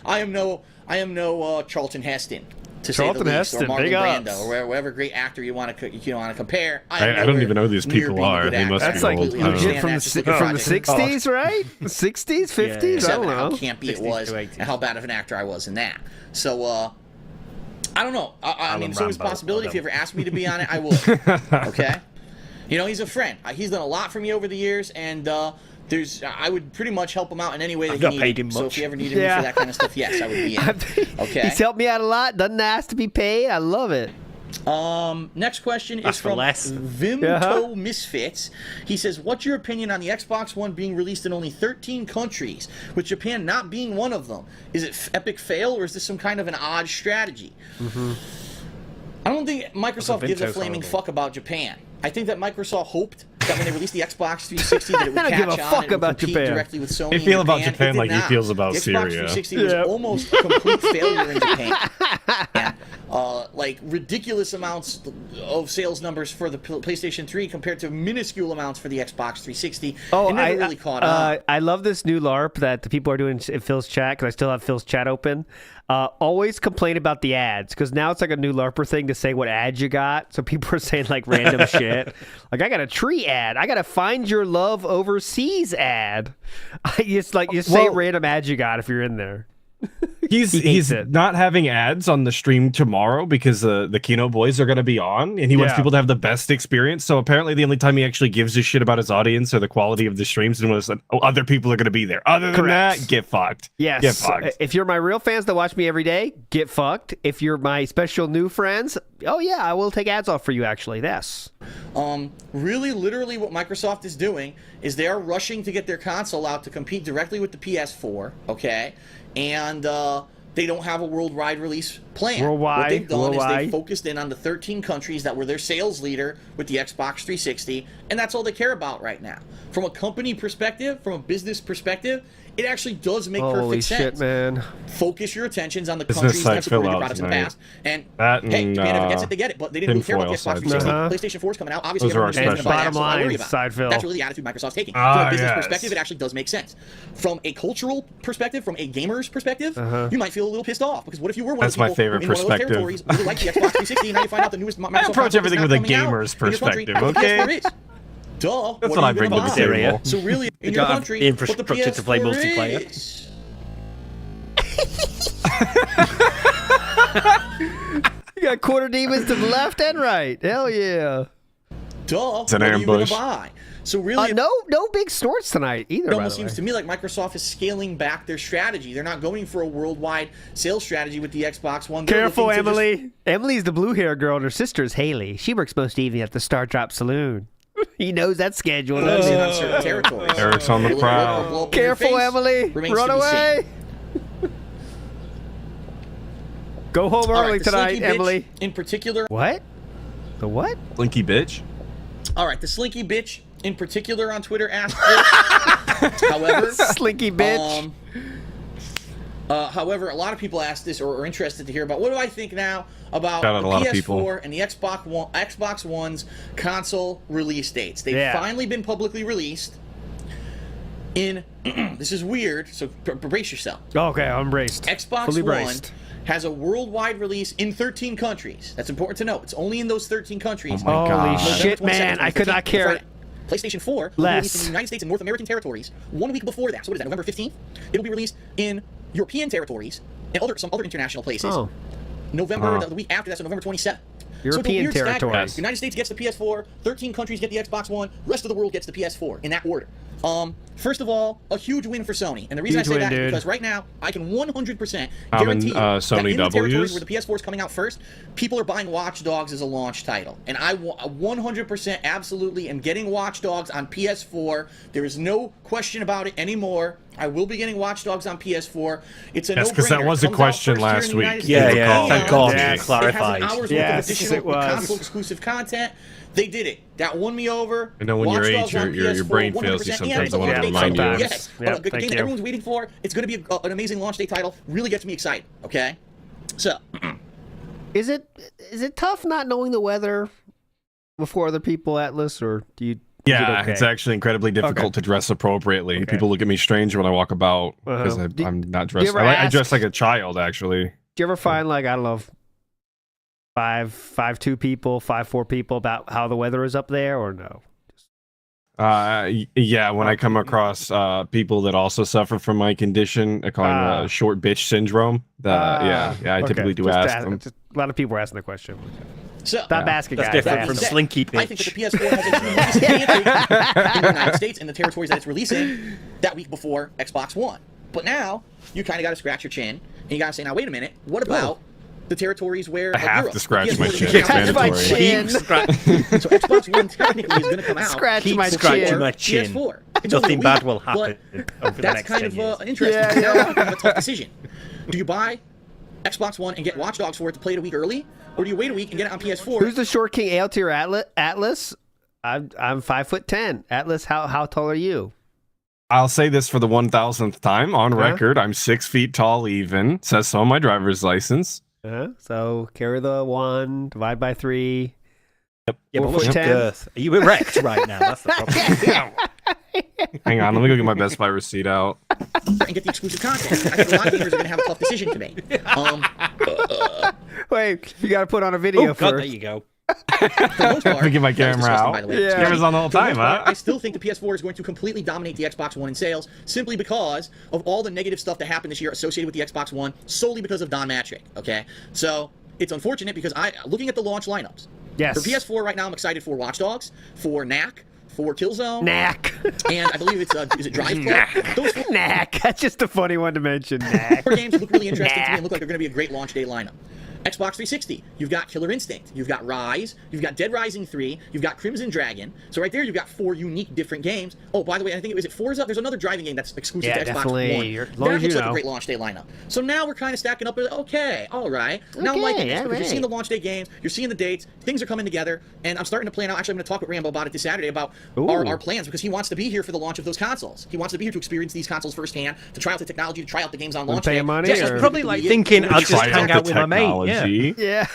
I am no Charlton Heston, to Charlton say the least, Heston, or Marlon big Brando, ups. or whatever great actor you want to compare. I don't even know who these people are. They must That's be like old. legit from the 60s, right? 60s, 50s? I don't know. How campy it was, and how bad of an actor I was in that. So, I don't know. I mean, it's always a possibility. If you ever ask me to be on it, I would. Okay? He's a friend. He's done a lot for me over the years, and I would pretty much help him out in any way that he needed. So if you ever needed me for that kind of stuff, yes, I would be in. Okay. He's helped me out a lot. Doesn't ask to be paid. I love it. Next question is from Vimto Misfits. He says, what's your opinion on the Xbox One being released in only 13 countries, with Japan not being one of them? Is it epic fail, or is this some kind of an odd strategy? I don't think Microsoft gives a flaming fuck about Japan. I think that Microsoft hoped that when they released the Xbox 360 that it would catch on and compete directly with Sony. They feel in about Japan. Japan like he feels about the Syria. Xbox 360 was almost a complete failure in Japan. Like ridiculous amounts of sales numbers for the PlayStation 3 compared to minuscule amounts for the Xbox 360. Oh, it never really caught on. I love this new LARP that the people are doing in Phil's chat, because I still have Phil's chat open. Always complain about the ads, because now it's like a new LARPer thing to say what ads you got. So people are saying like random shit. Like, I got a tree ad. I got a find your love overseas ad. It's like you say random ads you got if you're in there. He's not having ads on the stream tomorrow because the Kino boys are going to be on, and he wants people to have the best experience. So apparently the only time he actually gives a shit about his audience or the quality of the streams and was other people are going to be there. Other than that, get fucked. Yes. Get fucked. If you're my real fans that watch me every day, get fucked. If you're my special new friends, oh yeah, I will take ads off for you actually. Yes. Really, literally what Microsoft is doing is they are rushing to get their console out to compete directly with the PS4, okay? And they don't have a worldwide release plan. What they've done is they focused in on the 13 countries that were their sales leader with the Xbox 360, and that's all they care about right now. From a company perspective, from a business perspective, it actually does make perfect sense. Man. Focus your attentions on the countries that have supported your products in the past. And hey, Japan, if it gets it, they get it. But they didn't really care about the Xbox 360. PlayStation 4 is coming out. Obviously, everyone's going to buy that, so I worry about it. That's really the attitude Microsoft's taking. From a business perspective, it actually does make sense. From a cultural perspective, from a gamer's perspective, you might feel a little pissed off, because what if you were one of the people in one of those territories, really like the Xbox 360, and now you find out the newest Microsoft approach everything with a gamer's perspective, okay? Duh. That's what I bring to the table. So really, in your country, the infrastructure to play multiplayer. You got quarter demons to the left and right. Hell yeah. Duh. It's an ambush. So really, no big snorts tonight either. It almost seems to me like Microsoft is scaling back their strategy. They're not going for a worldwide sales strategy with the Xbox One. Careful, Emily. Emily's the blue hair girl, and her sister's Haley. She works most evenings at the Star Drop Saloon. He knows that schedule. Eric's on the prowl. Careful, Emily. Run away. Go home early tonight, Emily. In particular. What? The what? Slinky bitch. All right, the Slinky bitch in particular on Twitter asked this. However, Slinky bitch. However, a lot of people asked this or are interested to hear about what do I think now about the PS4 and the Xbox One's console release dates. They've finally been publicly released in, this is weird, so brace yourself. Okay, I'm braced. Xbox Fully One braced. has a worldwide release in 13 countries. That's important to note. It's only in those 13 countries. Oh my God. Holy shit, man. I could not care. PlayStation 4 will be released in the United States and North American territories 1 week before that. So what is that, November 15th? It'll be released in European territories and some other international places. November, the week after that, so November 27th. European so it's a weird territory. stagger. United States gets the PS4, 13 countries get the Xbox One, rest of the world gets the PS4 in that order. First of all, a huge win for Sony, and the reason Huge I say win, that dude. is because right now I can 100% I'm guarantee in, that in Sony the territories W's. where the PS4 is coming out first, people are buying Watch Dogs as a launch title, and I 100% absolutely am getting Watch Dogs on PS4. There is no question about it anymore. I will be getting Watch Dogs on PS4. It's a Yes, no-brainer. because that was a It comes out question first here in last the week. United Yeah, States. yeah. Thank God you Yes. clarified. It has an hour's Yes, worth of additional it was. console exclusive content. They did it. That won me over. I know when Watch you're Dogs age, on your PS4, brain fails you 100%, sometimes. and I want to it's a remind you. launch date. Sometimes. Yes, Yep, a good thank game you. that everyone's waiting for. It's going to be an amazing launch day title. Really gets me excited. Okay, so Is it tough not knowing the weather before other people, Atlas, or do you? Yeah, okay? it's actually incredibly difficult to dress appropriately. Okay. People look at me strange when I walk about because Uh-huh. I'm not do you dressed. ever I ask- dress like a child, actually. Do you ever find like, I don't know, 5'2" people, 5'4" people about how the weather is up there, or no? Yeah, when I come across people that also suffer from my condition, I call it short bitch syndrome. I Okay. typically do Just ask them. just- a lot of people are asking the question. So Stop asking, That's guys. different Ask from them. Slinky I think that the Bitch. PS4 has a tremendous advantage in the United States and the territories that it's releasing that week before Xbox One. But now you kind of got to scratch your chin and you got to say, now wait a minute, what about the territories where I have Europe, to scratch PS4 my is chin. gonna It's come out- my mandatory. chin. So Xbox One technically is going to come out. Scratch Keep my scratching chin. my chin. PS4. It's only Nothing a bad week, will happen but over the that's next kind 10 of years. interesting. Yeah, because yeah. Now you have a tough decision. Do you buy Xbox One and get Watch Dogs for it to play it a week early, or do you wait a week and get it on PS4? Who's the short king? AL tier Atlas? I'm 5'10". Atlas, how tall are you? I'll say this for the 1,000th time on Huh? record. I'm 6 feet tall, even. Says so on my driver's license. So carry the 1, divide by 3. Yeah, but 4 what's foot your 10? girth? Are you erect right now? That's the problem. Hang on, let me go get my Best Buy receipt out. and get the exclusive content. I think a lot of gamers are going to have a tough decision to make. Wait, you got to put on a video Oh, first. God, there you go. For the most part, Let me get my that was camera disgusting, out. by the way. Yeah. Camera's on the whole For the time, most part, huh? I still think the PS4 is going to completely dominate the Xbox One in sales simply because of all the negative stuff that happened this year associated with the Xbox One, solely because of Don Matrick. Okay, so it's unfortunate because looking at the launch lineups. Yes. For PS4 right now, I'm excited for Watch Dogs, for Knack, for Killzone, Knack. and I believe it's is it Drive Club. Those four Knack. That's just a funny one to mention. Knack. games look really interesting to me and look like they're going to be a great launch day lineup. Xbox 360, you've got Killer Instinct, you've got Rise, you've got Dead Rising 3, you've got Crimson Dragon. So right there, you've got 4 unique different games. Oh, by the way, I think it Forza. There's another driving game that's exclusive Yeah, to Xbox definitely. One. As long That as looks you like a know. great launch day lineup. So now we're kind of stacking up. Okay, all right. Now I'm Okay, liking this all because you're seeing the right. launch day games, you're seeing the dates, things are coming together, and I'm starting to plan out. Actually, I'm going to talk with Rambo about it this Saturday about Ooh. our plans because he wants to be here for the launch of those consoles. He wants to be here to experience these consoles firsthand, to try out the technology, to try out the games on launch pay day. him money, Just or- like we Probably did like with thinking, I'll just Try hang out out the with my mate. Yeah. technology. Yeah,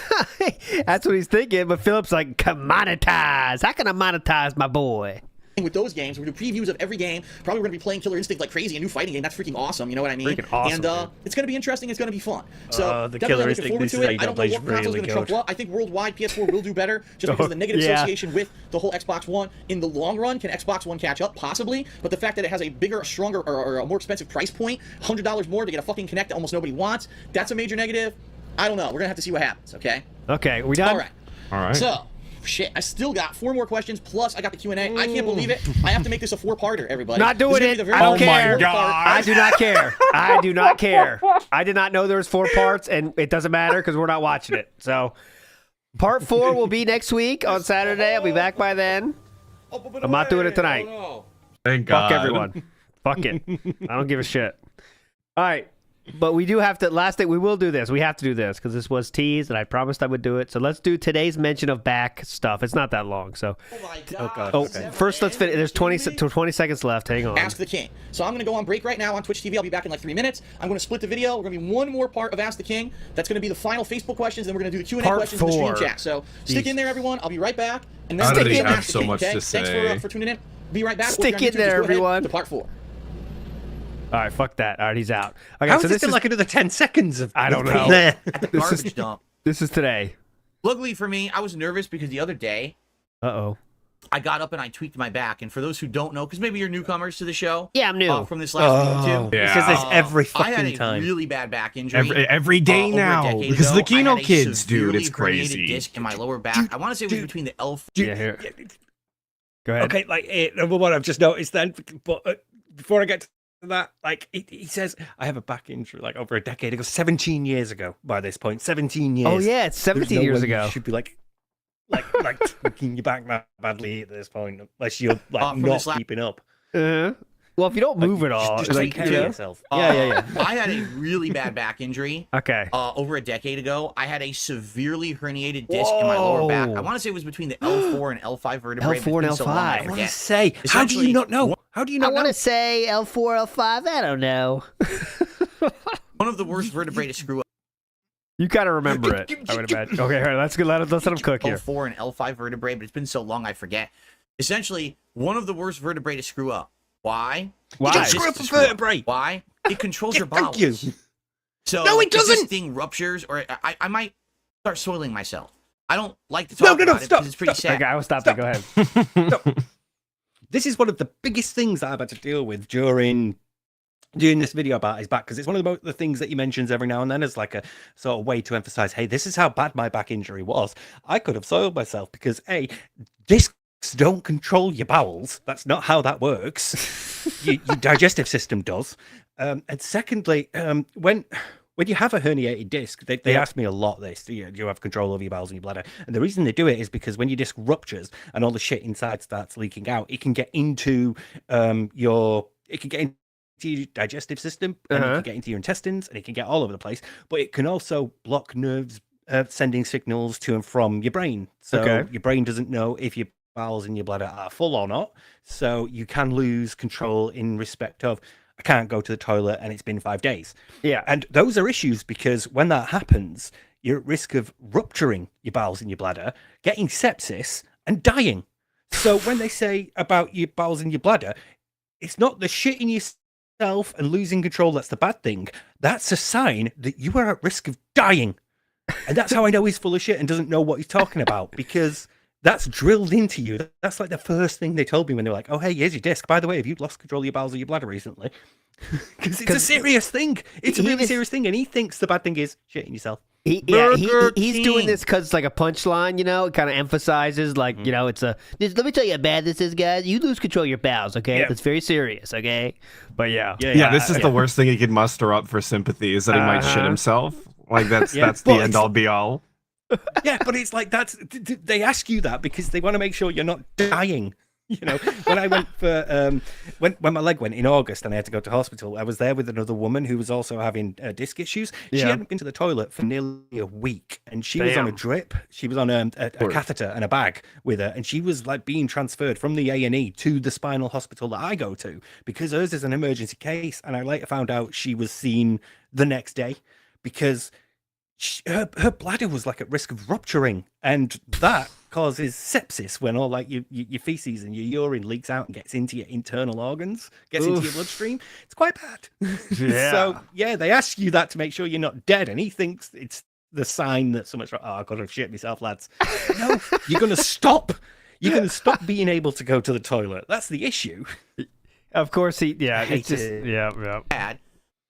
that's what he's thinking. But Philip's like, monetize. How can I monetize my boy? with those games. We're going to do previews of every game. Probably we're going to be playing Killer Instinct like crazy, a new fighting game. That's freaking awesome. You know what I mean? Freaking awesome, And dude. it's going to be interesting. It's going to be fun. So The definitely Killer I'm looking Instinct forward this to season it. I don't know plays what console's really going to trump good. what. I think worldwide PS4 will do better just because of the negative yeah. association with the whole Xbox One. In the long run, can Xbox One catch up? Possibly. But the fact that it has a bigger, stronger, or a more expensive price point, $100 more to get a fucking Kinect that almost nobody wants, that's a major negative. I don't know. We're going to have to see what happens, okay? Okay, we done? All right. All right. So, shit, I still got 4 more questions, plus I got the Q&A. I can't believe it. I have to make this a 4-parter, everybody. Not This doing is gonna it. be the very I don't first care. 4-part. I do not care. I do not care. I did not know there was 4 parts, and it doesn't matter because we're not watching it. So, part 4 will be next week on Saturday. I'll be back by then. I'm not doing it tonight. Thank God. Fuck everyone. Fuck it. I don't give a shit. All right. But we do have to, last thing, we will do this. We have to do this because this was teased and I promised I would do it. So let's do today's mention of back stuff. It's not that long. So, Oh my God. God. oh, Okay. first let's finish. There's 20 seconds left. Hang on. Ask the King. So I'm going to go on break right now on Twitch TV. I'll be back in like 3 minutes. I'm going to split the video. We're going to be one more part of Ask the King. That's going to be the final Facebook questions. Then we're going to do the Q&A Part questions in the stream 4. chat. So stick in there, everyone. I'll be right back. And I then already stick in have Ask the so King, much okay? to Thanks say. for tuning in. Be right back. Stick If you're on in there, YouTube, just go ahead everyone. to part 4. All right, fuck that. All right, he's out. Okay, How so is this this is like another 10 seconds of I don't know. there? At the This is- garbage dump. this is today. Luckily for me, I was nervous because the other day, Uh-oh. I got up and I tweaked my back. And for those who don't know, because maybe you're newcomers to the show. Yeah, I'm new. From this last week or two. He says this every I had fucking a time. really bad back injury. Every day over a now. decade Because ago. the Kino I had a kids, dude, it's severely herniated crazy. disc in my lower back. I want to say it was between the L4. Yeah, here. Go ahead. Okay, like number one, I've just noticed then, but before I get to that, like he says, I have a back injury like over a decade ago, 17 years ago. By this point, 17 years. Oh yeah, it's 17 There's no years way ago. You should be like tweaking your back that badly at this point, unless you're like from not this keeping up. Well, if you don't move at all, Just like, take care of yourself. I had a really bad back injury. Okay. Over a decade ago, I had a severely herniated disc in my lower back. I want to say it was between the L4 and L5 vertebrae. L4 and It's been so long, I L5. forget. Say, how do you not know? How do you I not want know? to say L4, L5. I don't know. One of the worst vertebrae to screw up. You gotta remember it, I would imagine. Okay, all right, that's good. Let's let him cook here. L4 and L5 vertebrae, but it's been so long I forget. Essentially, one of the worst vertebrae to screw up. Why? Why? It Don't just screw up to a screw up. vertebrae. Why? It controls your Thank bowels. you. So No, it if this doesn't. thing ruptures, or I might start soiling myself. I don't like to talk about it stop, because it's pretty sad. Okay, I will stop that. Go ahead. This is one of the biggest things that I've had to deal with during doing this video about his back, because it's one of the things that he mentions every now and then as like a sort of way to emphasize, hey, this is how bad my back injury was. I could have soiled myself because discs don't control your bowels. That's not how that works. Your digestive system does. And secondly, when you have a herniated disc, they ask me a lot this, do you have control over your bowels and your bladder? And the reason they do it is because when your disc ruptures and all the shit inside starts leaking out, it can get into your digestive system, and it can get into your intestines, and it can get all over the place. But it can also block nerves sending signals to and from your brain. So your brain doesn't know if your bowels and your bladder are full or not. So you can lose control in respect of, I can't go to the toilet and it's been 5 days. Yeah. And those are issues because when that happens, you're at risk of rupturing your bowels and your bladder, getting sepsis, and dying. So when they say about your bowels and your bladder, it's not the shit in yourself and losing control that's the bad thing. That's a sign that you are at risk of dying. And that's how I know he's full of shit and doesn't know what he's talking about, because that's drilled into you. That's like the first thing they told me when they were like, oh, hey, here's your disc. By the way, have you lost control of your bowels or your bladder recently? Because it's a serious thing. It's a really serious thing. And he thinks the bad thing is shitting yourself. He's doing this because it's like a punchline, you know. It kind of emphasizes, like, you know, it's a. Let me tell you how bad this is, guys. You lose control of your bowels, okay? That's very serious, okay? But yeah, this is the worst thing he could muster up for sympathy, is that he might shit himself. Like that's the end all be all. Yeah, but it's like they ask you that because they want to make sure you're not dying. You know, when I went for when my leg went in August and I had to go to hospital, I was there with another woman who was also having disc issues. She hadn't been to the toilet for nearly a week, and she was on a drip. She was on a catheter and a bag with her, and she was like being transferred from the A&E to the spinal hospital that I go to because hers is an emergency case. And I later found out she was seen the next day because her bladder was like at risk of rupturing, and that causes sepsis when all like your feces and your urine leaks out and gets into your internal organs, gets into your bloodstream. It's quite bad. So they ask you that to make sure you're not dead, and he thinks it's the sign that someone's like, oh, I've got to shit myself, lads. No, you're gonna stop. You're gonna stop being able to go to the toilet. That's the issue. Of course, it's just bad.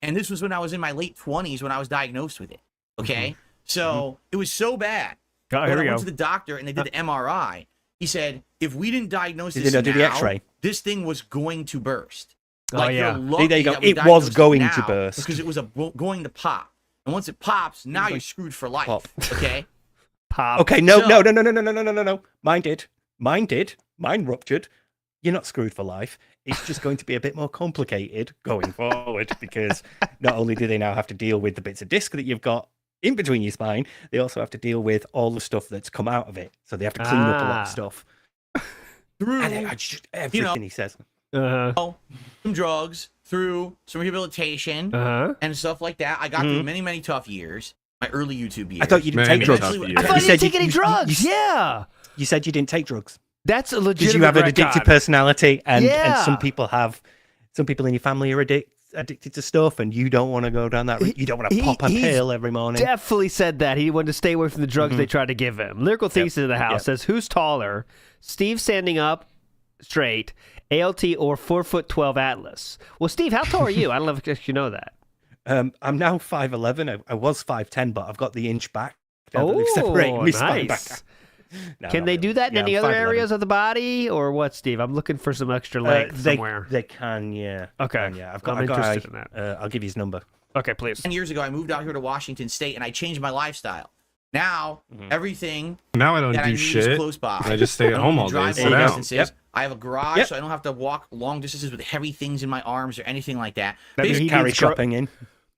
And this was when I was in my late 20s when I was diagnosed with it. Okay, so it was so bad. Here when we I went go. to the doctor and they did the MRI, he said, if we didn't diagnose Did this they do the now, X-ray? this thing was going to burst. Oh, yeah. you're lucky There you go. that we It was diagnosed it going to now burst. because it was going to pop. And once it pops, now you're screwed for life. Pop. Okay? Pop. Okay, no. Mine did. Mine ruptured. You're not screwed for life. It's just going to be a bit more complicated going forward because not only do they now have to deal with the bits of disc that you've got in between your spine, they also have to deal with all the stuff that's come out of it. So they have to clean up a lot of stuff. Through Everything he says. some drugs, through some rehabilitation, and stuff like that. I got through many, many tough years. My early YouTube years. I thought you didn't take drugs. I thought you didn't take any drugs. You said you didn't take drugs. That's a legitimate Because you have an retcon. addictive personality, and some people in your family are addicts. addicted to stuff and you don't want to go down that route. You don't want to pop a he's pill every morning. Definitely said that. He wanted to stay away from the drugs they tried to give him. Lyrical Thesis in the house says, who's taller? Steve standing up straight, ALT, or 4'12" Atlas? Well, Steve, how tall are you? I don't know if you know that. I'm now 5'11". I was 5'10", but I've got the inch back. Oh, separating me spine nice. back. No, Can not they really. do that in Yeah, any I'm other 5'11". areas of the body, or what, Steve? I'm looking for some extra length somewhere. They can, yeah. Okay. Yeah, I'm interested in that. I'll give you his number. Okay, please. 10 years ago, I moved out here to Washington State, and I changed my lifestyle. Now, everything Now I don't that I do need shit. is close by. I just stay at home all day. Drive Sit long down. distances. I have a garage, so I don't have to walk long distances with heavy things in my arms or anything like that. Just carry shopping in.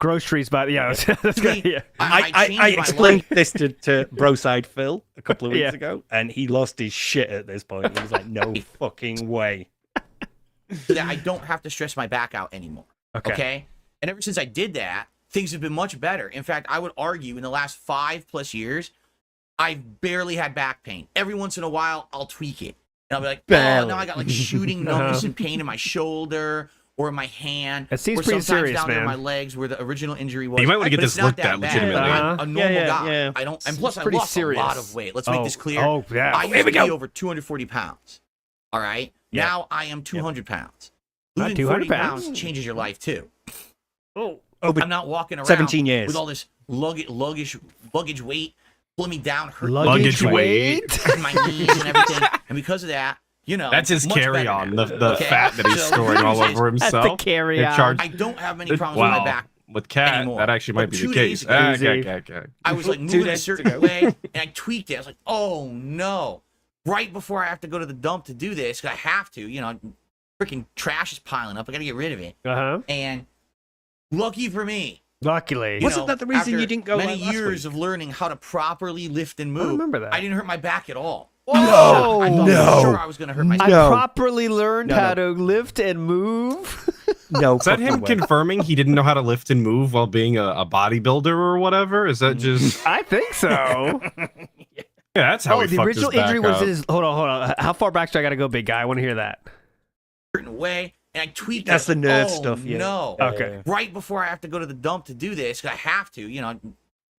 Groceries, but that's good. Yeah. I explained this to Broside Phil a couple of weeks Yeah. ago, and he lost his shit at this point. He was like, no fucking way. So that I don't have to stress my back out anymore. Okay? And ever since I did that, things have been much better. In fact, I would argue in the last 5+ years, I've barely had back pain. Every once in a while, I'll tweak it. And I'll be like, oh, now I got like shooting numbness and pain in my shoulder or in my hand. It seems or pretty sometimes serious, down man. near my legs where the original injury was. You might want to get But this it's not looked that at bad. legitimately. I'm a normal guy. yeah. I don't, and plus I pretty lost serious. a lot of weight. Let's make this clear. Oh, yeah. I used to be over 240 pounds. All right? Yeah. Now I am 200 pounds. Not Losing 200 40 pounds changes your life too. Oh, but I'm not walking around 17 years. with all this luggage weight pulling me down, hurting Luggage weight. my knees and everything. And because of that, you know, That's his much better carry-on, now. the Okay? fat that he's So storing all over That's himself. the carry-on. It charged- I don't have many problems with my back. With Cat, anymore. that actually might But be 2 the days case. ago, Okay. I was like 2 moving a days certain way, and I tweaked it. I was like, oh no. Right before I have to go to the dump to do this, 'cause I have to, you know, freaking trash is piling up. I got to get rid of it. And lucky for me, luckily. you Wasn't know, that the reason after you didn't go many like last years week? of learning how to properly lift and move. remember that. I didn't hurt my back at all. No, I thought for sure I was going to hurt myself. I properly learned how to lift and move. No, Is that him confirming he didn't know how to lift and move while being a bodybuilder or whatever? Is that just... I think so. Yeah, that's how he the fucked original his back injury was up. his. Hold on. How far back do I got to go, big guy? I want to hear that. Certain way, and I tweaked That's it. the nerd Oh, stuff, yeah. No. Okay. Right before I have to go to the dump to do this, 'cause I have to, you know,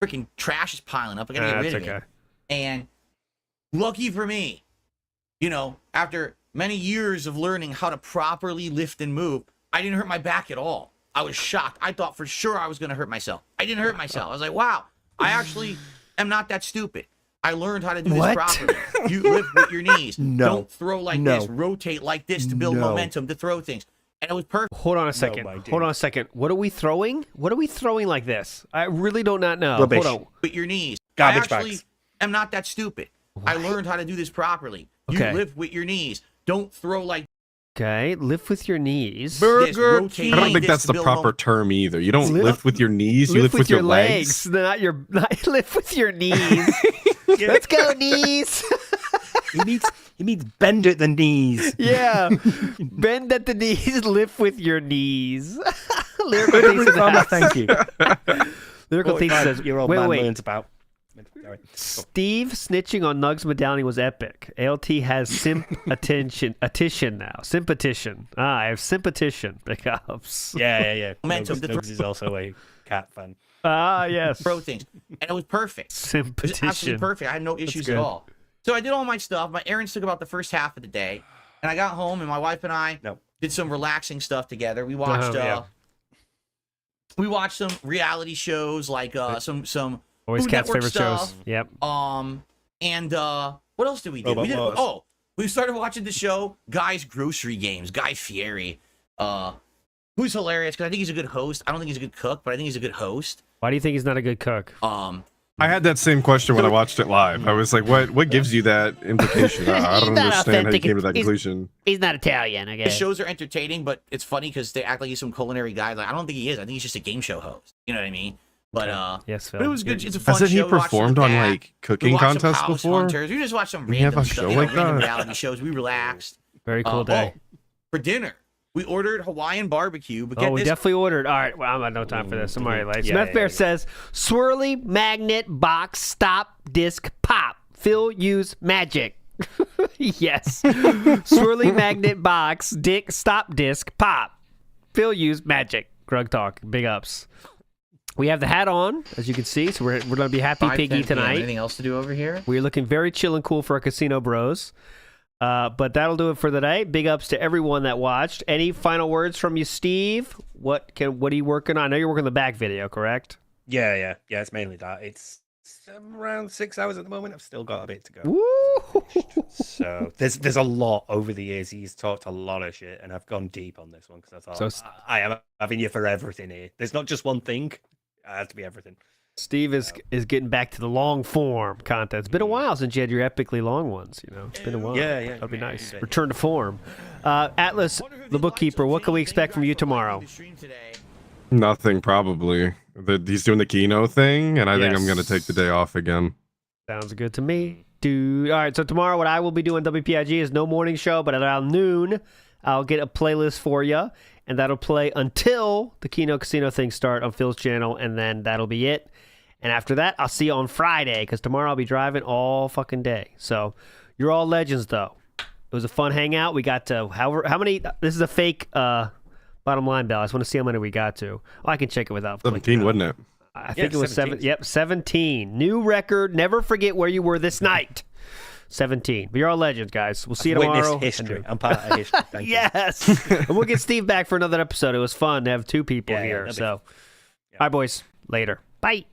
freaking trash is piling up. I gotta get rid of it. And lucky for me, you know, after many years of learning how to properly lift and move, I didn't hurt my back at all. I was shocked. I thought for sure I was going to hurt myself. I didn't hurt myself. I was like, wow, I actually am not that stupid. I learned how to do this properly. You lift with your knees. No. Don't throw like this. Rotate like this to build momentum to throw things. And it was perfect. Hold on a second. Hold on a second. What are we throwing? What are we throwing like this? I really do not know. Rubbish. Hold on. With your knees. Garbage I actually bags. am not that stupid. I learned how to do this properly. Okay. You lift with your knees. Don't throw like Okay, lift with your knees. this. Rotate I don't like think this that's to the build proper term either. You don't lift with your knees, you lift with your legs. Not lift with your knees. Let's go, knees. He means bend at the knees. Yeah. Bend at the knees, lift with your knees. Lyrical Thesis in the house. Thank you. Lyrical Thesis says, Your old man wait. learns about. Steve snitching on Nugs medallion was epic. ALT has sympatician now. Sympatician. I have sympatician pickups. Yeah. Momentum to Nugs is also a cat fan. Yes. throw things. And it was perfect. It was Sympatician. absolutely perfect. I had no issues good. at all. So I did all my stuff. My errands took about the first half of the day. And I got home and my wife and I did some relaxing stuff together. We watched we watched some reality shows like some Always Food Cat's Network favorite stuff. shows. Yep. And what else did we do? We started watching the show Guy's Grocery Games. Guy Fieri, who's hilarious because I think he's a good host. I don't think he's a good cook, but I think he's a good host. Why do you think he's not a good cook? I had that same question when I watched it live. I was like, what gives you that implication? I don't understand how you came to that conclusion. He's not Italian, okay? The shows are entertaining, but it's funny because they act like he's some culinary guy. Like I don't think he is. I think he's just a game show host. You know what I mean? But yes, Phil. but it was good. It's a fun Hasn't he show. We watched performed some on Ack. like cooking We watched some contests House before? Hunters. We just watched some Did he have random a stuff, show you know, like random that? reality shows. We relaxed. Very cool day. For dinner, we ordered Hawaiian barbecue. But get We this, definitely ordered. All right, well, I'm at no time for this. I'm already late. Yeah, Smith Bear says, swirly magnet box stop disc pop. Phil use magic. Yes. Swirly magnet box stop disc pop. Phil use magic. Grug Talk, big ups. We have the hat on, as you can see, so we're going to be happy 5:10 piggy PM. tonight. Anything else to do over here? We're looking very chill and cool for our casino bros. But that'll do it for today. Big ups to everyone that watched. Any final words from you, Steve? What are you working on? I know you're working on the back video, correct? Yeah. It's mainly that. It's around 6 hours at the moment. I've still got a bit to go. Woo! So there's a lot over the years. He's talked a lot of shit, and I've gone deep on this one because I thought I am having you for everything here. There's not just one thing. It has to be everything. Steve is getting back to the long form content. It's been a while since you had your epically long ones. It's been a while. Yeah. That'll be nice. Return to form. Atlas, the bookkeeper. What can we expect from you tomorrow? Nothing, probably. He's doing the Kino thing, and I think I'm going to take the day off again. Sounds good to me. Dude. All right, so tomorrow what I will be doing WPIG is no morning show, but at around noon, I'll get a playlist for you, and that'll play until the Kino Casino things start on Phil's channel, and then that'll be it. And after that, I'll see you on Friday, because tomorrow I'll be driving all fucking day. So you're all legends, though. It was a fun hangout. We got to, how many, this is a fake bottom line bell. I just want to see how many we got to. Oh, I can check it without 17, wasn't it? I think it was 17. Yep, 17. New record. Never forget where you were this night. 17. But you're all legends, guys. We'll see you tomorrow. History. I'm part of history. Thank you. Yes. And we'll get Steve back for another episode. It was fun to have two people here. So, all right, boys. Later. Bye.